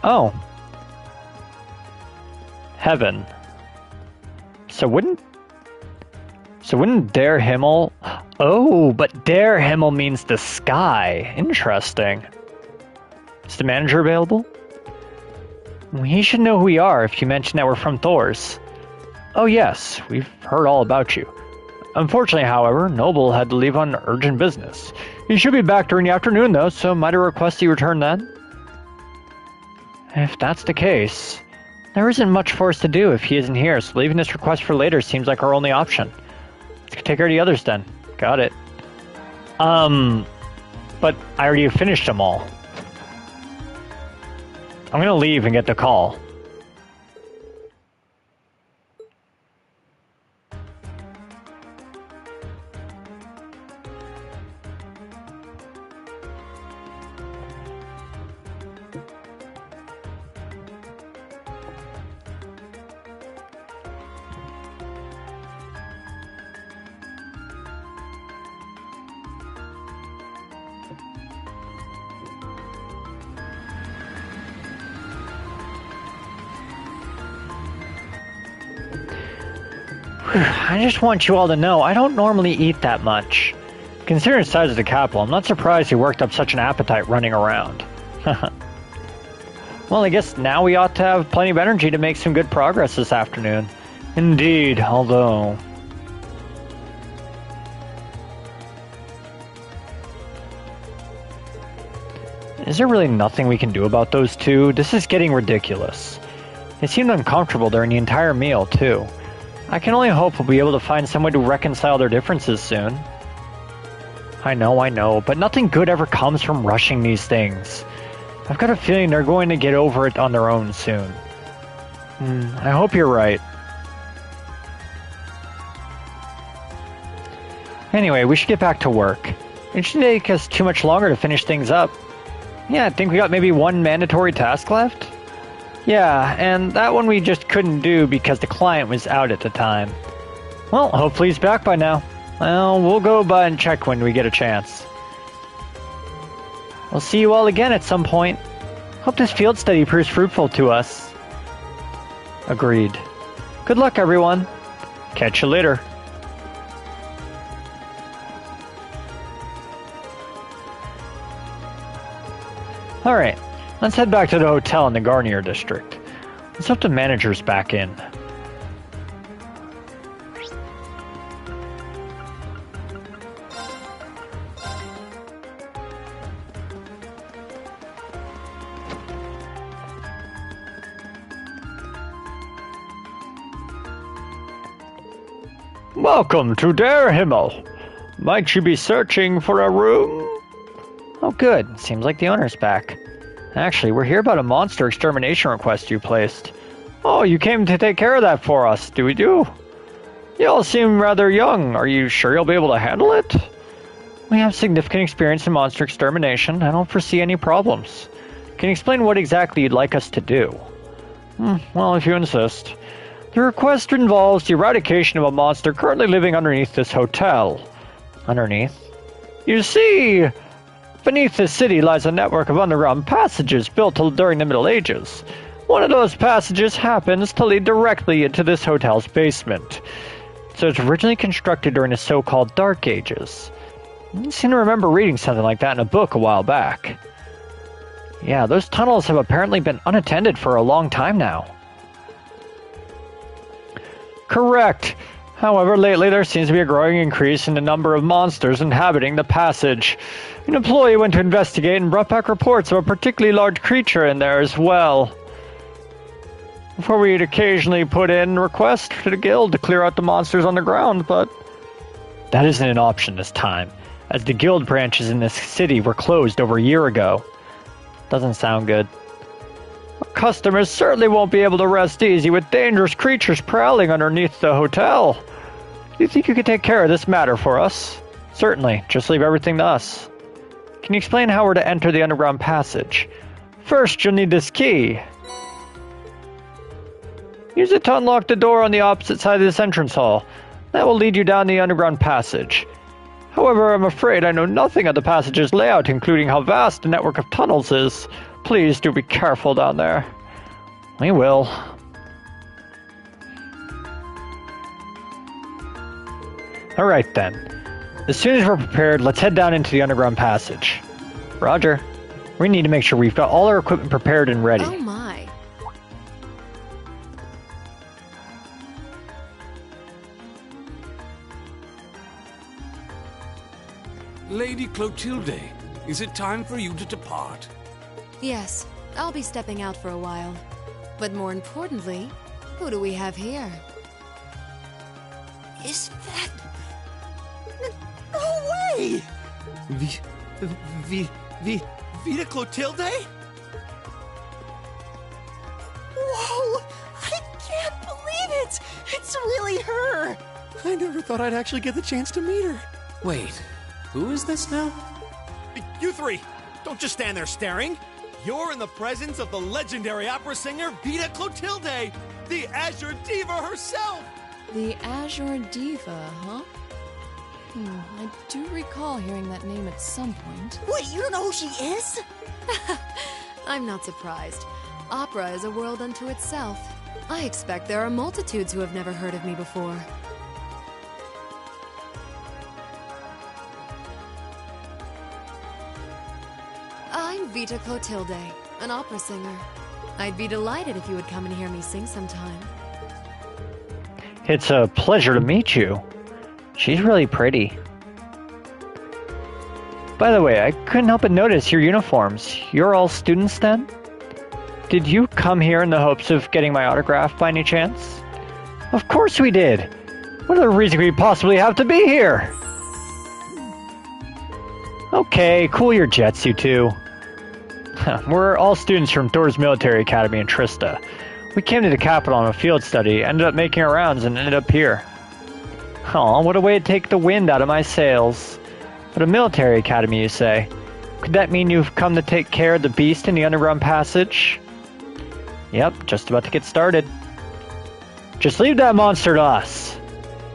Speaker 2: Oh. Heaven. So wouldn't Der Himmel... Oh, but Der Himmel means the sky. Interesting. Is the manager available? He should know who we are if you mention that we're from Thor's. Oh yes, we've heard all about you. Unfortunately, however, Noble had to leave on urgent business. He should be back during the afternoon, though, so might I request you return then? If that's the case, there isn't much for us to do if he isn't here, so leaving this request for later seems like our only option. Let's take care of the others then. Got it. But I already finished them all. I'm gonna leave and get the call. I just want you all to know, I don't normally eat that much. Considering the size of the capital, I'm not surprised you worked up such an appetite running around. Well, I guess now we ought to have plenty of energy to make some good progress this afternoon. Indeed, although... Is there really nothing we can do about those two? This is getting ridiculous. They seemed uncomfortable during the entire meal, too. I can only hope we'll be able to find some way to reconcile their differences soon. I know, but nothing good ever comes from rushing these things. I've got a feeling they're going to get over it on their own soon. I hope you're right. Anyway, we should get back to work. It shouldn't take us too much longer to finish things up. Yeah, I think we got maybe one mandatory task left? Yeah, and that one we just couldn't do because the client was out at the time. Well, hopefully he's back by now. Well, we'll go by and check when we get a chance. We'll see you all again at some point. Hope this field study proves fruitful to us. Agreed. Good luck, everyone. Catch you later. Alright, Let's head back to the hotel in the Garnier district. Let's hope the manager's back in. Welcome to Der Himmel. Might you be searching for a room? Oh good, seems like the owner's back. Actually, we're here about a monster extermination request you placed. Oh, you came to take care of that for us, do we do? You all seem rather young. Are you sure you'll be able to handle it? We have significant experience in monster extermination. I don't foresee any problems. Can you explain what exactly you'd like us to do? Well, if you insist. The request involves the eradication of a monster currently living underneath this hotel. Underneath? You see, beneath this city lies a network of underground passages built during the Middle Ages. One of those passages happens to lead directly into this hotel's basement. So it's originally constructed during the so-called Dark Ages. I seem to remember reading something like that in a book a while back. Yeah, those tunnels have apparently been unattended for a long time now. Correct. However, lately there seems to be a growing increase in the number of monsters inhabiting the passage. An employee went to investigate and brought back reports of a particularly large creature in there as well. Before we'd occasionally put in requests to the guild to clear out the monsters on the ground, but that isn't an option this time, as the guild branches in this city were closed over a year ago. Doesn't sound good. Our customers certainly won't be able to rest easy with dangerous creatures prowling underneath the hotel. Do you think you could take care of this matter for us? Certainly, just leave everything to us. Can you explain how we're to enter the underground passage? First, you'll need this key. Use it to unlock the door on the opposite side of this entrance hall. That will lead you down the underground passage. However, I'm afraid I know nothing of the passage's layout, including how vast the network of tunnels is. Please do be careful down there. We will. Alright then. As soon as we're prepared, let's head down into the underground passage. Roger. We need to make sure we've got all our equipment prepared and ready.
Speaker 6: Oh my.
Speaker 11: Lady Clotilde, is it time for you to depart?
Speaker 6: Yes, I'll be stepping out for a while. But more importantly, who do we have here?
Speaker 10: Is that... No way!
Speaker 5: Vita Clotilde?
Speaker 10: Whoa! I can't believe it! It's really her!
Speaker 5: I never thought I'd actually get the chance to meet her.
Speaker 7: Wait, who is this now?
Speaker 5: You three! Don't just stand there staring! You're in the presence of the legendary opera singer Vita Clotilde, the Azure Diva herself!
Speaker 4: The Azure Diva, huh? I do recall hearing that name at some point.
Speaker 10: Wait, you don't know who she is?
Speaker 6: I'm not surprised. Opera is a world unto itself. I expect there are multitudes who have never heard of me before. I'm Vita Clotilde, an opera singer. I'd be delighted if you would come and hear me sing sometime.
Speaker 2: It's a pleasure to meet you. She's really pretty. By the way, I couldn't help but notice your uniforms. You're all students then? Did you come here in the hopes of getting my autograph by any chance? Of course we did! What other reason could we possibly have to be here? Okay, cool your jets, you two. We're all students from Thor's Military Academy in Trista. We came to the capital on a field study, ended up making our rounds, and ended up here. Aw, what a way to take the wind out of my sails. But a military academy, you say? Could that mean you've come to take care of the beast in the underground passage? Yep, just about to get started. Just leave that monster to us.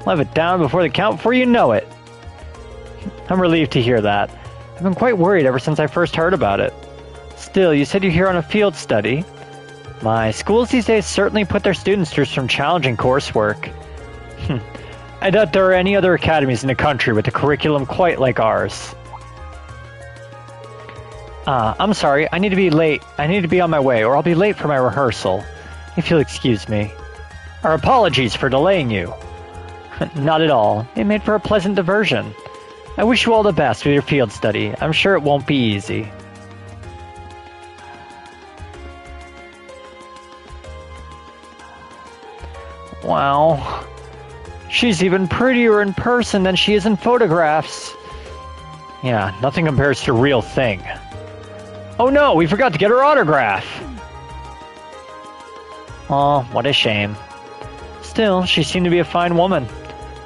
Speaker 2: We'll have it down before the count before you know it. I'm relieved to hear that. I've been quite worried ever since I first heard about it. Still, you said you're here on a field study. My schools these days certainly put their students through some challenging coursework. I doubt there are any other academies in the country with a curriculum quite like ours. I'm sorry, I need to be late. I need to be on my way, or I'll be late for my rehearsal. If you'll excuse me. Our apologies for delaying you. Not at all. It made for a pleasant diversion. I wish you all the best with your field study. I'm sure it won't be easy. Wow. She's even prettier in person than she is in photographs. Yeah, nothing compares to real thing. Oh no, we forgot to get her autograph. Aw, what a shame. Still, she seemed to be a fine woman.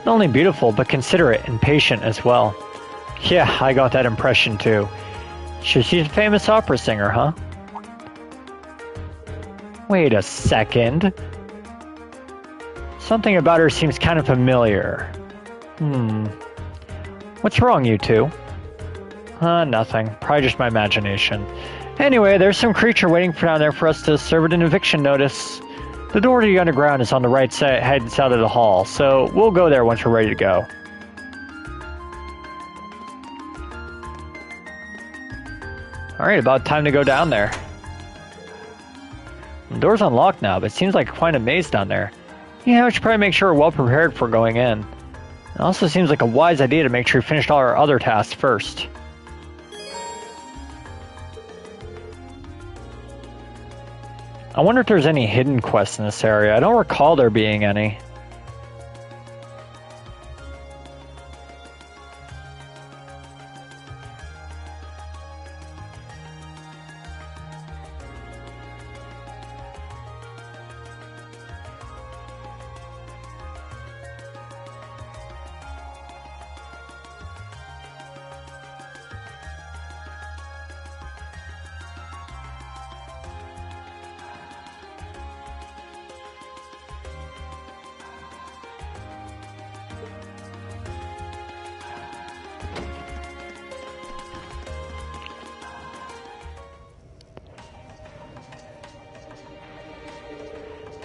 Speaker 2: Not only beautiful, but considerate and patient as well. Yeah, I got that impression too. She's a famous opera singer, huh? Wait a second. Something about her seems kind of familiar. What's wrong, you two? Nothing. Probably just my imagination. Anyway, there's some creature waiting down there for us to serve it an eviction notice. The door to the underground is on the right side of the hall, so we'll go there once we're ready to go. Alright, about time to go down there. The door's unlocked now, but it seems like quite a maze down there. Yeah, we should probably make sure we're well prepared for going in. It also seems like a wise idea to make sure we finished all our other tasks first. I wonder if there's any hidden quests in this area. I don't recall there being any.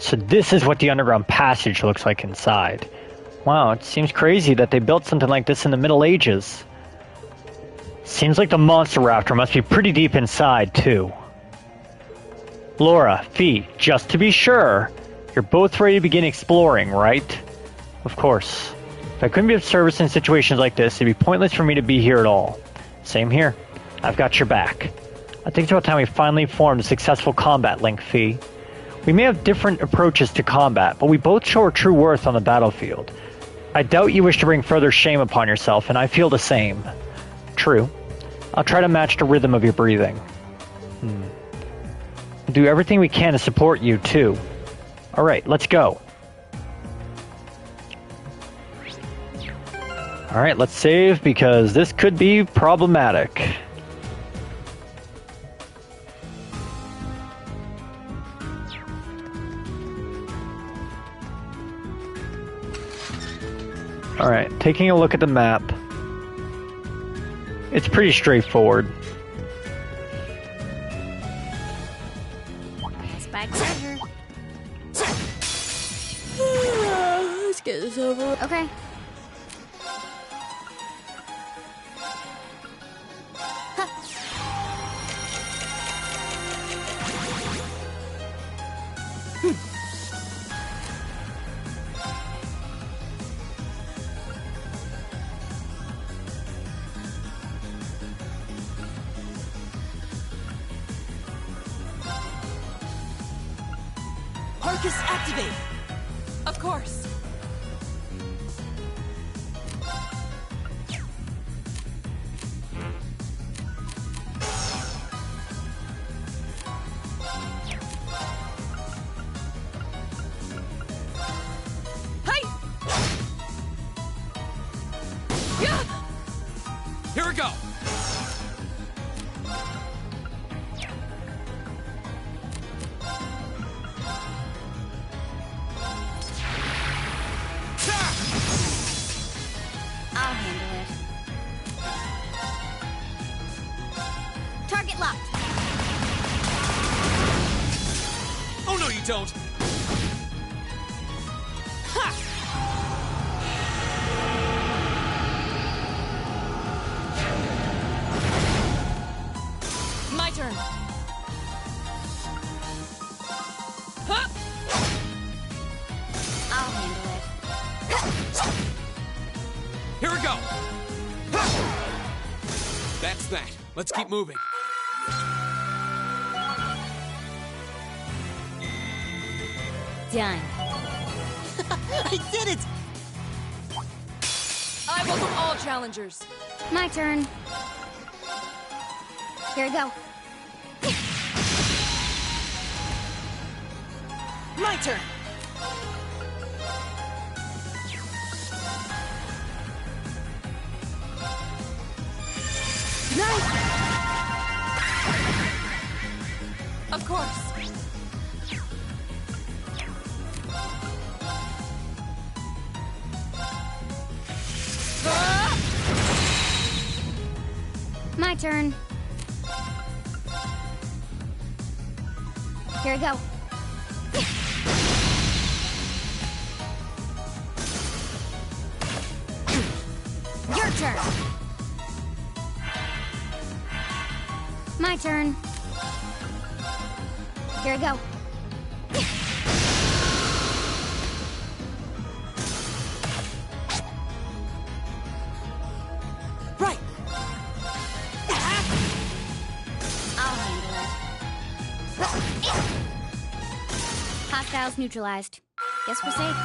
Speaker 2: So this is what the underground passage looks like inside. Wow, it seems crazy that they built something like this in the Middle Ages. Seems like the monster raptor must be pretty deep inside, too. Laura, Fee, just to be sure, you're both ready to begin exploring, right? Of course. If I couldn't be of service in situations like this, it'd be pointless for me to be here at all. Same here. I've got your back. I think it's about time we finally formed a successful combat link, Fee. We may have different approaches to combat, but we both show our true worth on the battlefield. I doubt you wish to bring further shame upon yourself, and I feel the same. True. I'll try to match the rhythm of your breathing. We'll do everything we can to support you, too. Alright, let's go. Alright, let's save, because this could be problematic. Alright, taking a look at the map. It's pretty straightforward.
Speaker 1: Spike treasure.
Speaker 6: Let's get this over.
Speaker 1: Okay.
Speaker 3: Arcus, activate!
Speaker 4: Of course. Hey! Yeah!
Speaker 5: Here we go!
Speaker 1: I'll handle it. Target locked.
Speaker 5: Oh no, you don't! Ha!
Speaker 1: I'll handle it.
Speaker 7: Here we go! That's that. Let's keep moving.
Speaker 1: Done.
Speaker 10: I did it!
Speaker 4: I welcome all challengers.
Speaker 1: My turn. Here we go.
Speaker 10: My turn.
Speaker 1: Nice!
Speaker 4: Of course.
Speaker 1: My turn. Here we go. Your turn. My turn. Here we go.
Speaker 10: Right.
Speaker 1: I'll handle it. Hostiles neutralized. Guess we're safe.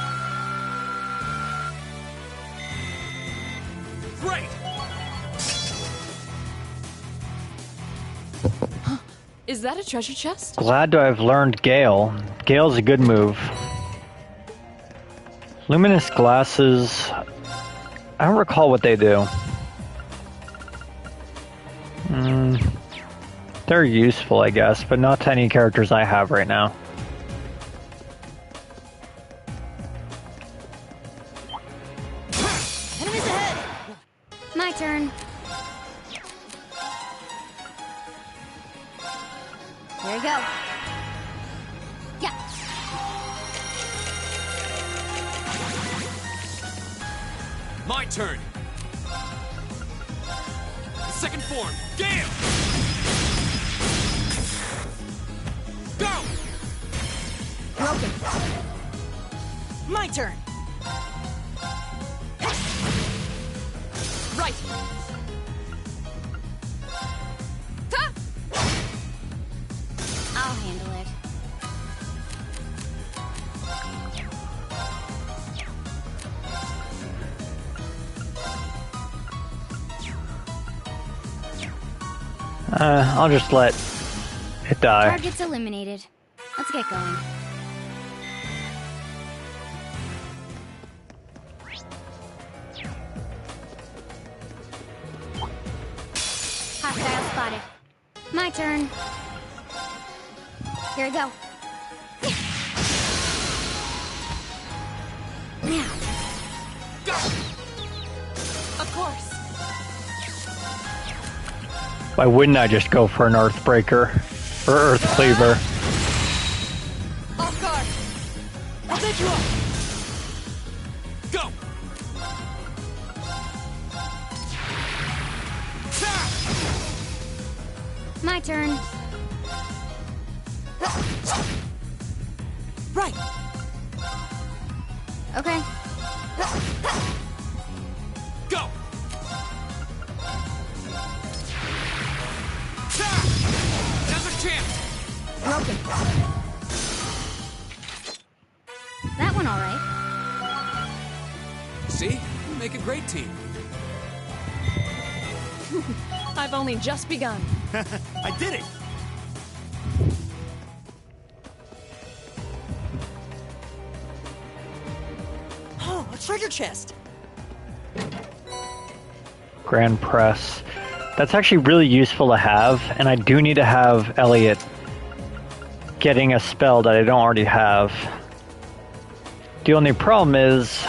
Speaker 5: Great!
Speaker 4: Is that a treasure chest?
Speaker 2: Glad to have learned Gale. Gale's a good move. Luminous glasses. I don't recall what they do. They're useful, I guess, but not to any characters I have right now.
Speaker 10: Enemies ahead!
Speaker 1: My turn. Here we go. Yeah.
Speaker 7: My turn. Second form, Gale! Go!
Speaker 10: Broken. My turn.
Speaker 4: Right. Ha!
Speaker 1: I'll handle it.
Speaker 2: I'll just let it die.
Speaker 1: Target's eliminated. Let's get going. Hostile spotted. My turn. Here we go. Now.
Speaker 4: Of course.
Speaker 2: Why wouldn't I just go for an Earthbreaker? Or Earth Cleaver?
Speaker 4: Off guard. I'll take you up.
Speaker 7: Go!
Speaker 1: My turn.
Speaker 10: Right.
Speaker 1: Okay.
Speaker 7: Go! Now's our chance!
Speaker 10: Broken.
Speaker 1: That one all right.
Speaker 7: See? We make a great team.
Speaker 4: I've only just begun.
Speaker 5: I did it!
Speaker 10: Oh, a treasure chest.
Speaker 2: Grand Press. That's actually really useful to have, and I do need to have Elliot getting a spell that I don't already have. The only problem is...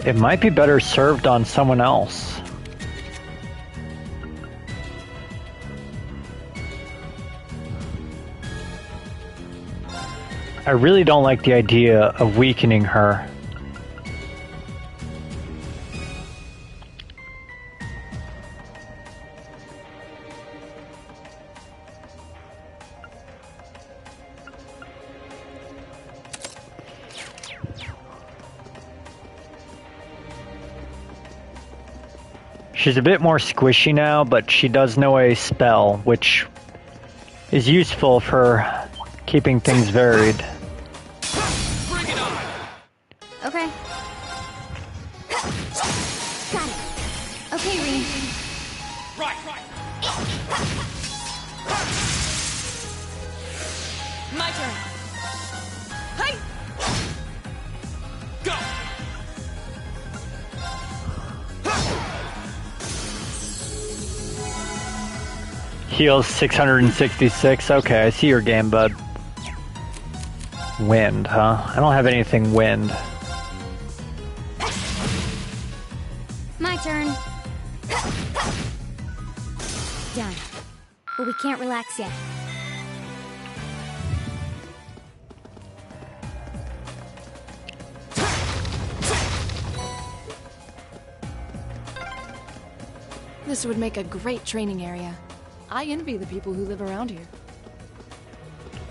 Speaker 2: It might be better served on someone else. I really don't like the idea of weakening her She's a bit more squishy now, but she does know a spell, which is useful for keeping things varied.
Speaker 7: Bring it on!
Speaker 1: Okay. Got it. Okay, Reen.
Speaker 7: Right!
Speaker 3: My turn. Hi!
Speaker 7: Go!
Speaker 2: Heals 666. Okay, I see your game, bud. Wind, huh? I don't have anything wind.
Speaker 1: My turn. Done. But we can't relax yet.
Speaker 4: This would make a great training area. I envy the people who live around here.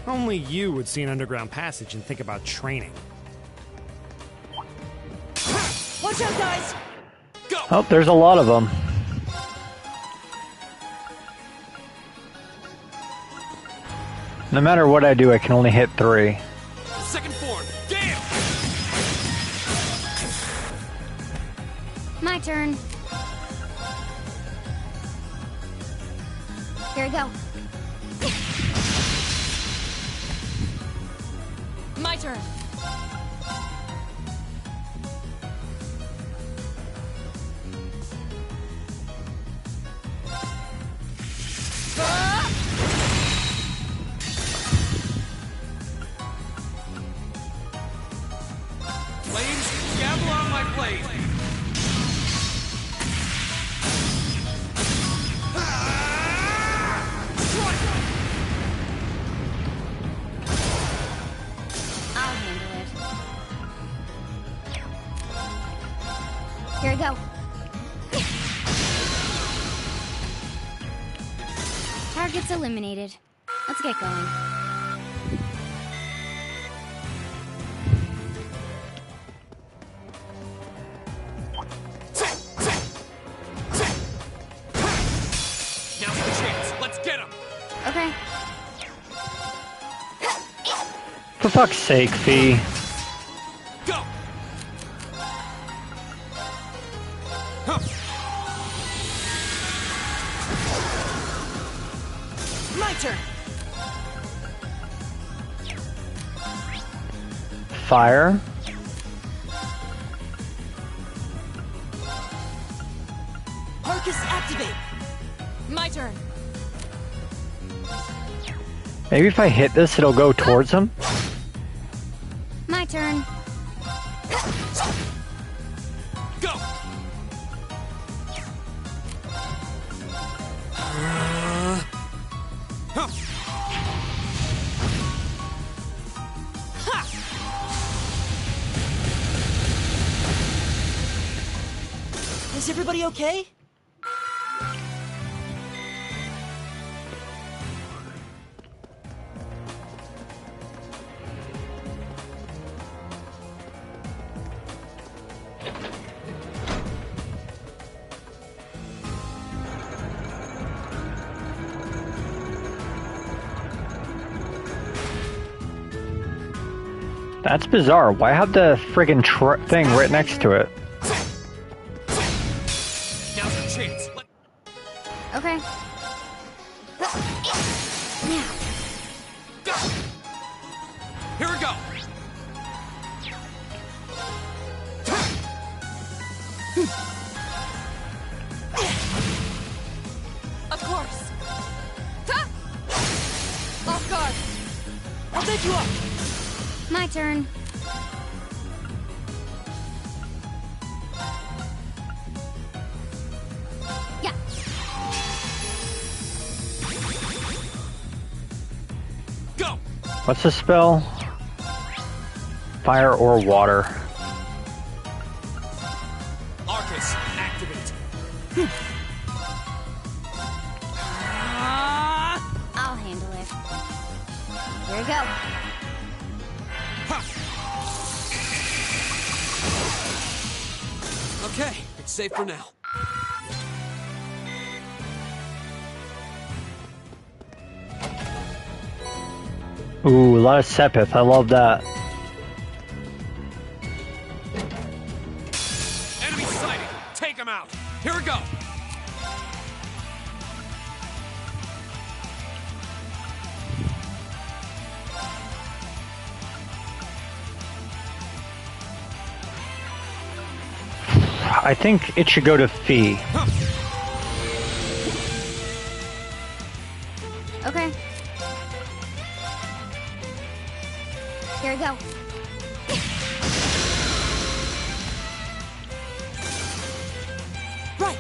Speaker 5: Only you would see an underground passage and think about training.
Speaker 3: Watch out, guys!
Speaker 2: Oh, there's a lot of them. No matter what I do, I can only hit 3.
Speaker 7: Second form! Damn!
Speaker 1: My turn. Here we go.
Speaker 3: My turn.
Speaker 7: Flames, gamble on my blade!
Speaker 1: I'll handle it. Here we go. Target's eliminated. Let's get going.
Speaker 7: Now's the chance. Let's get him.
Speaker 1: Okay.
Speaker 2: For fuck's sake, Fee.
Speaker 7: Go.
Speaker 3: My turn.
Speaker 2: Fire.
Speaker 3: Arcus activate. My turn.
Speaker 2: Maybe if I hit this, it'll go towards him?
Speaker 1: My turn.
Speaker 7: Go.
Speaker 3: Is everybody okay?
Speaker 2: That's bizarre. Why have the friggin' thing right next to it?
Speaker 7: Now's the chance.
Speaker 1: Okay. Now.
Speaker 7: Go. Here we go.
Speaker 3: Of course. Ha! Off guard. I'll take you up.
Speaker 1: My turn. Yeah.
Speaker 7: Go.
Speaker 2: What's the spell? Fire or water?
Speaker 5: Arcus, activate.
Speaker 1: I'll handle it. Here we go.
Speaker 7: Okay, it's safe for now.
Speaker 2: Ooh, a lot of Sepith. I love that.
Speaker 5: Enemy sighted! Take him out! Here we go!
Speaker 2: I think it should go to Fee.
Speaker 1: Okay. Here we go.
Speaker 10: Right.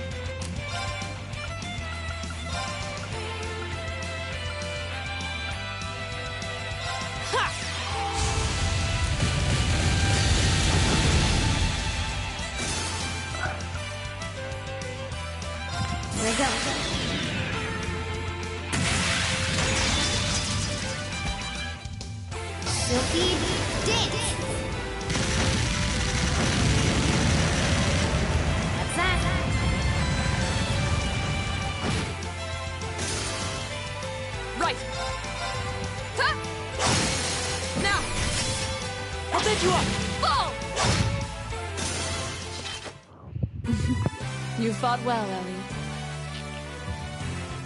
Speaker 1: Here we go. Silky dance. That's that.
Speaker 3: Right. Ha! Now. I'll bend you up. Fall.
Speaker 4: You fought well, Elliot.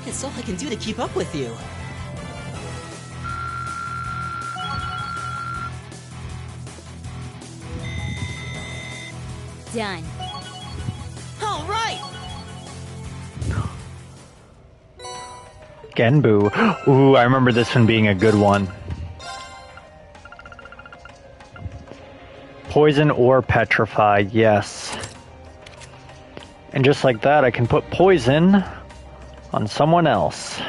Speaker 10: It's all I can do to keep up with you.
Speaker 1: Done.
Speaker 10: All right.
Speaker 2: Genbu. Ooh, I remember this one being a good one. Poison or petrify, yes. And just like that, I can put poison on someone else.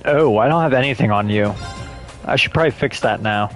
Speaker 2: Oh, I don't have anything on you. I should probably fix that now.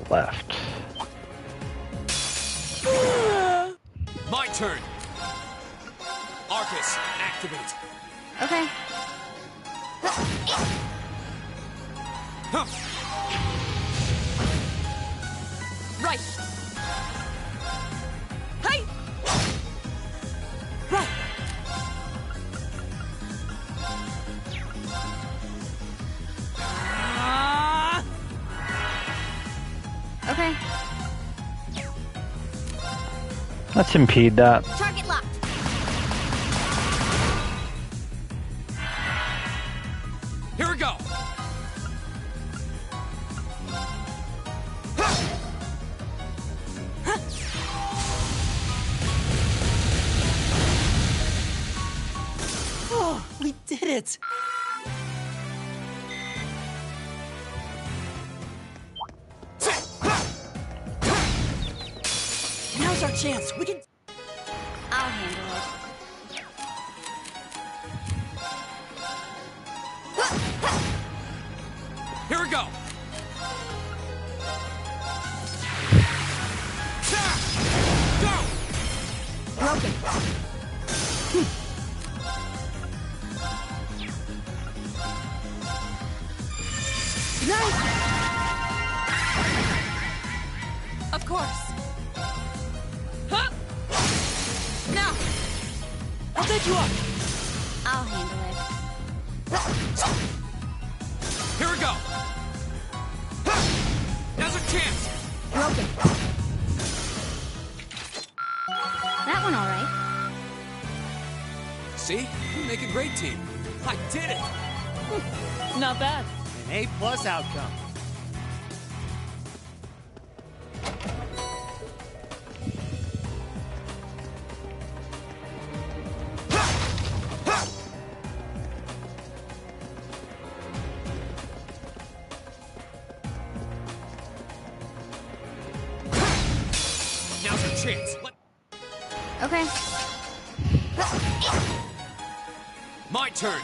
Speaker 2: Left.
Speaker 5: My turn. Arcus, activate.
Speaker 1: Okay.
Speaker 5: Huh.
Speaker 3: Right. Hey.
Speaker 10: Right.
Speaker 1: Okay.
Speaker 2: Let's impede that.
Speaker 1: Target locked.
Speaker 5: Here we go.
Speaker 10: Oh, we did it. Now's our chance. We can.
Speaker 1: I'll handle it.
Speaker 5: Here we go.
Speaker 3: Nice! Of course. Huh? Now! I'll set you up!
Speaker 1: I'll handle it.
Speaker 5: Here we go! Now's a chance!
Speaker 3: Broken.
Speaker 1: That one all right.
Speaker 7: See? We make a great team.
Speaker 5: I did it!
Speaker 3: Not bad.
Speaker 5: An A+ outcome. Now's our chance.
Speaker 1: Okay.
Speaker 5: My turn.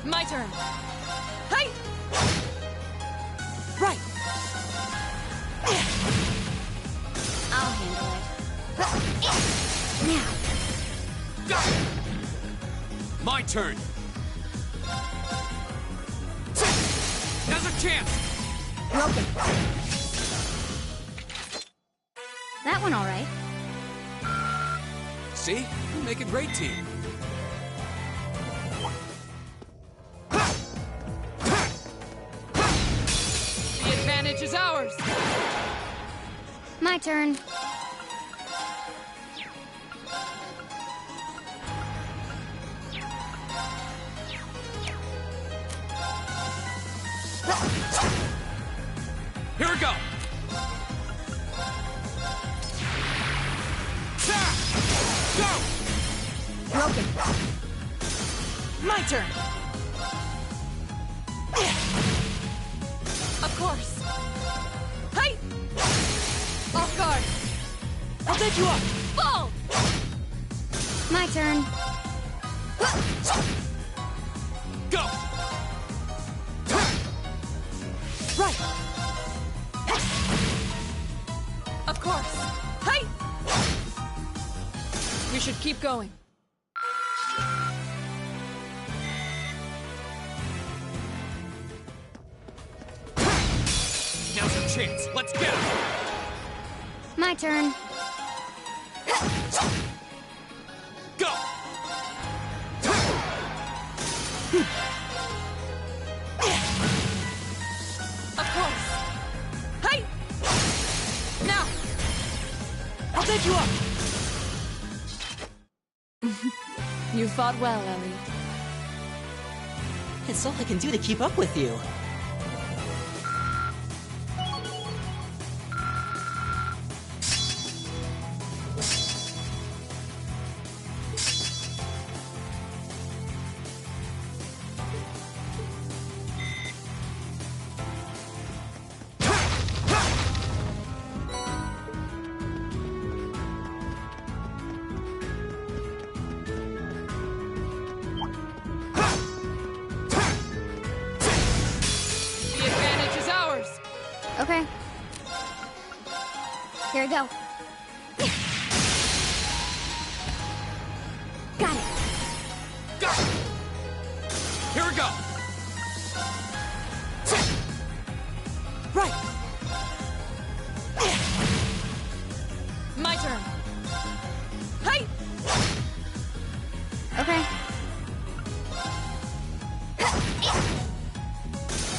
Speaker 3: My turn. Hi! Right.
Speaker 1: I'll handle it. Now.
Speaker 5: My turn. Now's a chance.
Speaker 3: Broken.
Speaker 1: That one all right.
Speaker 7: See? We make a great team.
Speaker 3: The advantage is ours.
Speaker 1: My turn.
Speaker 5: Here we go. Go!
Speaker 3: Broken. My turn. Of course. Hi! Off guard. I'll set you up. Fall!
Speaker 1: My turn.
Speaker 5: Go!
Speaker 3: Right. Of course. Hi! We should keep going.
Speaker 5: Now's our chance. Let's get him.
Speaker 1: My turn.
Speaker 5: Go!
Speaker 3: Of course. Hi! Now! I'll set you up. You fought well, Elliot.
Speaker 10: It's all I can do to keep up with you.
Speaker 3: The advantage is ours.
Speaker 1: Okay. Here we go. Got it.
Speaker 5: Go! Here we go.
Speaker 3: Right. My turn. Hi!
Speaker 1: Okay.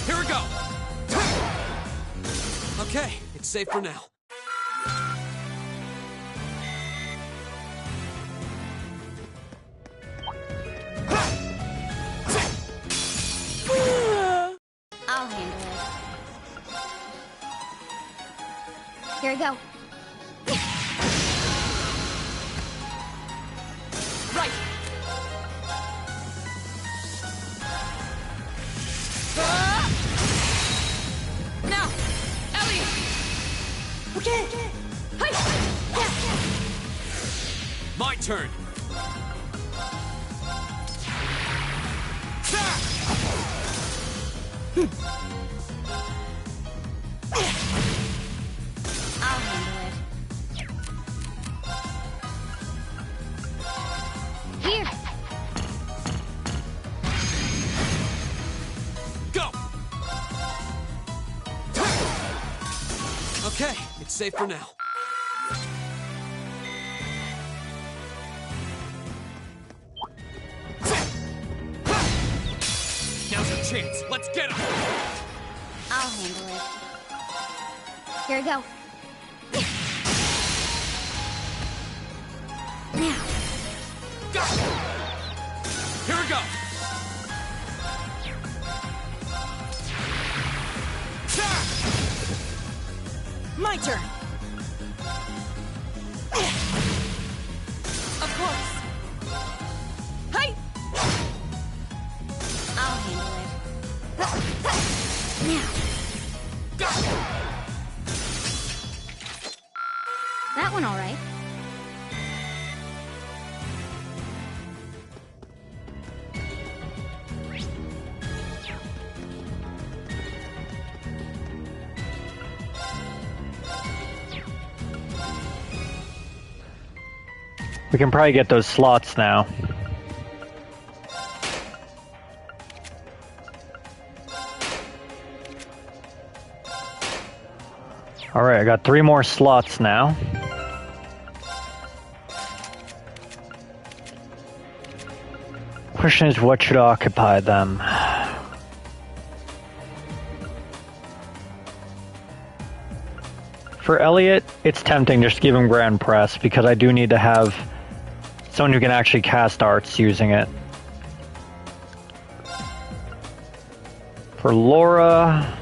Speaker 5: Here we go.
Speaker 7: Okay, it's safe for now.
Speaker 1: I'll handle it. Here we go.
Speaker 3: Right. Ah! Now, Elliot.
Speaker 10: Okay.
Speaker 3: Hi!
Speaker 5: My turn.
Speaker 1: I'll handle it.
Speaker 7: safe for now. Now's your chance. Let's get him.
Speaker 1: I'll handle it. Here we go. Now.
Speaker 7: Go. Here we go.
Speaker 10: My turn.
Speaker 3: Of course. Hi!
Speaker 1: I'll handle it. Now. That one all right.
Speaker 2: We can probably get those slots now. Alright, I got 3 more slots now. Question is, what should occupy them? For Elliot, it's tempting just to give him Grand Press because I do need to have someone who can actually cast arts using it. For Laura...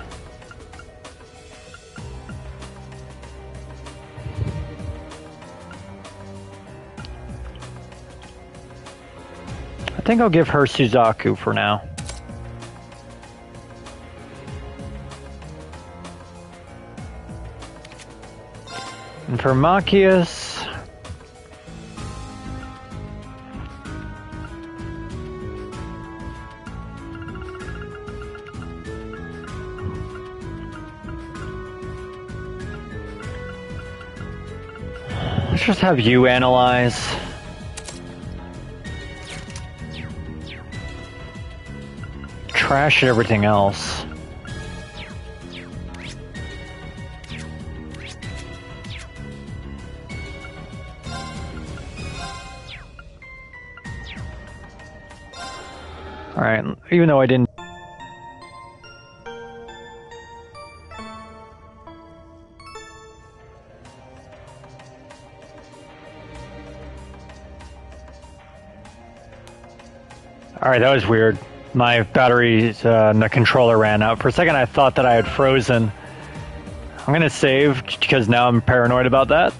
Speaker 2: I think I'll give her Suzaku for now. And for Machias... let's just have you analyze. Trash everything else. Alright, even though I didn't... Alright, that was weird. My batteries and the controller ran out. For a second I thought that I had frozen. I'm gonna save because now I'm paranoid about that.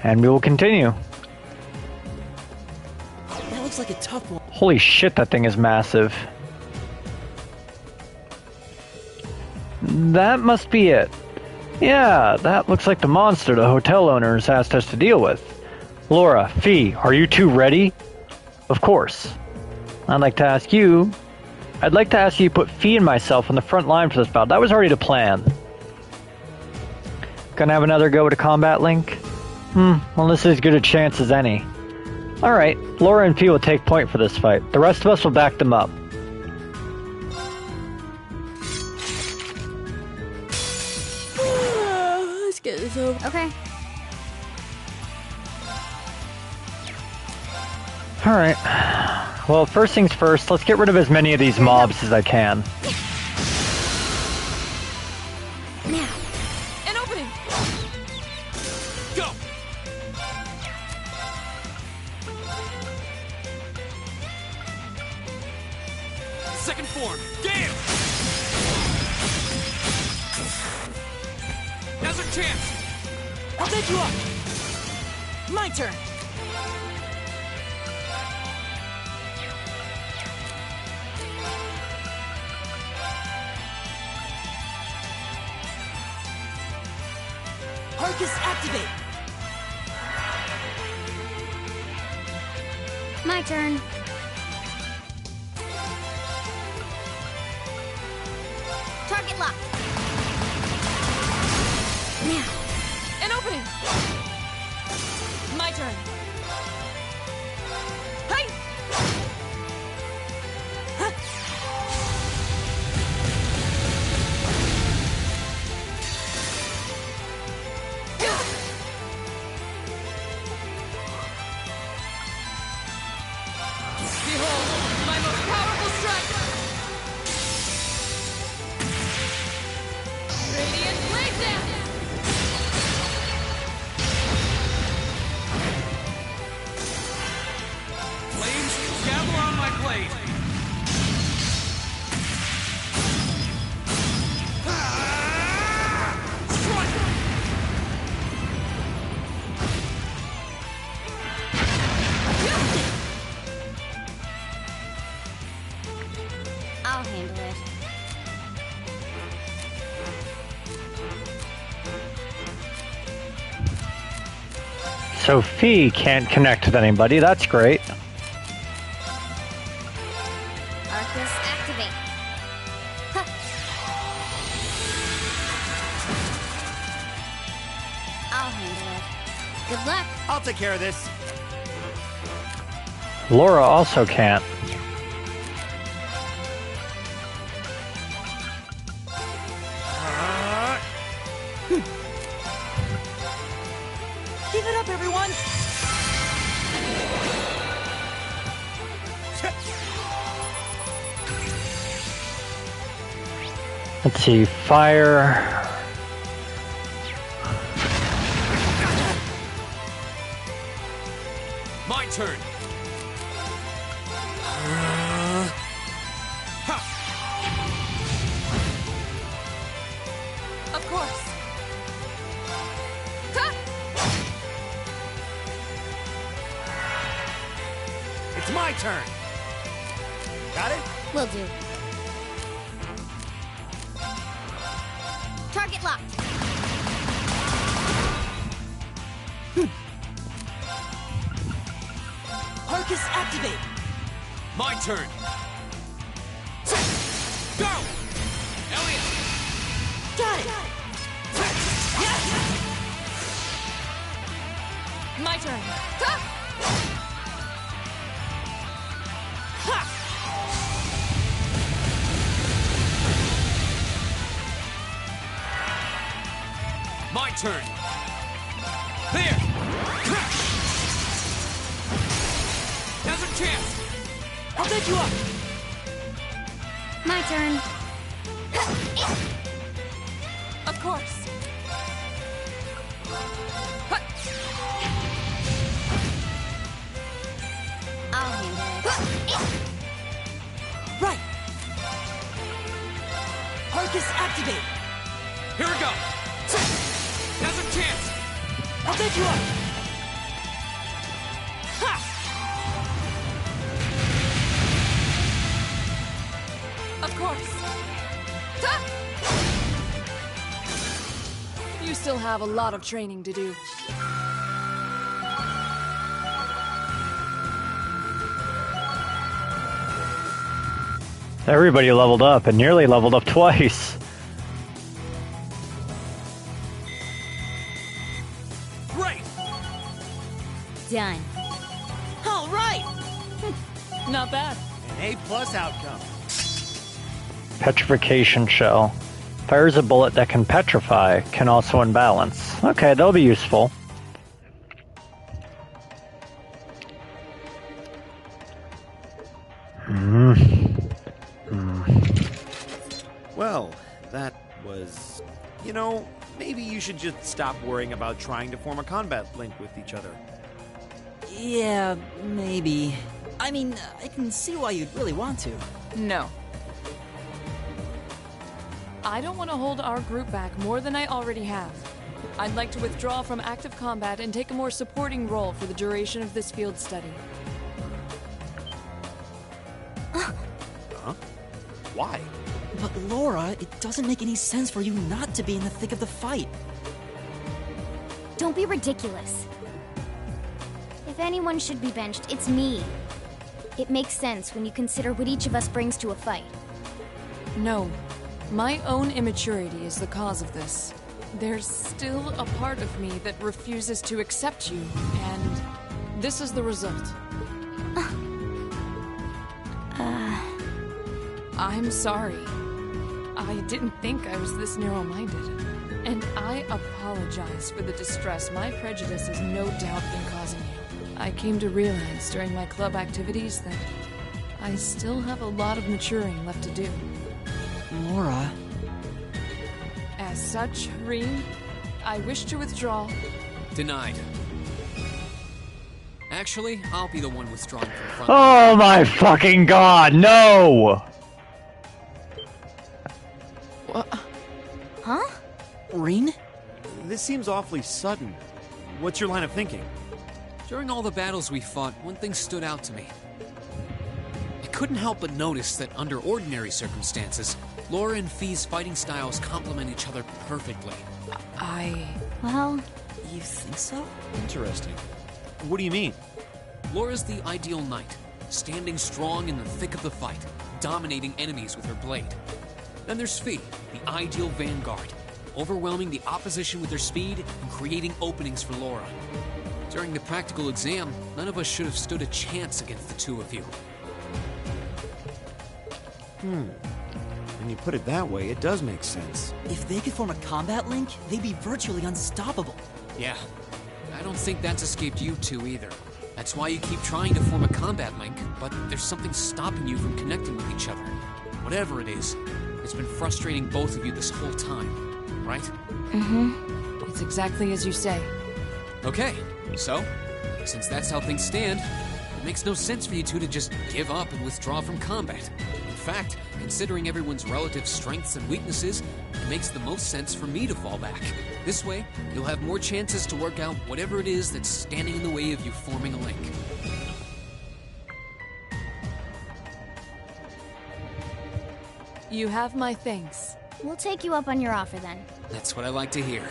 Speaker 2: And we will continue.
Speaker 10: That looks like a tough one.
Speaker 2: Holy shit, that thing is massive. That must be it. Yeah, that looks like the monster the hotel owners asked us to deal with. Laura, Fee, are you two ready? Of course. I'd like to ask you to put Fee and myself on the front line for this battle. That was already the plan. Gonna have another go at a combat link? Well, this is as good a chance as any. Alright, Laura and Fee will take point for this fight. The rest of us will back them up.
Speaker 10: Let's get this over.
Speaker 1: Okay.
Speaker 2: Alright. Well, first things first, let's get rid of as many of these mobs as I can.
Speaker 3: Now. An opening.
Speaker 7: Go. Second form. Gale. Now's our chance.
Speaker 10: I'll take you up. My turn. Arcus activate.
Speaker 1: My turn. Target locked. Now.
Speaker 3: An opening. My turn. Hi.
Speaker 2: Sophie can't connect with anybody. That's great.
Speaker 1: Arcus, activate. Huh. I'll handle it. Good luck.
Speaker 5: I'll take care of this.
Speaker 2: Laura also can't.
Speaker 10: Give it up, everyone!
Speaker 2: Let's see, fire.
Speaker 5: My turn.
Speaker 3: Of course. Ha!
Speaker 5: It's my turn. Got it?
Speaker 1: Will do. Target locked.
Speaker 10: Arcus, activate!
Speaker 5: My turn. Go! Elliot!
Speaker 10: Got it! Yes!
Speaker 3: My turn. Ha!
Speaker 5: My turn. There! Now's our chance!
Speaker 10: I'll take you up!
Speaker 1: My turn.
Speaker 3: Of course.
Speaker 1: I'll handle it.
Speaker 10: Right! Arcus, activate!
Speaker 5: Here we go! Now's our chance!
Speaker 10: I'll take you up!
Speaker 3: Of course. Ha! You still have a lot of training to do.
Speaker 2: Everybody leveled up and nearly leveled up twice.
Speaker 5: Great!
Speaker 1: Done.
Speaker 10: All right!
Speaker 3: Not bad.
Speaker 5: An A+ outcome.
Speaker 2: Petrification shell. Fires a bullet that can petrify, can also unbalance. Okay, that'll be useful.
Speaker 5: Well, that was... You know, maybe you should just stop worrying about trying to form a combat link with each other.
Speaker 10: Yeah, maybe. I mean, I can see why you'd really want to.
Speaker 3: No. I don't want to hold our group back more than I already have. I'd like to withdraw from active combat and take a more supporting role for the duration of this field study.
Speaker 5: Huh? Why?
Speaker 10: But Laura, it doesn't make any sense for you not to be in the thick of the fight.
Speaker 1: Don't be ridiculous. If anyone should be benched, it's me. It makes sense when you consider what each of us brings to a fight.
Speaker 3: No. My own immaturity is the cause of this. There's still a part of me that refuses to accept you, and this is the result. I'm sorry. I didn't think I was this narrow-minded. And I apologize for the distress my prejudice has no doubt been causing you. I came to realize during my club activities that I still have a lot of maturing left to do.
Speaker 10: Laura...
Speaker 3: As such, Reem, I wish to withdraw.
Speaker 7: Denied. Actually, I'll be the one withdrawing from front.
Speaker 2: Oh my fucking god, no!
Speaker 1: Huh?
Speaker 10: Reen?
Speaker 5: This seems awfully sudden. What's your line of thinking?
Speaker 7: During all the battles we fought, one thing stood out to me. I couldn't help but notice that under ordinary circumstances, Laura and Fee's fighting styles complement each other perfectly.
Speaker 10: Well, you think so?
Speaker 5: Interesting. What do you mean?
Speaker 7: Laura's the ideal knight, standing strong in the thick of the fight, dominating enemies with her blade. Then there's Fee, the ideal vanguard, overwhelming the opposition with her speed and creating openings for Laura. During the practical exam, none of us should have stood a chance against the two of you.
Speaker 12: When you put it that way, it does make sense.
Speaker 10: If they could form a combat link, they'd be virtually unstoppable.
Speaker 7: Yeah, I don't think that's escaped you two either. That's why you keep trying to form a combat link, but there's something stopping you from connecting with each other. Whatever it is, it's been frustrating both of you this whole time, right?
Speaker 3: Mm-hmm. It's exactly as you say.
Speaker 7: Okay, so, since that's how things stand, it makes no sense for you two to just give up and withdraw from combat. In fact, considering everyone's relative strengths and weaknesses, it makes the most sense for me to fall back. This way, you'll have more chances to work out whatever it is that's standing in the way of you forming a link.
Speaker 3: You have my thanks.
Speaker 1: We'll take you up on your offer then.
Speaker 7: That's what I like to hear.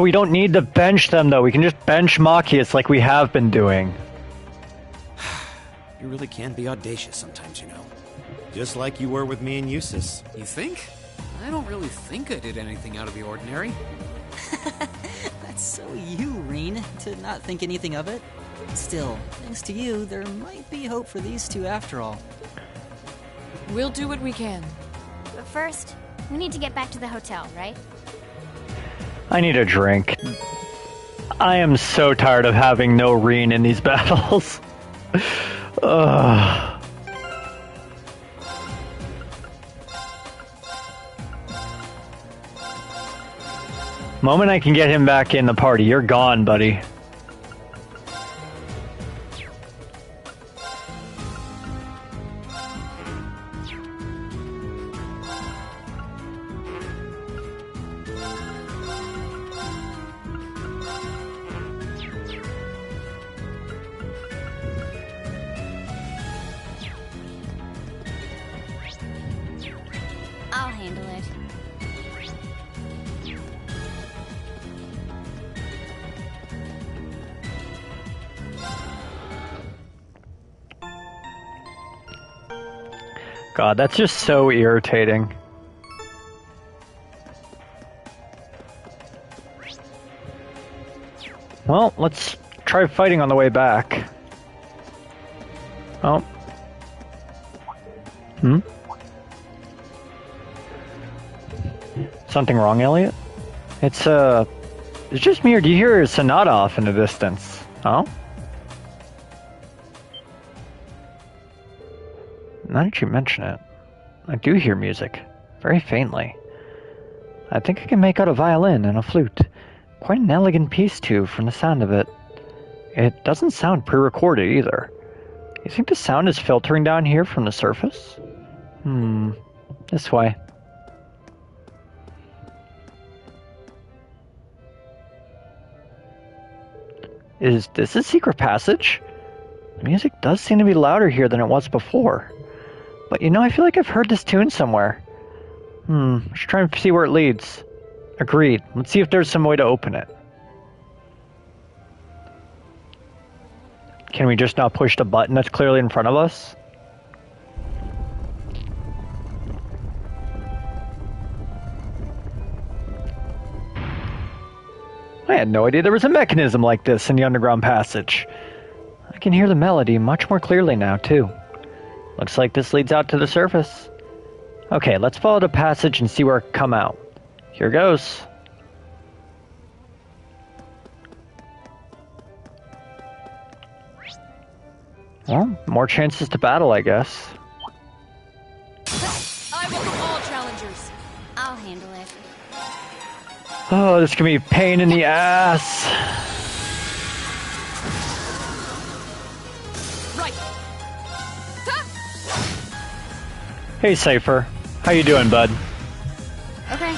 Speaker 2: We don't need to bench them, though. We can just bench Machias like we have been doing.
Speaker 12: You really can be audacious sometimes, you know. Just like you were with me and Eustace.
Speaker 7: You think? I don't really think I did anything out of the ordinary.
Speaker 10: That's so you, Reen, to not think anything of it. Still, thanks to you, there might be hope for these two after all.
Speaker 3: We'll do what we can.
Speaker 1: But first, we need to get back to the hotel, right?
Speaker 2: I need a drink. I am so tired of having no Reen in these battles. Ugh. Moment I can get him back in the party, you're gone, buddy.
Speaker 1: I'll handle it.
Speaker 2: God, that's just so irritating. Well, let's try fighting on the way back. Oh. Something wrong, Elliot? It's just me, or do you hear a sonata off in the distance? Oh? Now that you mention it, I do hear music, very faintly. I think I can make out a violin and a flute. Quite an elegant piece, too, from the sound of it. It doesn't sound pre-recorded, either. You think the sound is filtering down here from the surface? This way. Is this a secret passage? The music does seem to be louder here than it was before. But you know, I feel like I've heard this tune somewhere. I should try and see where it leads. Agreed. Let's see if there's some way to open it. Can we just not push the button that's clearly in front of us? I had no idea there was a mechanism like this in the underground passage. I can hear the melody much more clearly now, too. Looks like this leads out to the surface. Okay, let's follow the passage and see where it come out. Here goes. Well, more chances to battle, I guess.
Speaker 3: I welcome all challengers.
Speaker 1: I'll handle it.
Speaker 2: Oh, this can be a pain in the ass.
Speaker 3: Right.
Speaker 2: Hey, Cypher. How you doing, bud?
Speaker 1: Okay.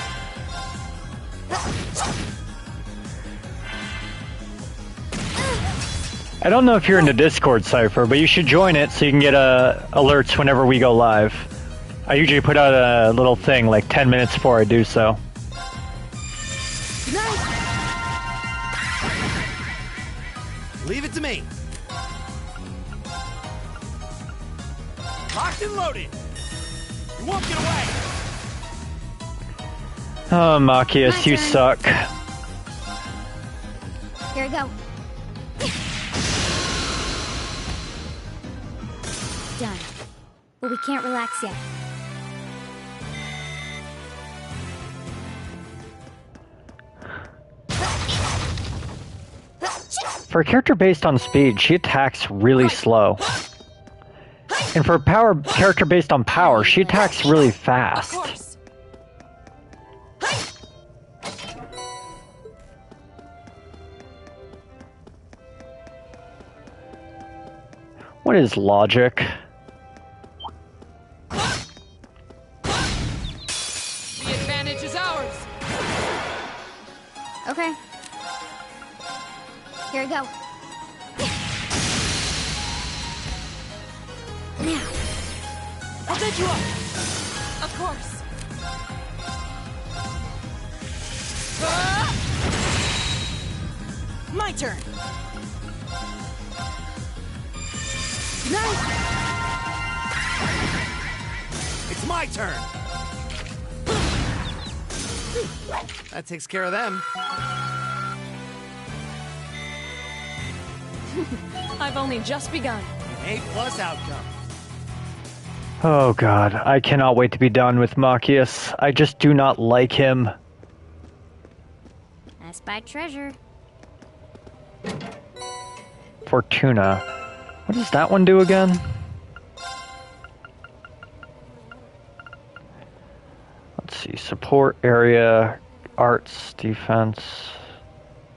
Speaker 2: I don't know if you're in the Discord, Cypher, but you should join it so you can get alerts whenever we go live. I usually put out a little thing like 10 minutes before I do so.
Speaker 5: Leave it to me. Locked and loaded. You won't get away.
Speaker 2: Oh, Machias, you suck.
Speaker 1: Here we go. Done. But we can't relax yet.
Speaker 2: For a character based on speed, she attacks really slow. And for a character based on power, she attacks really fast. What is logic?
Speaker 3: The advantage is ours.
Speaker 1: Okay. Here we go. Now.
Speaker 3: I'll set you up. Of course. My turn.
Speaker 5: Nice. It's my turn. That takes care of them.
Speaker 3: I've only just begun.
Speaker 5: A+ outcome.
Speaker 2: Oh god, I cannot wait to be done with Machias. I just do not like him.
Speaker 1: I spy treasure.
Speaker 2: Fortuna. What does that one do again? Let's see, support area, arts, defense.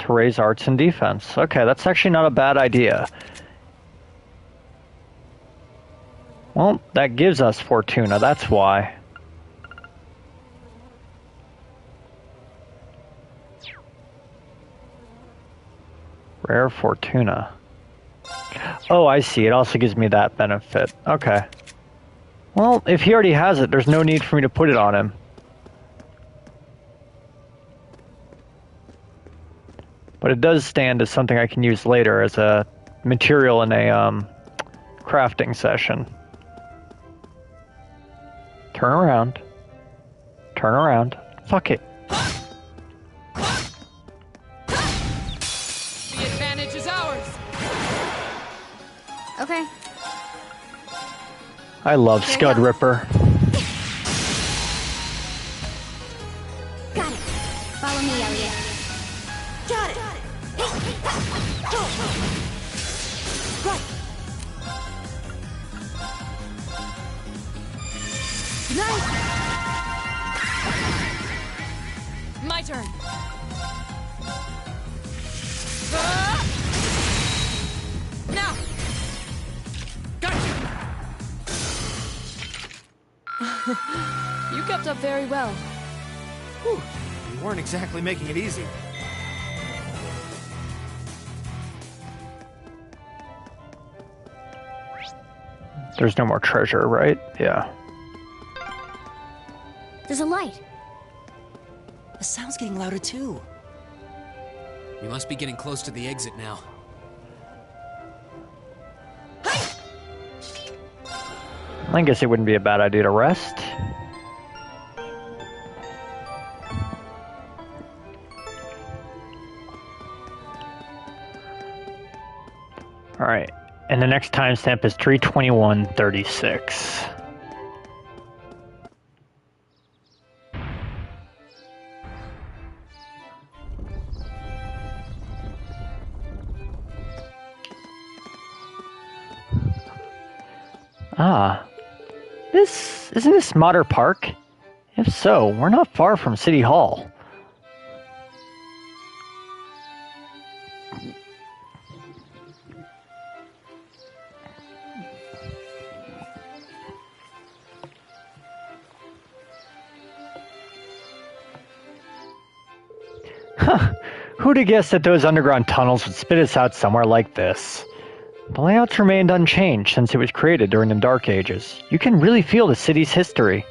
Speaker 2: To raise arts and defense. Okay, that's actually not a bad idea. Well, that gives us Fortuna, that's why. Rare Fortuna. Oh, I see. It also gives me that benefit. Okay. Well, if he already has it, there's no need for me to put it on him. But it does stand as something I can use later as a material in a crafting session. Turn around. Turn around. Fuck it.
Speaker 3: The advantage is ours.
Speaker 1: Okay.
Speaker 2: I love Scud Ripper.
Speaker 1: Got it. Follow me, Elliot.
Speaker 3: Got it. Go. Right.
Speaker 1: Nice.
Speaker 3: My turn. Now.
Speaker 5: Gotcha.
Speaker 3: You kept up very well.
Speaker 5: Whew. You weren't exactly making it easy.
Speaker 2: There's no more treasure, right? Yeah.
Speaker 1: There's a light.
Speaker 10: The sound's getting louder too.
Speaker 7: We must be getting close to the exit now.
Speaker 2: I guess it wouldn't be a bad idea to rest. Alright, and the next timestamp is 3:21:36. Ah, isn't this Modder Park? If so, we're not far from City Hall. Huh, who'd have guessed that those underground tunnels would spit us out somewhere like this? The layout's remained unchanged since it was created during the Dark Ages. You can really feel the city's history.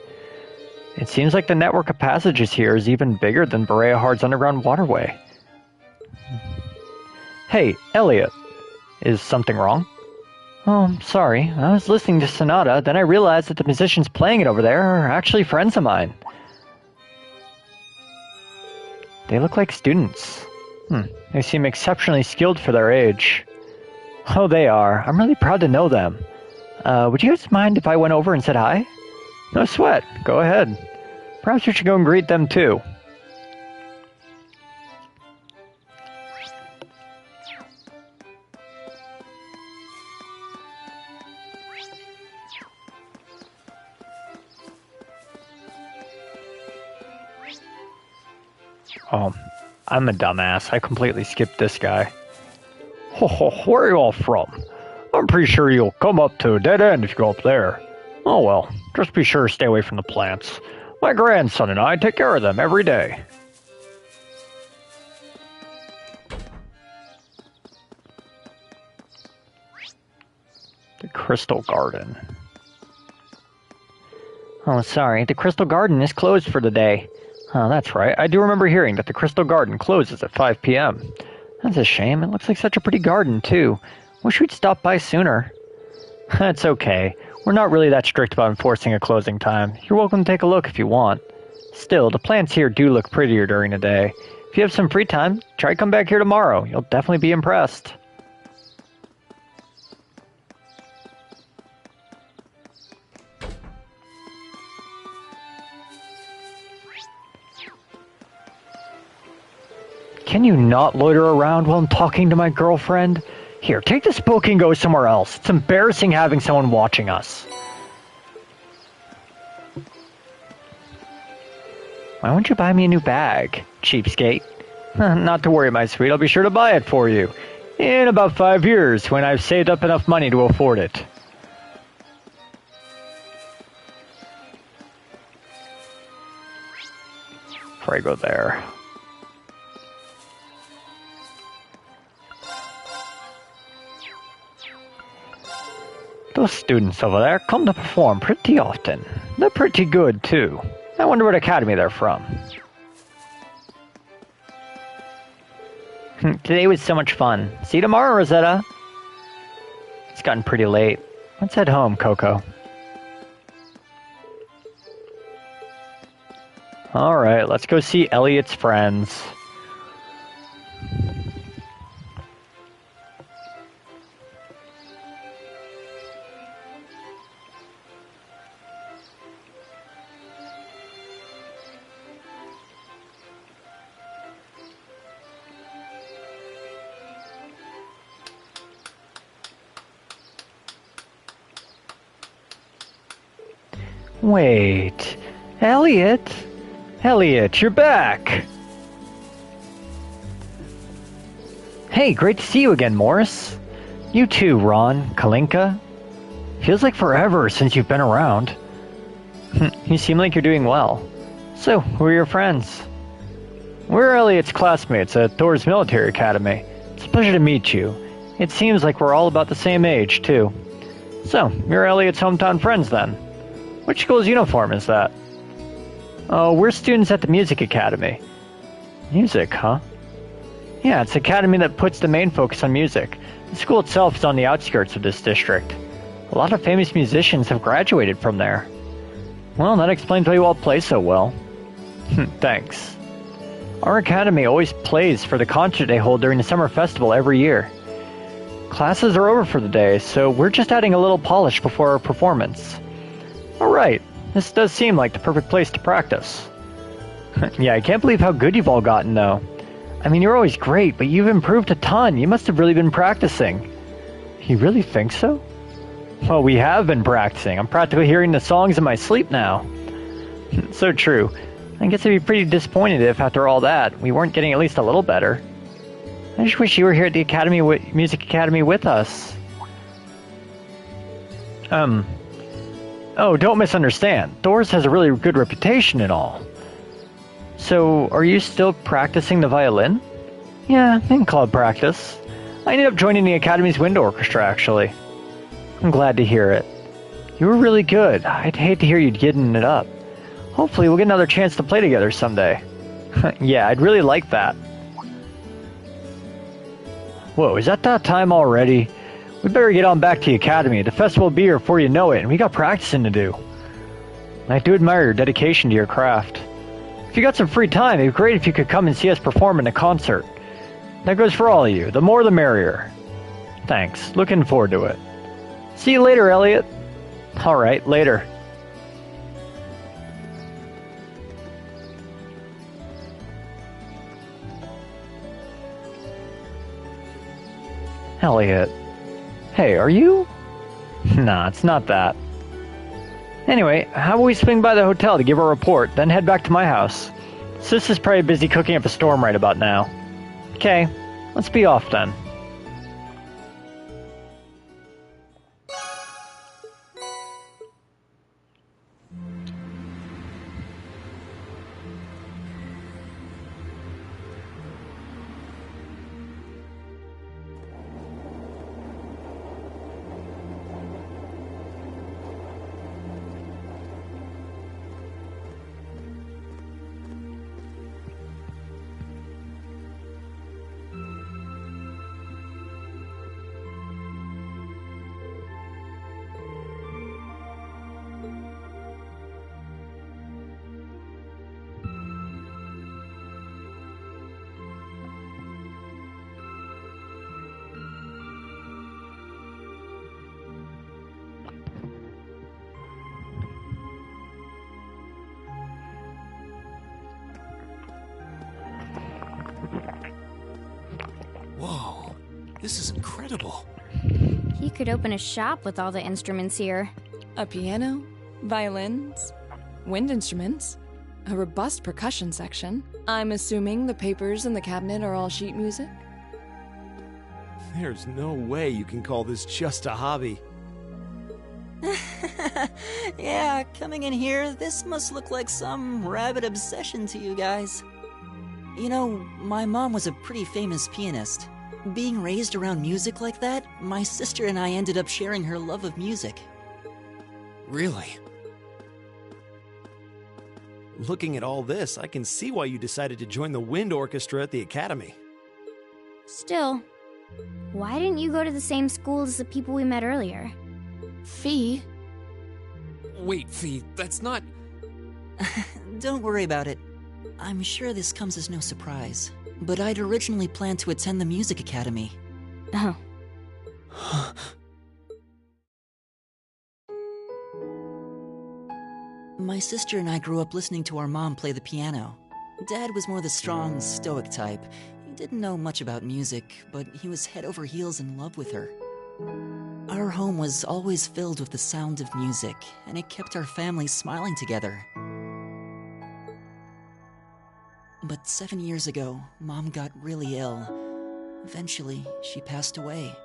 Speaker 2: It seems like the network of passages here is even bigger than Berea Hard's underground waterway. Hey, Elliot. Is something wrong? Oh, I'm sorry. I was listening to Sonata, then I realized that the musicians playing it over there are actually friends of mine. They look like students. They seem exceptionally skilled for their age. Oh, they are. I'm really proud to know them. Would you guys mind if I went over and said hi? No sweat. Go ahead. Perhaps we should go and greet them too. Oh, I'm a dumbass. I completely skipped this guy. Where are you all from? I'm pretty sure you'll come up to a dead end if you go up there. Oh well, just be sure to stay away from the plants. My grandson and I take care of them every day. The Crystal Garden. Oh, sorry. The Crystal Garden is closed for the day. Oh, that's right. I do remember hearing that the Crystal Garden closes at 5 p.m. That's a shame. It looks like such a pretty garden, too. Wish we'd stopped by sooner. It's okay. We're not really that strict about enforcing a closing time. You're welcome to take a look if you want. Still, the plants here do look prettier during the day. If you have some free time, try come back here tomorrow. You'll definitely be impressed. Can you not loiter around while I'm talking to my girlfriend? Here, take this book and go somewhere else. It's embarrassing having someone watching us. Why won't you buy me a new bag, cheapskate? Not to worry, my sweet. I'll be sure to buy it for you. In about 5 years, when I've saved up enough money to afford it. Before I go there. Those students over there come to perform pretty often. They're pretty good, too. I wonder what academy they're from. Today was so much fun. See you tomorrow, Rosetta. It's gotten pretty late. Let's head home, Coco. Alright, let's go see Elliot's friends. Wait, Elliot? Elliot, you're back! Hey, great to see you again, Morris. You too, Ron, Kalinka. Feels like forever since you've been around. You seem like you're doing well. So, who are your friends? We're Elliot's classmates at Thor's Military Academy. It's a pleasure to meet you. It seems like we're all about the same age, too. So, you're Elliot's hometown friends then. Which school's uniform is that? Oh, we're students at the Music Academy. Music, huh? Yeah, it's an academy that puts the main focus on music. The school itself is on the outskirts of this district. A lot of famous musicians have graduated from there. Well, that explains why you all play so well. Thanks. Our academy always plays for the concert they hold during the summer festival every year. Classes are over for the day, so we're just adding a little polish before our performance. Alright, this does seem like the perfect place to practice. Yeah, I can't believe how good you've all gotten, though. I mean, you're always great, but you've improved a ton. You must have really been practicing. You really think so? Well, we have been practicing. I'm practically hearing the songs in my sleep now. So true. I guess I'd be pretty disappointed if, after all that, we weren't getting at least a little better. I just wish you were here at the Music Academy with us. Oh, don't misunderstand. Thor's has a really good reputation and all. So, are you still practicing the violin? Yeah, in club practice. I ended up joining the Academy's wind orchestra, actually. I'm glad to hear it. You were really good. I'd hate to hear you getting it up. Hopefully we'll get another chance to play together someday. Yeah, I'd really like that. Whoa, is that time already? We better get on back to the Academy. The festival will be here before you know it, and we got practicing to do. I do admire your dedication to your craft. If you got some free time, it'd be great if you could come and see us perform in a concert. That goes for all of you. The more the merrier. Thanks. Looking forward to it. See you later, Elliot. Alright, later. Elliot. Hey, are you? Nah, it's not that. Anyway, how about we swing by the hotel to give a report, then head back to my house? Sis is probably busy cooking up a storm right about now. Okay, let's be off then.
Speaker 7: Whoa, this is incredible.
Speaker 13: He could open a shop with all the instruments here.
Speaker 3: A piano, violins, wind instruments, a robust percussion section. I'm assuming the papers in the cabinet are all sheet music?
Speaker 5: There's no way you can call this just a hobby.
Speaker 10: Yeah, coming in here, this must look like some rabid obsession to you guys. You know, my mom was a pretty famous pianist. Being raised around music like that, my sister and I ended up sharing her love of music.
Speaker 7: Really?
Speaker 5: Looking at all this, I can see why you decided to join the wind orchestra at the Academy.
Speaker 13: Still, why didn't you go to the same school as the people we met earlier?
Speaker 3: Fee?
Speaker 7: Wait, Fee, that's not...
Speaker 10: Don't worry about it. I'm sure this comes as no surprise, but I'd originally planned to attend the music academy.
Speaker 13: Oh.
Speaker 10: My sister and I grew up listening to our mom play the piano. Dad was more the strong, stoic type. He didn't know much about music, but he was head over heels in love with her. Our home was always filled with the sound of music, and it kept our family smiling together. But 7 years ago, Mom got really ill. Eventually, she passed away.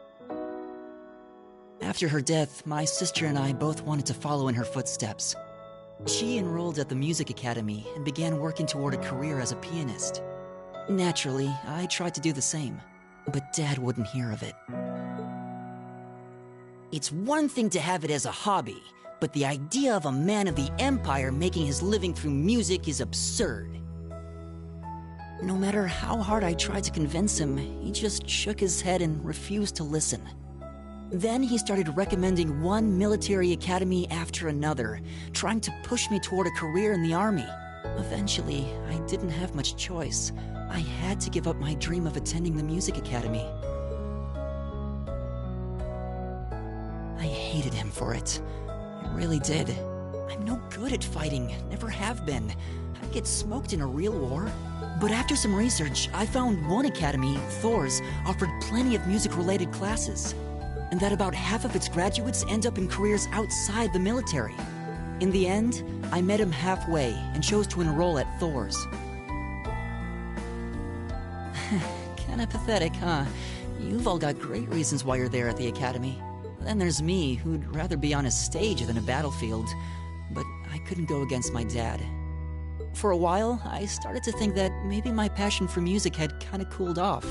Speaker 10: After her death, my sister and I both wanted to follow in her footsteps. She enrolled at the music academy and began working toward a career as a pianist. Naturally, I tried to do the same, but Dad wouldn't hear of it. It's one thing to have it as a hobby, but the idea of a man of the Empire making his living through music is absurd. No matter how hard I tried to convince him, he just shook his head and refused to listen. Then he started recommending one military academy after another, trying to push me toward a career in the army. Eventually, I didn't have much choice. I had to give up my dream of attending the music academy. I hated him for it. I really did. I'm no good at fighting, never have been. I'd get smoked in a real war. But after some research, I found one academy, Thor's, offered plenty of music-related classes, and that about half of its graduates end up in careers outside the military. In the end, I met him halfway and chose to enroll at Thor's. Kinda pathetic, huh? You've all got great reasons why you're there at the academy. Then there's me, who'd rather be on a stage than a battlefield, but I couldn't go against my dad. For a while, I started to think that maybe my passion for music had kinda cooled off.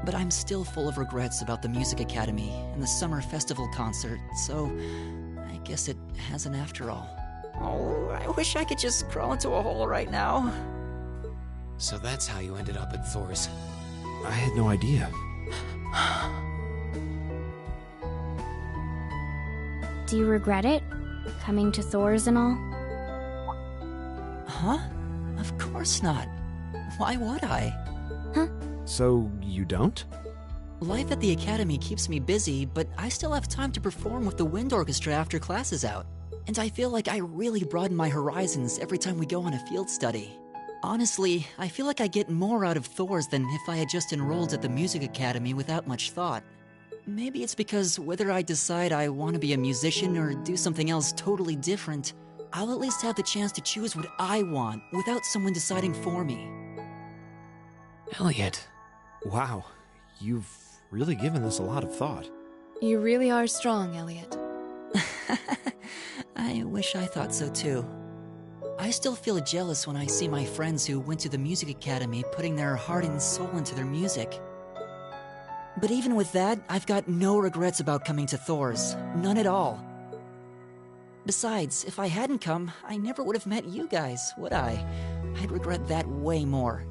Speaker 10: But I'm still full of regrets about the Music Academy and the summer festival concert, so I guess it hasn't after all. Oh, I wish I could just crawl into a hole right now.
Speaker 7: So that's how you ended up at Thor's.
Speaker 12: I had no idea.
Speaker 13: Do you regret it? Coming to Thor's and all?
Speaker 10: Huh? Of course not. Why would I?
Speaker 13: Huh?
Speaker 12: So, you don't?
Speaker 10: Life at the Academy keeps me busy, but I still have time to perform with the wind orchestra after class is out. And I feel like I really broaden my horizons every time we go on a field study. Honestly, I feel like I get more out of Thor's than if I had just enrolled at the Music Academy without much thought. Maybe it's because whether I decide I want to be a musician or do something else totally different, I'll at least have the chance to choose what I want without someone deciding for me.
Speaker 7: Elliot.
Speaker 12: Wow, you've really given this a lot of thought.
Speaker 3: You really are strong, Elliot.
Speaker 10: I wish I thought so too. I still feel jealous when I see my friends who went to the Music Academy putting their heart and soul into their music. But even with that, I've got no regrets about coming to Thor's. None at all. Besides, if I hadn't come, I never would have met you guys, would I? I'd regret that way more.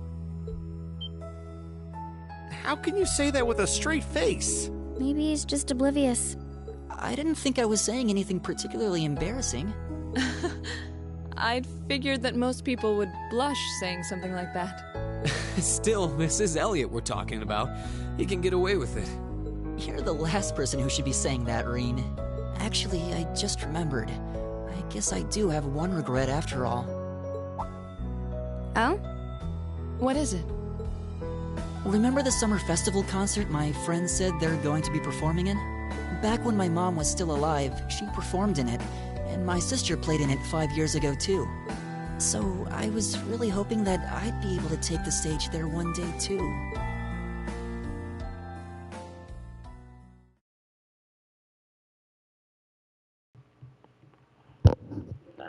Speaker 12: How can you say that with a straight face?
Speaker 13: Maybe he's just oblivious.
Speaker 10: I didn't think I was saying anything particularly embarrassing.
Speaker 3: I'd figured that most people would blush saying something like that.
Speaker 7: Still, this is Elliot we're talking about. He can get away with it.
Speaker 10: You're the last person who should be saying that, Reen. Actually, I just remembered. I guess I do have one regret after all.
Speaker 13: Oh?
Speaker 3: What is it?
Speaker 10: Remember the summer festival concert my friends said they're going to be performing in? Back when my mom was still alive, she performed in it, and my sister played in it 5 years ago too. So I was really hoping that I'd be able to take the stage there one day too.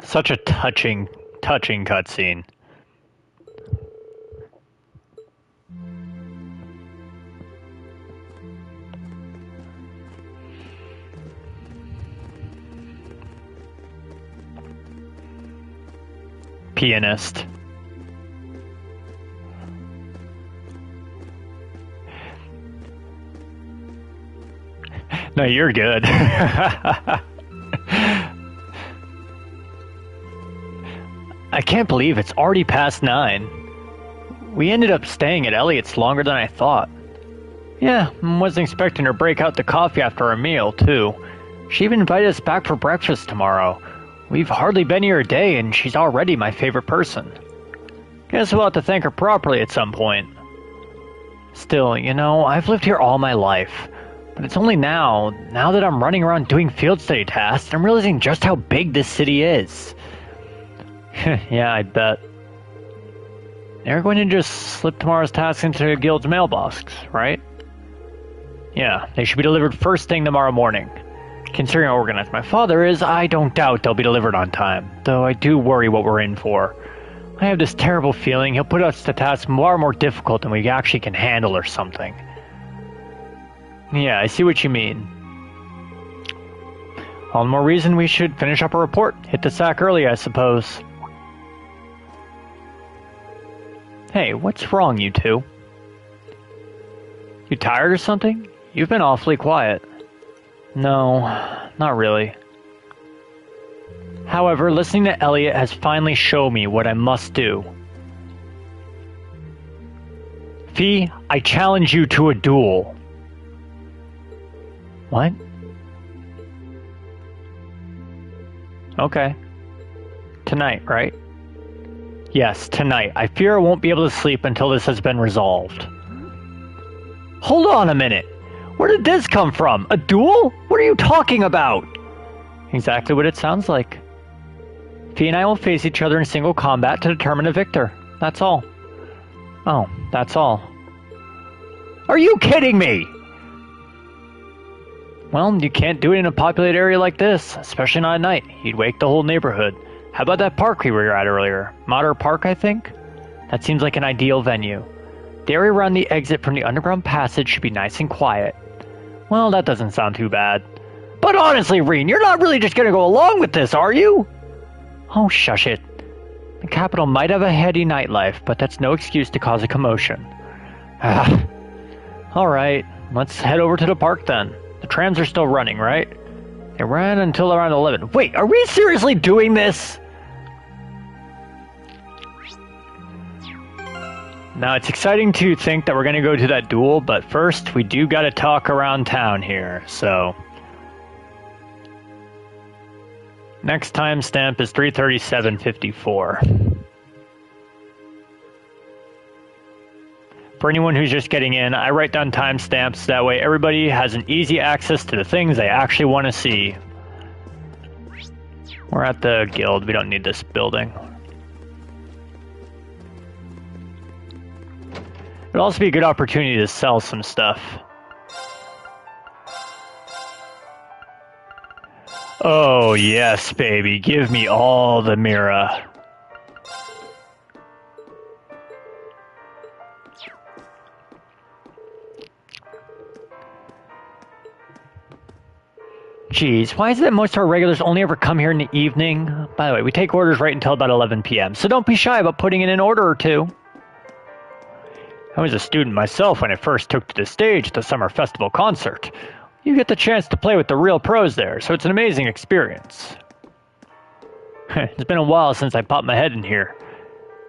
Speaker 2: Such a touching cutscene. Pianist. No, you're good. I can't believe it's already past 9. We ended up staying at Elliot's longer than I thought. Yeah, wasn't expecting her to break out the coffee after our meal, too. She even invited us back for breakfast tomorrow. We've hardly been here a day, and she's already my favorite person. Guess we'll have to thank her properly at some point. Still, you know, I've lived here all my life. But it's only now that I'm running around doing field study tasks, I'm realizing just how big this city is. Yeah, I bet. They're going to just slip tomorrow's tasks into the guild's mailbox, right? Yeah, they should be delivered first thing tomorrow morning. Considering how organized my father is, I don't doubt they'll be delivered on time, though I do worry what we're in for. I have this terrible feeling he'll put us to tasks far more difficult than we actually can handle or something. Yeah, I see what you mean. All the more reason we should finish up our report. Hit the sack early, I suppose. Hey, what's wrong, you two? You tired or something? You've been awfully quiet. No, not really. However, listening to Elliot has finally shown me what I must do. Fee, I challenge you to a duel. What? Okay. Tonight, right? Yes, tonight. I fear I won't be able to sleep until this has been resolved. Hold on a minute. Where did this come from? A duel? What are you talking about? Exactly what it sounds like. Fee and I will face each other in single combat to determine a victor. That's all. Oh, that's all. Are you kidding me? Well, you can't do it in a populated area like this, especially not at night. You'd wake the whole neighborhood. How about that park we were at earlier? Modder Park, I think? That seems like an ideal venue. The area around the exit from the underground passage should be nice and quiet. Well, that doesn't sound too bad. But honestly, Reen, you're not really just gonna go along with this, are you? Oh, shush it. The capital might have a heady nightlife, but that's no excuse to cause a commotion. Alright, let's head over to the park then. The trams are still running, right? They ran until around 11. Wait, are we seriously doing this? Now, it's exciting to think that we're going to go to that duel, but first, we do got to talk around town here, so... Next timestamp is 3:37:54. For anyone who's just getting in, I write down timestamps, that way everybody has an easy access to the things they actually want to see. We're at the guild, we don't need this building. It'd also be a good opportunity to sell some stuff. Oh yes, baby, give me all the Mira. Jeez, why is it that most of our regulars only ever come here in the evening? By the way, we take orders right until about 11 p.m., so don't be shy about putting in an order or two. I was a student myself when I first took to the stage at the summer festival concert. You get the chance to play with the real pros there, so it's an amazing experience. It's been a while since I popped my head in here.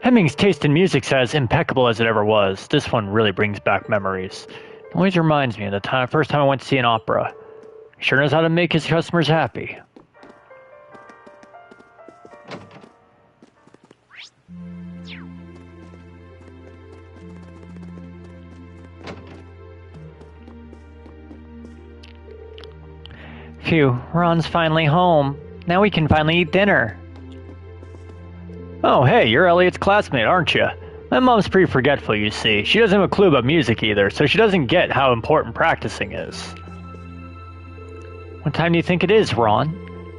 Speaker 2: Hemming's taste in music's as impeccable as it ever was. This one really brings back memories. It always reminds me of the first time I went to see an opera. He sure knows how to make his customers happy. Phew, Ron's finally home. Now we can finally eat dinner. Oh, hey, you're Elliot's classmate, aren't you? My mom's pretty forgetful, you see. She doesn't have a clue about music either, so she doesn't get how important practicing is. What time do you think it is, Ron?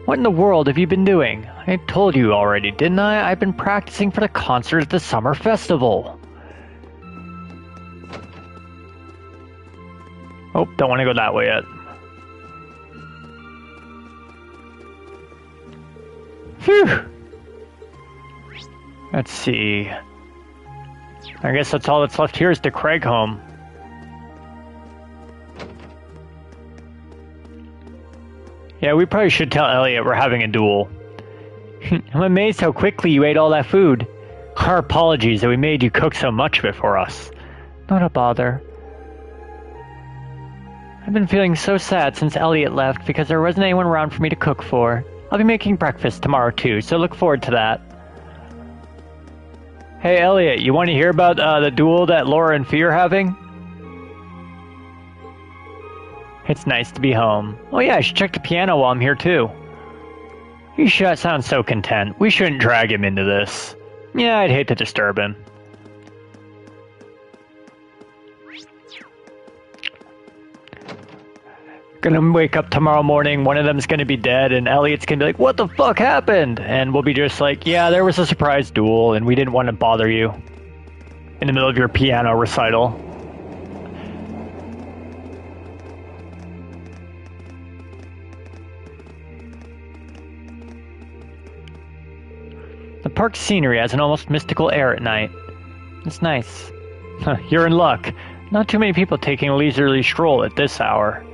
Speaker 2: What in the world have you been doing? I told you already, didn't I? I've been practicing for the concert at the summer festival. Oh, don't want to go that way yet. Phew! Let's see. I guess that's all that's left here is the Craig home. Yeah, we probably should tell Elliot we're having a duel. I'm amazed how quickly you ate all that food. Our apologies that we made you cook so much of it for us. Not a bother. I've been feeling so sad since Elliot left because there wasn't anyone around for me to cook for. I'll be making breakfast tomorrow too, so look forward to that. Hey Elliot, you want to hear about the duel that Laura and Fee are having? It's nice to be home. Oh yeah, I should check the piano while I'm here too. He sounds so content. We shouldn't drag him into this. Yeah, I'd hate to disturb him. Gonna wake up tomorrow morning, one of them's gonna be dead, and Elliot's gonna be like, what the fuck happened? And we'll be just like, yeah, there was a surprise duel, and we didn't want to bother you in the middle of your piano recital. The park's scenery has an almost mystical air at night. It's nice. You're in luck. Not too many people taking a leisurely stroll at this hour.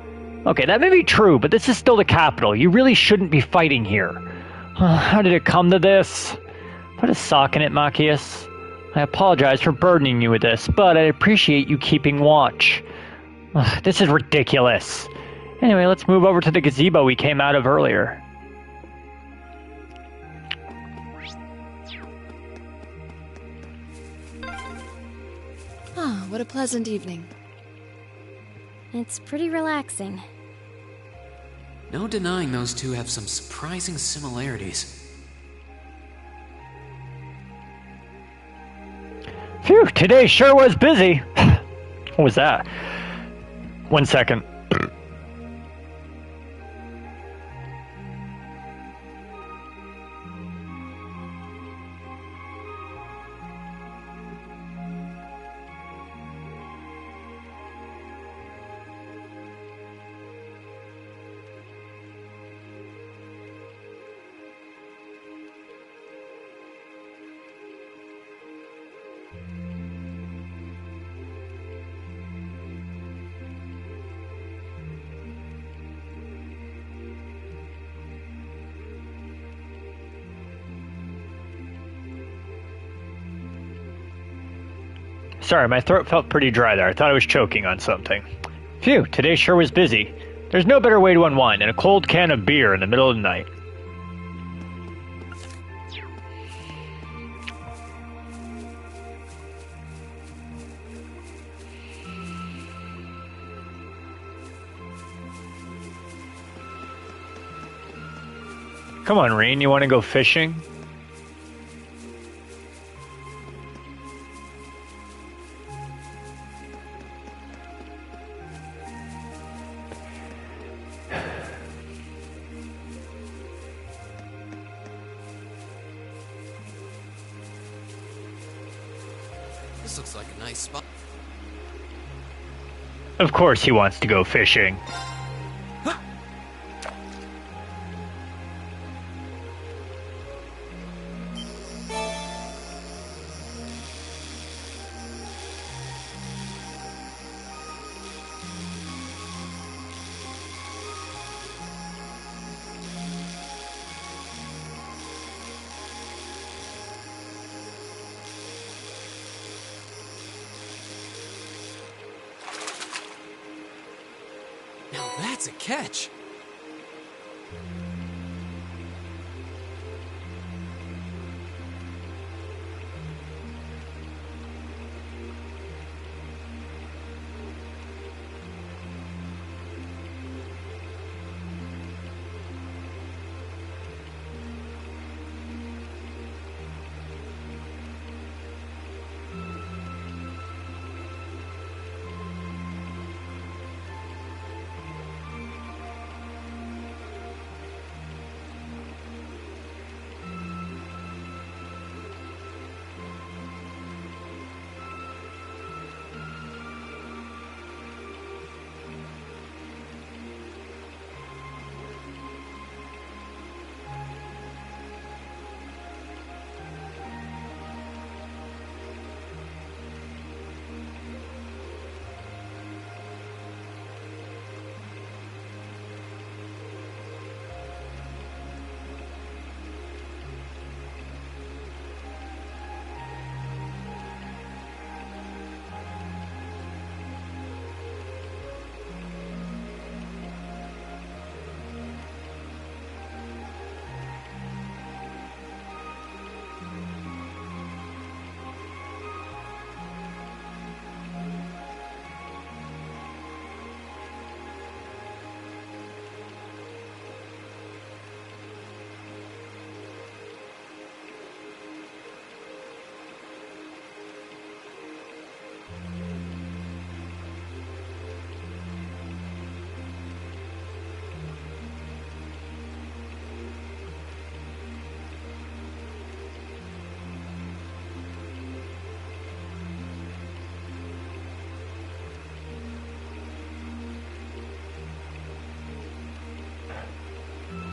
Speaker 2: Okay, that may be true, but this is still the capital. You really shouldn't be fighting here. How did it come to this? Put a sock in it, Machias. I apologize for burdening you with this, but I appreciate you keeping watch. This is ridiculous. Anyway, let's move over to the gazebo we came out of earlier.
Speaker 4: Ah, what a pleasant evening.
Speaker 13: It's pretty relaxing.
Speaker 7: No denying those two have some surprising similarities.
Speaker 2: Phew, today sure was busy. What was that? 1 second. Sorry, my throat felt pretty dry there. I thought I was choking on something. Phew, today sure was busy. There's no better way to unwind than a cold can of beer in the middle of the night. Come on, Reen, you want to go fishing?
Speaker 7: This looks like a nice spot.
Speaker 2: Of course he wants to go fishing.
Speaker 7: Now that's a catch.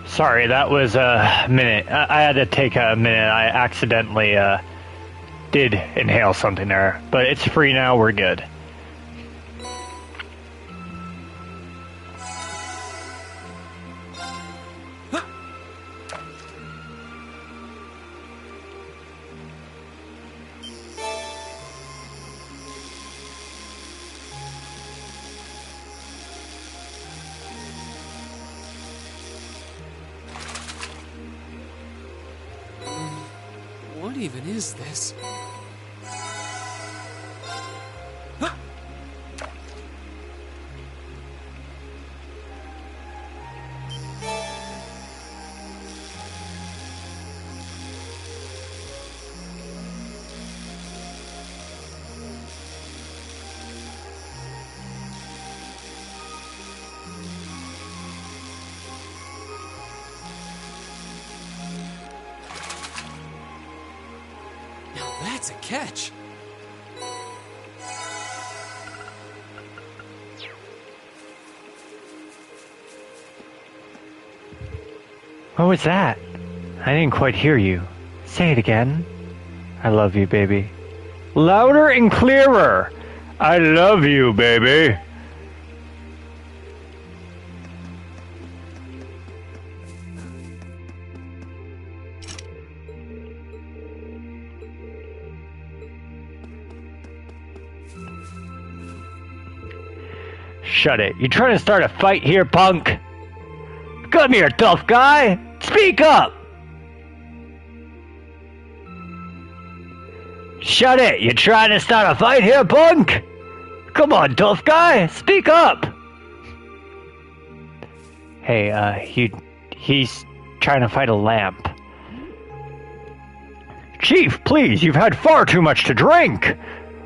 Speaker 2: Sorry, that was a minute. I had to take a minute. I accidentally did inhale something there. But it's free now, we're good.
Speaker 7: What even is this? Now that's a catch.
Speaker 2: What was that? I didn't quite hear you. Say it again. I love you, baby. Louder and clearer. I love you, baby. Shut it. You trying to start a fight here, punk? Come here, tough guy! Speak up! Shut it! You trying to start a fight here, punk? Come on, tough guy! Speak up! Hey, he's trying to fight a lamp. Chief, please, you've had far too much to drink!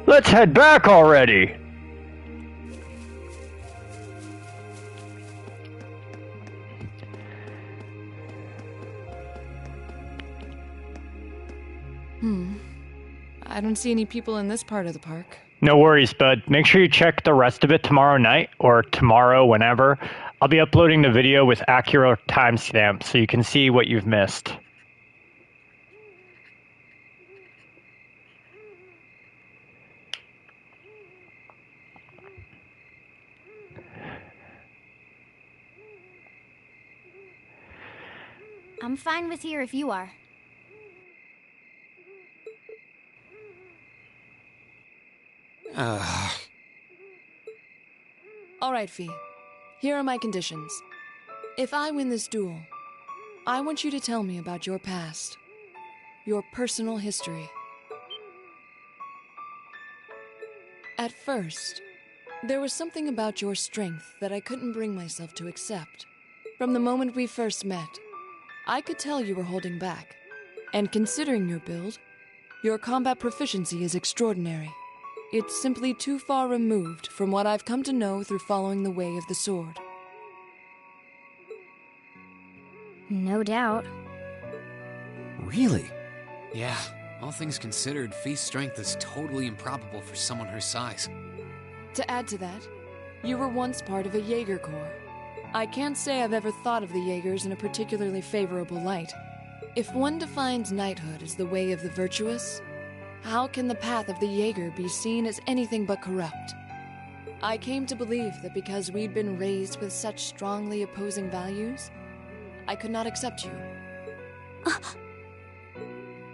Speaker 2: Let's head back already!
Speaker 3: I don't see any people in this part of the park.
Speaker 2: No worries, bud. Make sure you check the rest of it tomorrow night, or tomorrow, whenever. I'll be uploading the video with accurate timestamps so you can see what you've missed.
Speaker 13: I'm fine with here if you are.
Speaker 3: Alright, Fee. Here are my conditions. If I win this duel, I want you to tell me about your past. Your personal history. At first, there was something about your strength that I couldn't bring myself to accept. From the moment we first met, I could tell you were holding back. And considering your build, your combat proficiency is extraordinary. It's simply too far removed from what I've come to know through following the way of the sword.
Speaker 13: No doubt.
Speaker 12: Really?
Speaker 7: Yeah, all things considered, Fee's strength is totally improbable for someone her size.
Speaker 3: To add to that, you were once part of a Jaeger Corps. I can't say I've ever thought of the Jaegers in a particularly favorable light. If one defines knighthood as the way of the virtuous, how can the path of the Jaeger be seen as anything but corrupt? I came to believe that because we'd been raised with such strongly opposing values, I could not accept you.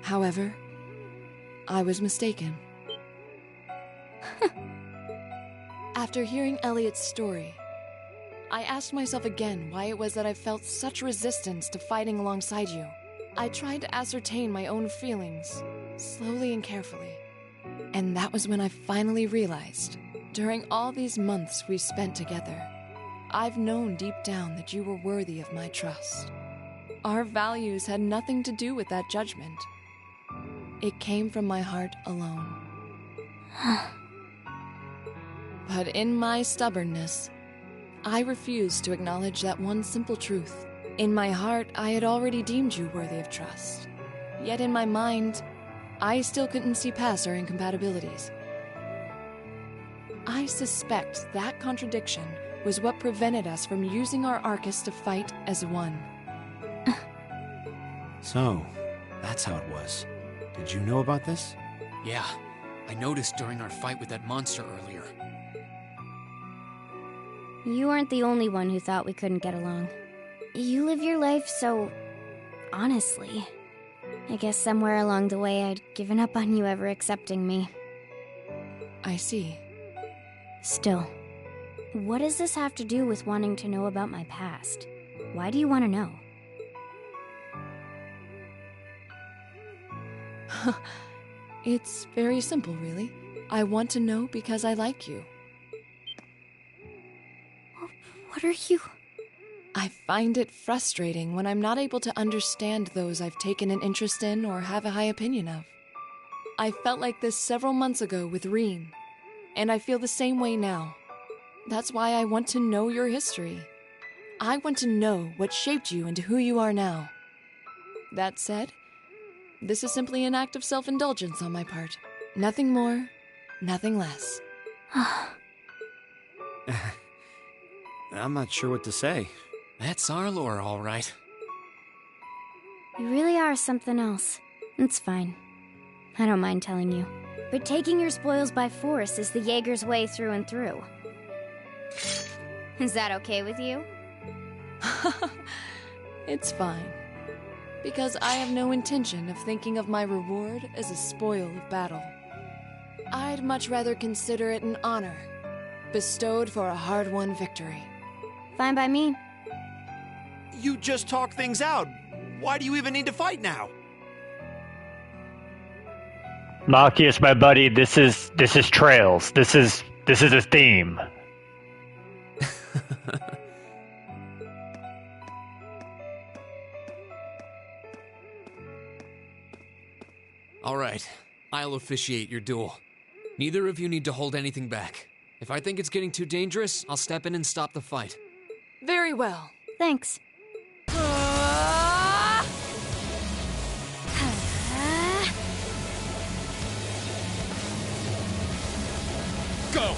Speaker 3: However, I was mistaken. After hearing Elliot's story, I asked myself again why it was that I felt such resistance to fighting alongside you. I tried to ascertain my own feelings, slowly and carefully. And that was when I finally realized, during all these months we've spent together, I've known deep down that you were worthy of my trust. Our values had nothing to do with that judgment. It came from my heart alone. But in my stubbornness, I refused to acknowledge that one simple truth. In my heart, I had already deemed you worthy of trust. Yet in my mind, I still couldn't see past our incompatibilities. I suspect that contradiction was what prevented us from using our Arcus to fight as one.
Speaker 12: So, that's how it was. Did you know about this?
Speaker 7: Yeah, I noticed during our fight with that monster earlier.
Speaker 13: You weren't the only one who thought we couldn't get along. You live your life so honestly. I guess somewhere along the way I'd given up on you ever accepting me.
Speaker 3: I see.
Speaker 13: Still, what does this have to do with wanting to know about my past? Why do you want to know?
Speaker 3: It's very simple, really. I want to know because I like you.
Speaker 13: What are you?
Speaker 3: I find it frustrating when I'm not able to understand those I've taken an interest in or have a high opinion of. I felt like this several months ago with Reen, and I feel the same way now. That's why I want to know your history. I want to know what shaped you into who you are now. That said, this is simply an act of self-indulgence on my part. Nothing more, nothing less.
Speaker 12: I'm not sure what to say.
Speaker 7: That's our lore, all right.
Speaker 13: You really are something else. It's fine. I don't mind telling you. But taking your spoils by force is the Jaeger's way through and through. Is that okay with you?
Speaker 3: It's fine. Because I have no intention of thinking of my reward as a spoil of battle. I'd much rather consider it an honor. bestowed for a hard-won victory.
Speaker 13: Fine by me.
Speaker 5: You just talk things out. Why do you even need to fight now?
Speaker 2: Machias, my buddy, this is Trails. This is a theme.
Speaker 7: Alright, I'll officiate your duel. Neither of you need to hold anything back. If I think it's getting too dangerous, I'll step in and stop the fight.
Speaker 3: Very well.
Speaker 13: Thanks.
Speaker 5: Go!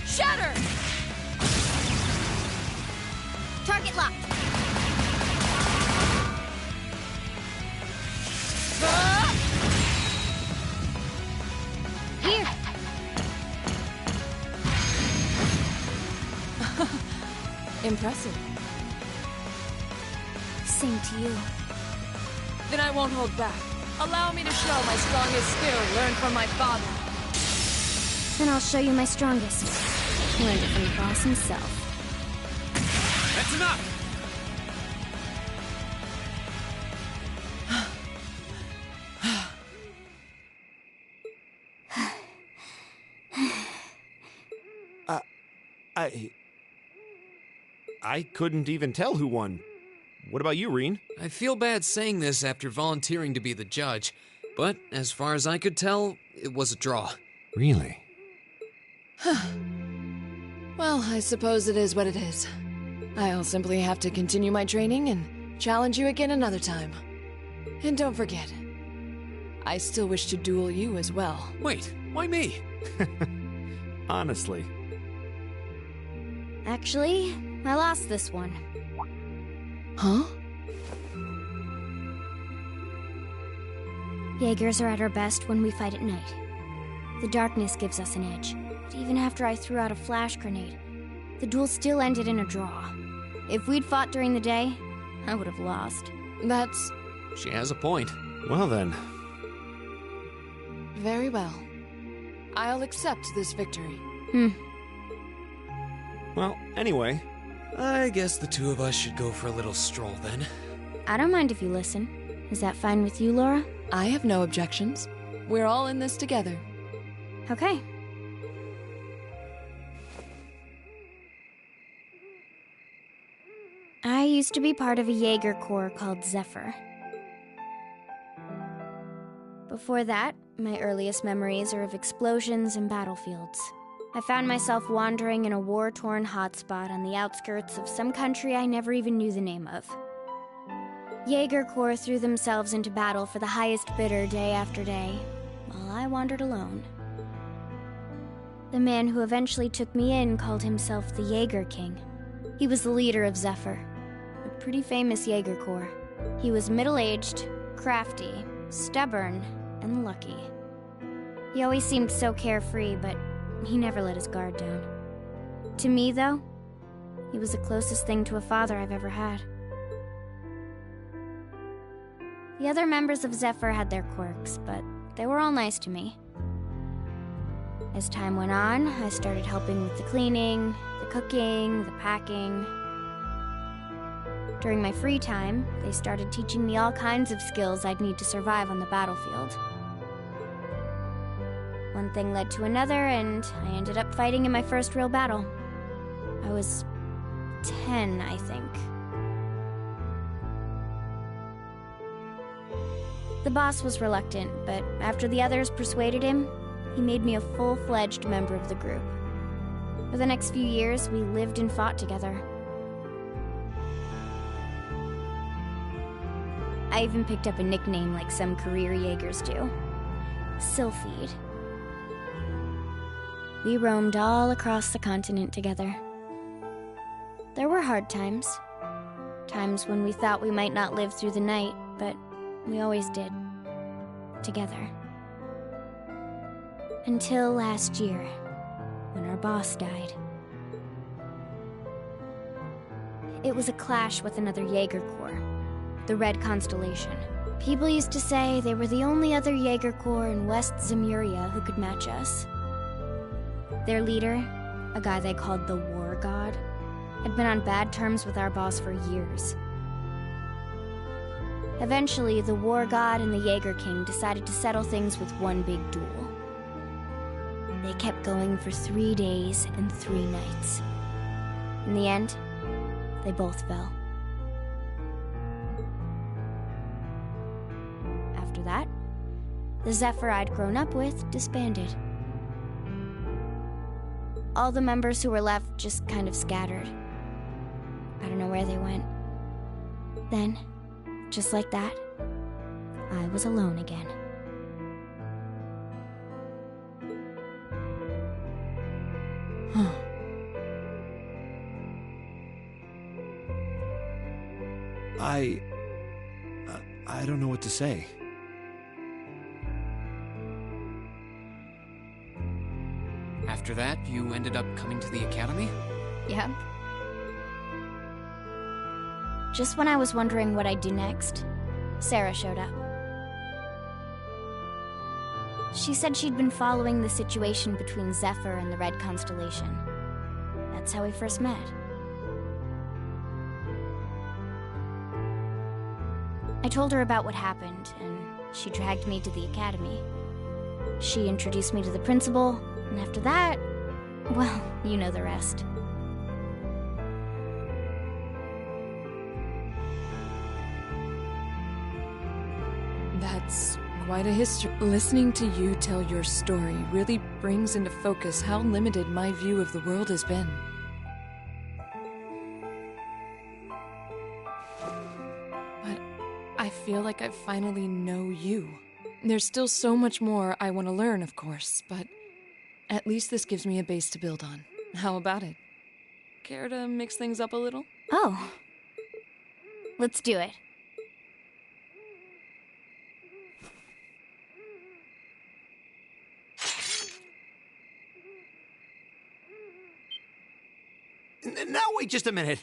Speaker 3: Shatter!
Speaker 13: Target locked. Here.
Speaker 3: Impressive.
Speaker 13: Same to you.
Speaker 3: Then I won't hold back. Allow me to show my strongest skill learned from my father.
Speaker 13: Then I'll show you my strongest. Learned it from the boss himself.
Speaker 7: That's enough!
Speaker 5: I couldn't even tell who won. What about you, Reen?
Speaker 7: I feel bad saying this after volunteering to be the judge, but as far as I could tell, it was a draw.
Speaker 5: Really?
Speaker 3: Well, I suppose it is what it is. I'll simply have to continue my training and challenge you again another time. And don't forget, I still wish to duel you as well.
Speaker 7: Wait, why me?
Speaker 5: Honestly.
Speaker 13: Actually, I lost this one.
Speaker 3: Huh?
Speaker 13: Jaegers are at our best when we fight at night. The darkness gives us an edge. But even after I threw out a flash grenade, the duel still ended in a draw. If we'd fought during the day, I would have lost.
Speaker 3: That's...
Speaker 7: She has a point.
Speaker 5: Well then.
Speaker 3: very well. I'll accept this victory.
Speaker 5: Well, anyway.
Speaker 7: I guess the two of us should go for a little stroll then.
Speaker 13: I don't mind if you listen. Is that fine with you, Laura?
Speaker 3: I have no objections. We're all in this together.
Speaker 13: Okay. I used to be part of a Jaeger Corps called Zephyr. Before that, my earliest memories are of explosions and battlefields. I found myself wandering in a war-torn hotspot on the outskirts of some country I never even knew the name of. Jaeger Corps threw themselves into battle for the highest bidder day after day, while I wandered alone. The man who eventually took me in called himself the Jaeger King. He was the leader of Zephyr, a pretty famous Jaeger Corps. He was middle-aged, crafty, stubborn, and lucky. He always seemed so carefree, but he never let his guard down. To me, though, he was the closest thing to a father I've ever had. The other members of Zephyr had their quirks, but they were all nice to me. As time went on, I started helping with the cleaning, the cooking, the packing. During my free time, they started teaching me all kinds of skills I'd need to survive on the battlefield. One thing led to another, and I ended up fighting in my first real battle. I was 10, I think. The boss was reluctant, but after the others persuaded him, he made me a full-fledged member of the group. For the next few years, we lived and fought together. I even picked up a nickname like some career Jaegers do. Sylphide. We roamed all across the continent together. There were hard times. Times when we thought we might not live through the night, but we always did. Together. Until last year, when our boss died. It was a clash with another Jaeger Corps. the Red Constellation. People used to say they were the only other Jaeger Corps in West Zemuria who could match us. Their leader, a guy they called the War God, had been on bad terms with our boss for years. Eventually, the War God and the Jaeger King decided to settle things with one big duel. They kept going for 3 days and 3 nights. In the end, they both fell. After that, the Zephyr I'd grown up with disbanded. All the members who were left just kind of scattered. I don't know where they went. Then, just like that, I was alone again.
Speaker 12: I don't know what to say.
Speaker 7: After that, you ended up coming to the academy?
Speaker 13: Yeah. Just when I was wondering what I'd do next, Sarah showed up. She said she'd been following the situation between Zephyr and the Red Constellation. That's how we first met. I told her about what happened, and she dragged me to the academy. She introduced me to the principal, and after that, well, you know the rest.
Speaker 3: That's quite a history. Listening to you tell your story really brings into focus how limited my view of the world has been. But I feel like I finally know you. There's still so much more I want to learn, of course, but at least this gives me a base to build on. How about it? Care to mix things up a little?
Speaker 13: Oh. Let's do it.
Speaker 5: Now wait just a minute.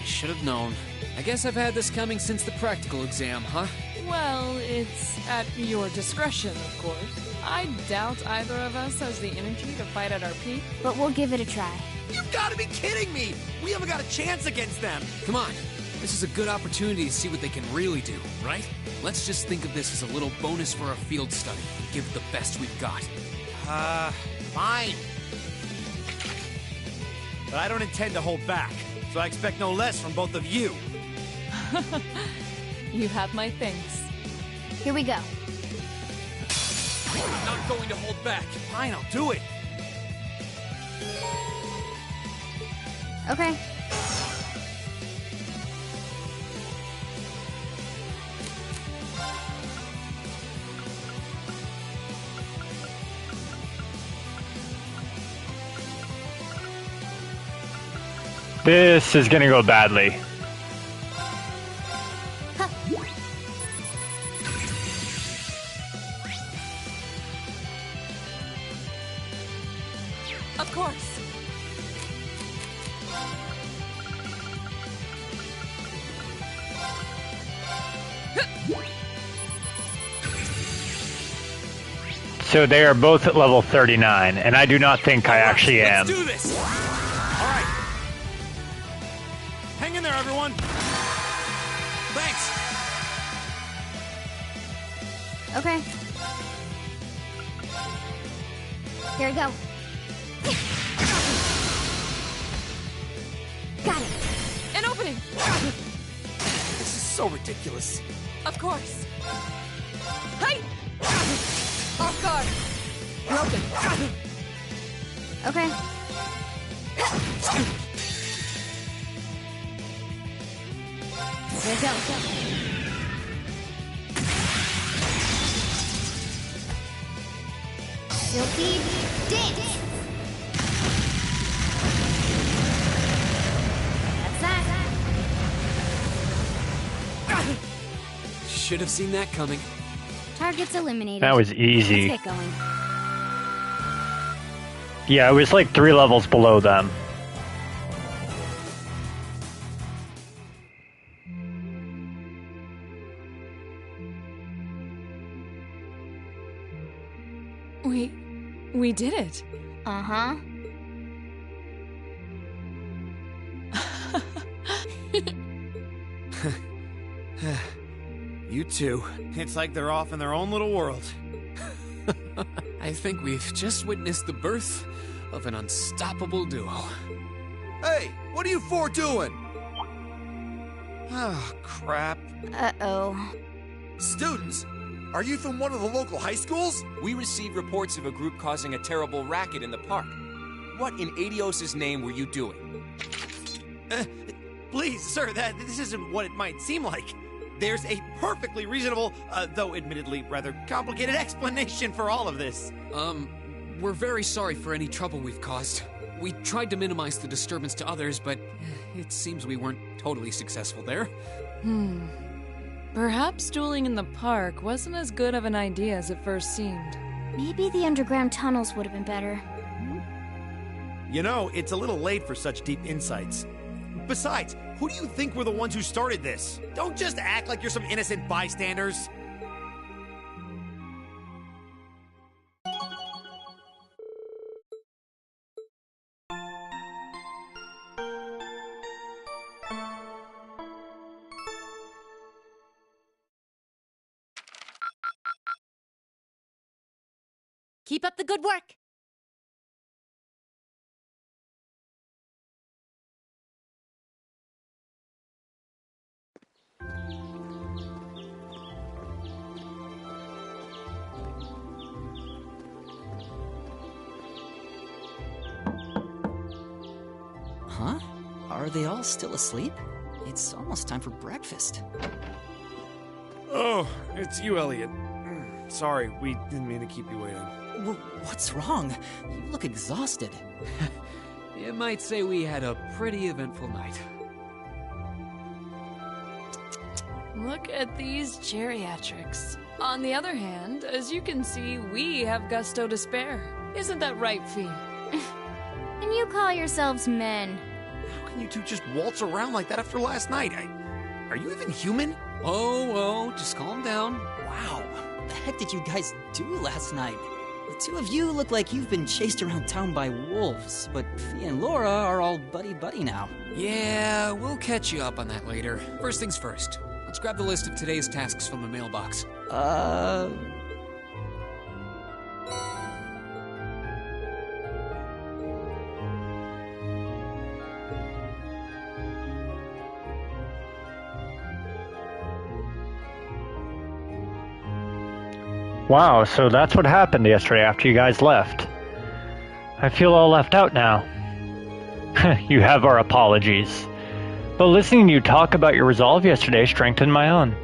Speaker 7: Should have known. I guess I've had this coming since the practical exam, huh?
Speaker 3: Well, it's at your discretion, of course. I doubt either of us has the energy to fight at our peak.
Speaker 13: But we'll give it a try.
Speaker 5: You've got to be kidding me! We haven't got a chance against them!
Speaker 7: Come on. This is a good opportunity to see what they can really do, right? Let's just think of this as a little bonus for our field study. Give it the best we've got.
Speaker 5: Fine. But I don't intend to hold back, so I expect no less from both of you.
Speaker 3: You have my thanks.
Speaker 13: Here we go.
Speaker 5: I'm not going to hold back. Fine, I'll do it.
Speaker 13: Okay.
Speaker 2: This is gonna go badly.
Speaker 3: Of course.
Speaker 2: So they are both at level 39, and I do not think I actually am.
Speaker 5: Let's do this! Alright. Hang in there, everyone! Thanks!
Speaker 13: Okay. Here we go. Got it.
Speaker 3: An opening!
Speaker 5: This is so ridiculous.
Speaker 3: Of course. Hey! Off guard. Broken.
Speaker 13: Okay. There we go. Silky dance. That's that.
Speaker 7: Should have seen that coming.
Speaker 13: Targets eliminated.
Speaker 2: That was easy.
Speaker 13: Let's get going.
Speaker 2: Yeah, it was like 3 levels below them.
Speaker 3: We did it.
Speaker 13: Uh-huh.
Speaker 5: You two. It's like they're off in their own little world.
Speaker 7: I think we've just witnessed the birth of an unstoppable duo.
Speaker 8: Hey, what are you four doing?
Speaker 5: Oh, crap.
Speaker 13: Uh-oh.
Speaker 8: Students, are you from one of the local high schools?
Speaker 14: We received reports of a group causing a terrible racket in the park. What in Adios' name were you doing?
Speaker 5: Please, sir, this isn't what it might seem like. There's a perfectly reasonable, though admittedly rather complicated explanation for all of this.
Speaker 7: We're very sorry for any trouble we've caused. We tried to minimize the disturbance to others, but it seems we weren't totally successful there.
Speaker 3: Perhaps dueling in the park wasn't as good of an idea as it first seemed.
Speaker 13: Maybe the underground tunnels would have been better.
Speaker 5: You know, it's a little late for such deep insights. Besides, who do you think were the ones who started this? Don't just act like you're some innocent bystanders.
Speaker 15: Keep up the good work.
Speaker 10: Huh? Are they all still asleep? It's almost time for breakfast.
Speaker 5: Oh, it's you, Elliot. Sorry, we didn't mean to keep you waiting.
Speaker 10: What's wrong? You look exhausted.
Speaker 7: You might say we had a pretty eventful night.
Speaker 3: Look at these geriatrics. On the other hand, as you can see, we have gusto to spare. Isn't that right, Fee?
Speaker 13: And you call yourselves men.
Speaker 5: How can you two just waltz around like that after last night? Are you even human?
Speaker 7: Oh, just calm down.
Speaker 10: Wow, what the heck did you guys do last night? The two of you look like you've been chased around town by wolves, but Fee and Laura are all buddy-buddy now.
Speaker 7: Yeah, we'll catch you up on that later. First things first. Let's grab the list of today's tasks from the mailbox.
Speaker 2: Wow, so that's what happened yesterday after you guys left. I feel all left out now. You have our apologies. But listening to you talk about your resolve yesterday strengthened my own.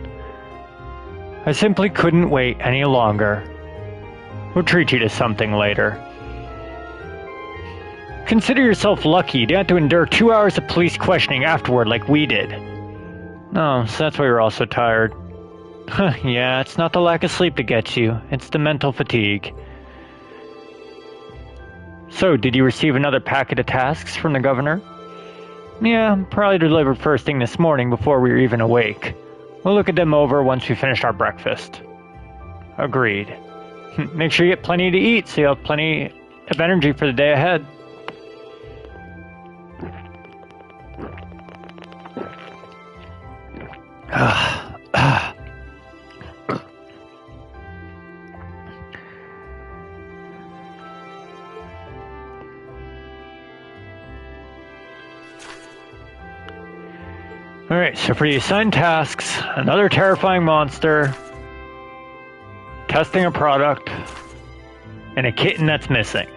Speaker 2: I simply couldn't wait any longer. We'll treat you to something later. Consider yourself lucky you didn't have to endure 2 hours of police questioning afterward like we did. Oh, so that's why you're all so tired. Yeah, it's not the lack of sleep that gets you, it's the mental fatigue. So, did you receive another packet of tasks from the governor? Yeah, probably delivered first thing this morning before we were even awake. We'll look at them over once we finish our breakfast. Agreed. Make sure you get plenty to eat so you have plenty of energy for the day ahead. Alright, so for the assigned tasks, another terrifying monster, testing a product, and a kitten that's missing.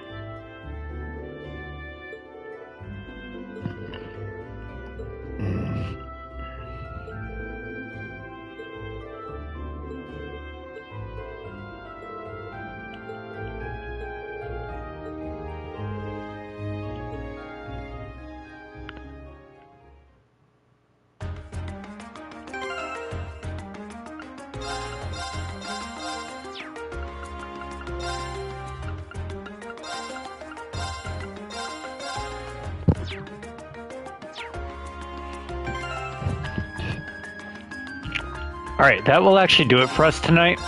Speaker 2: Alright, that will actually do it for us tonight.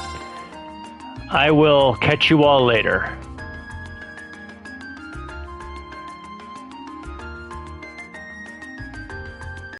Speaker 2: I will catch you all later.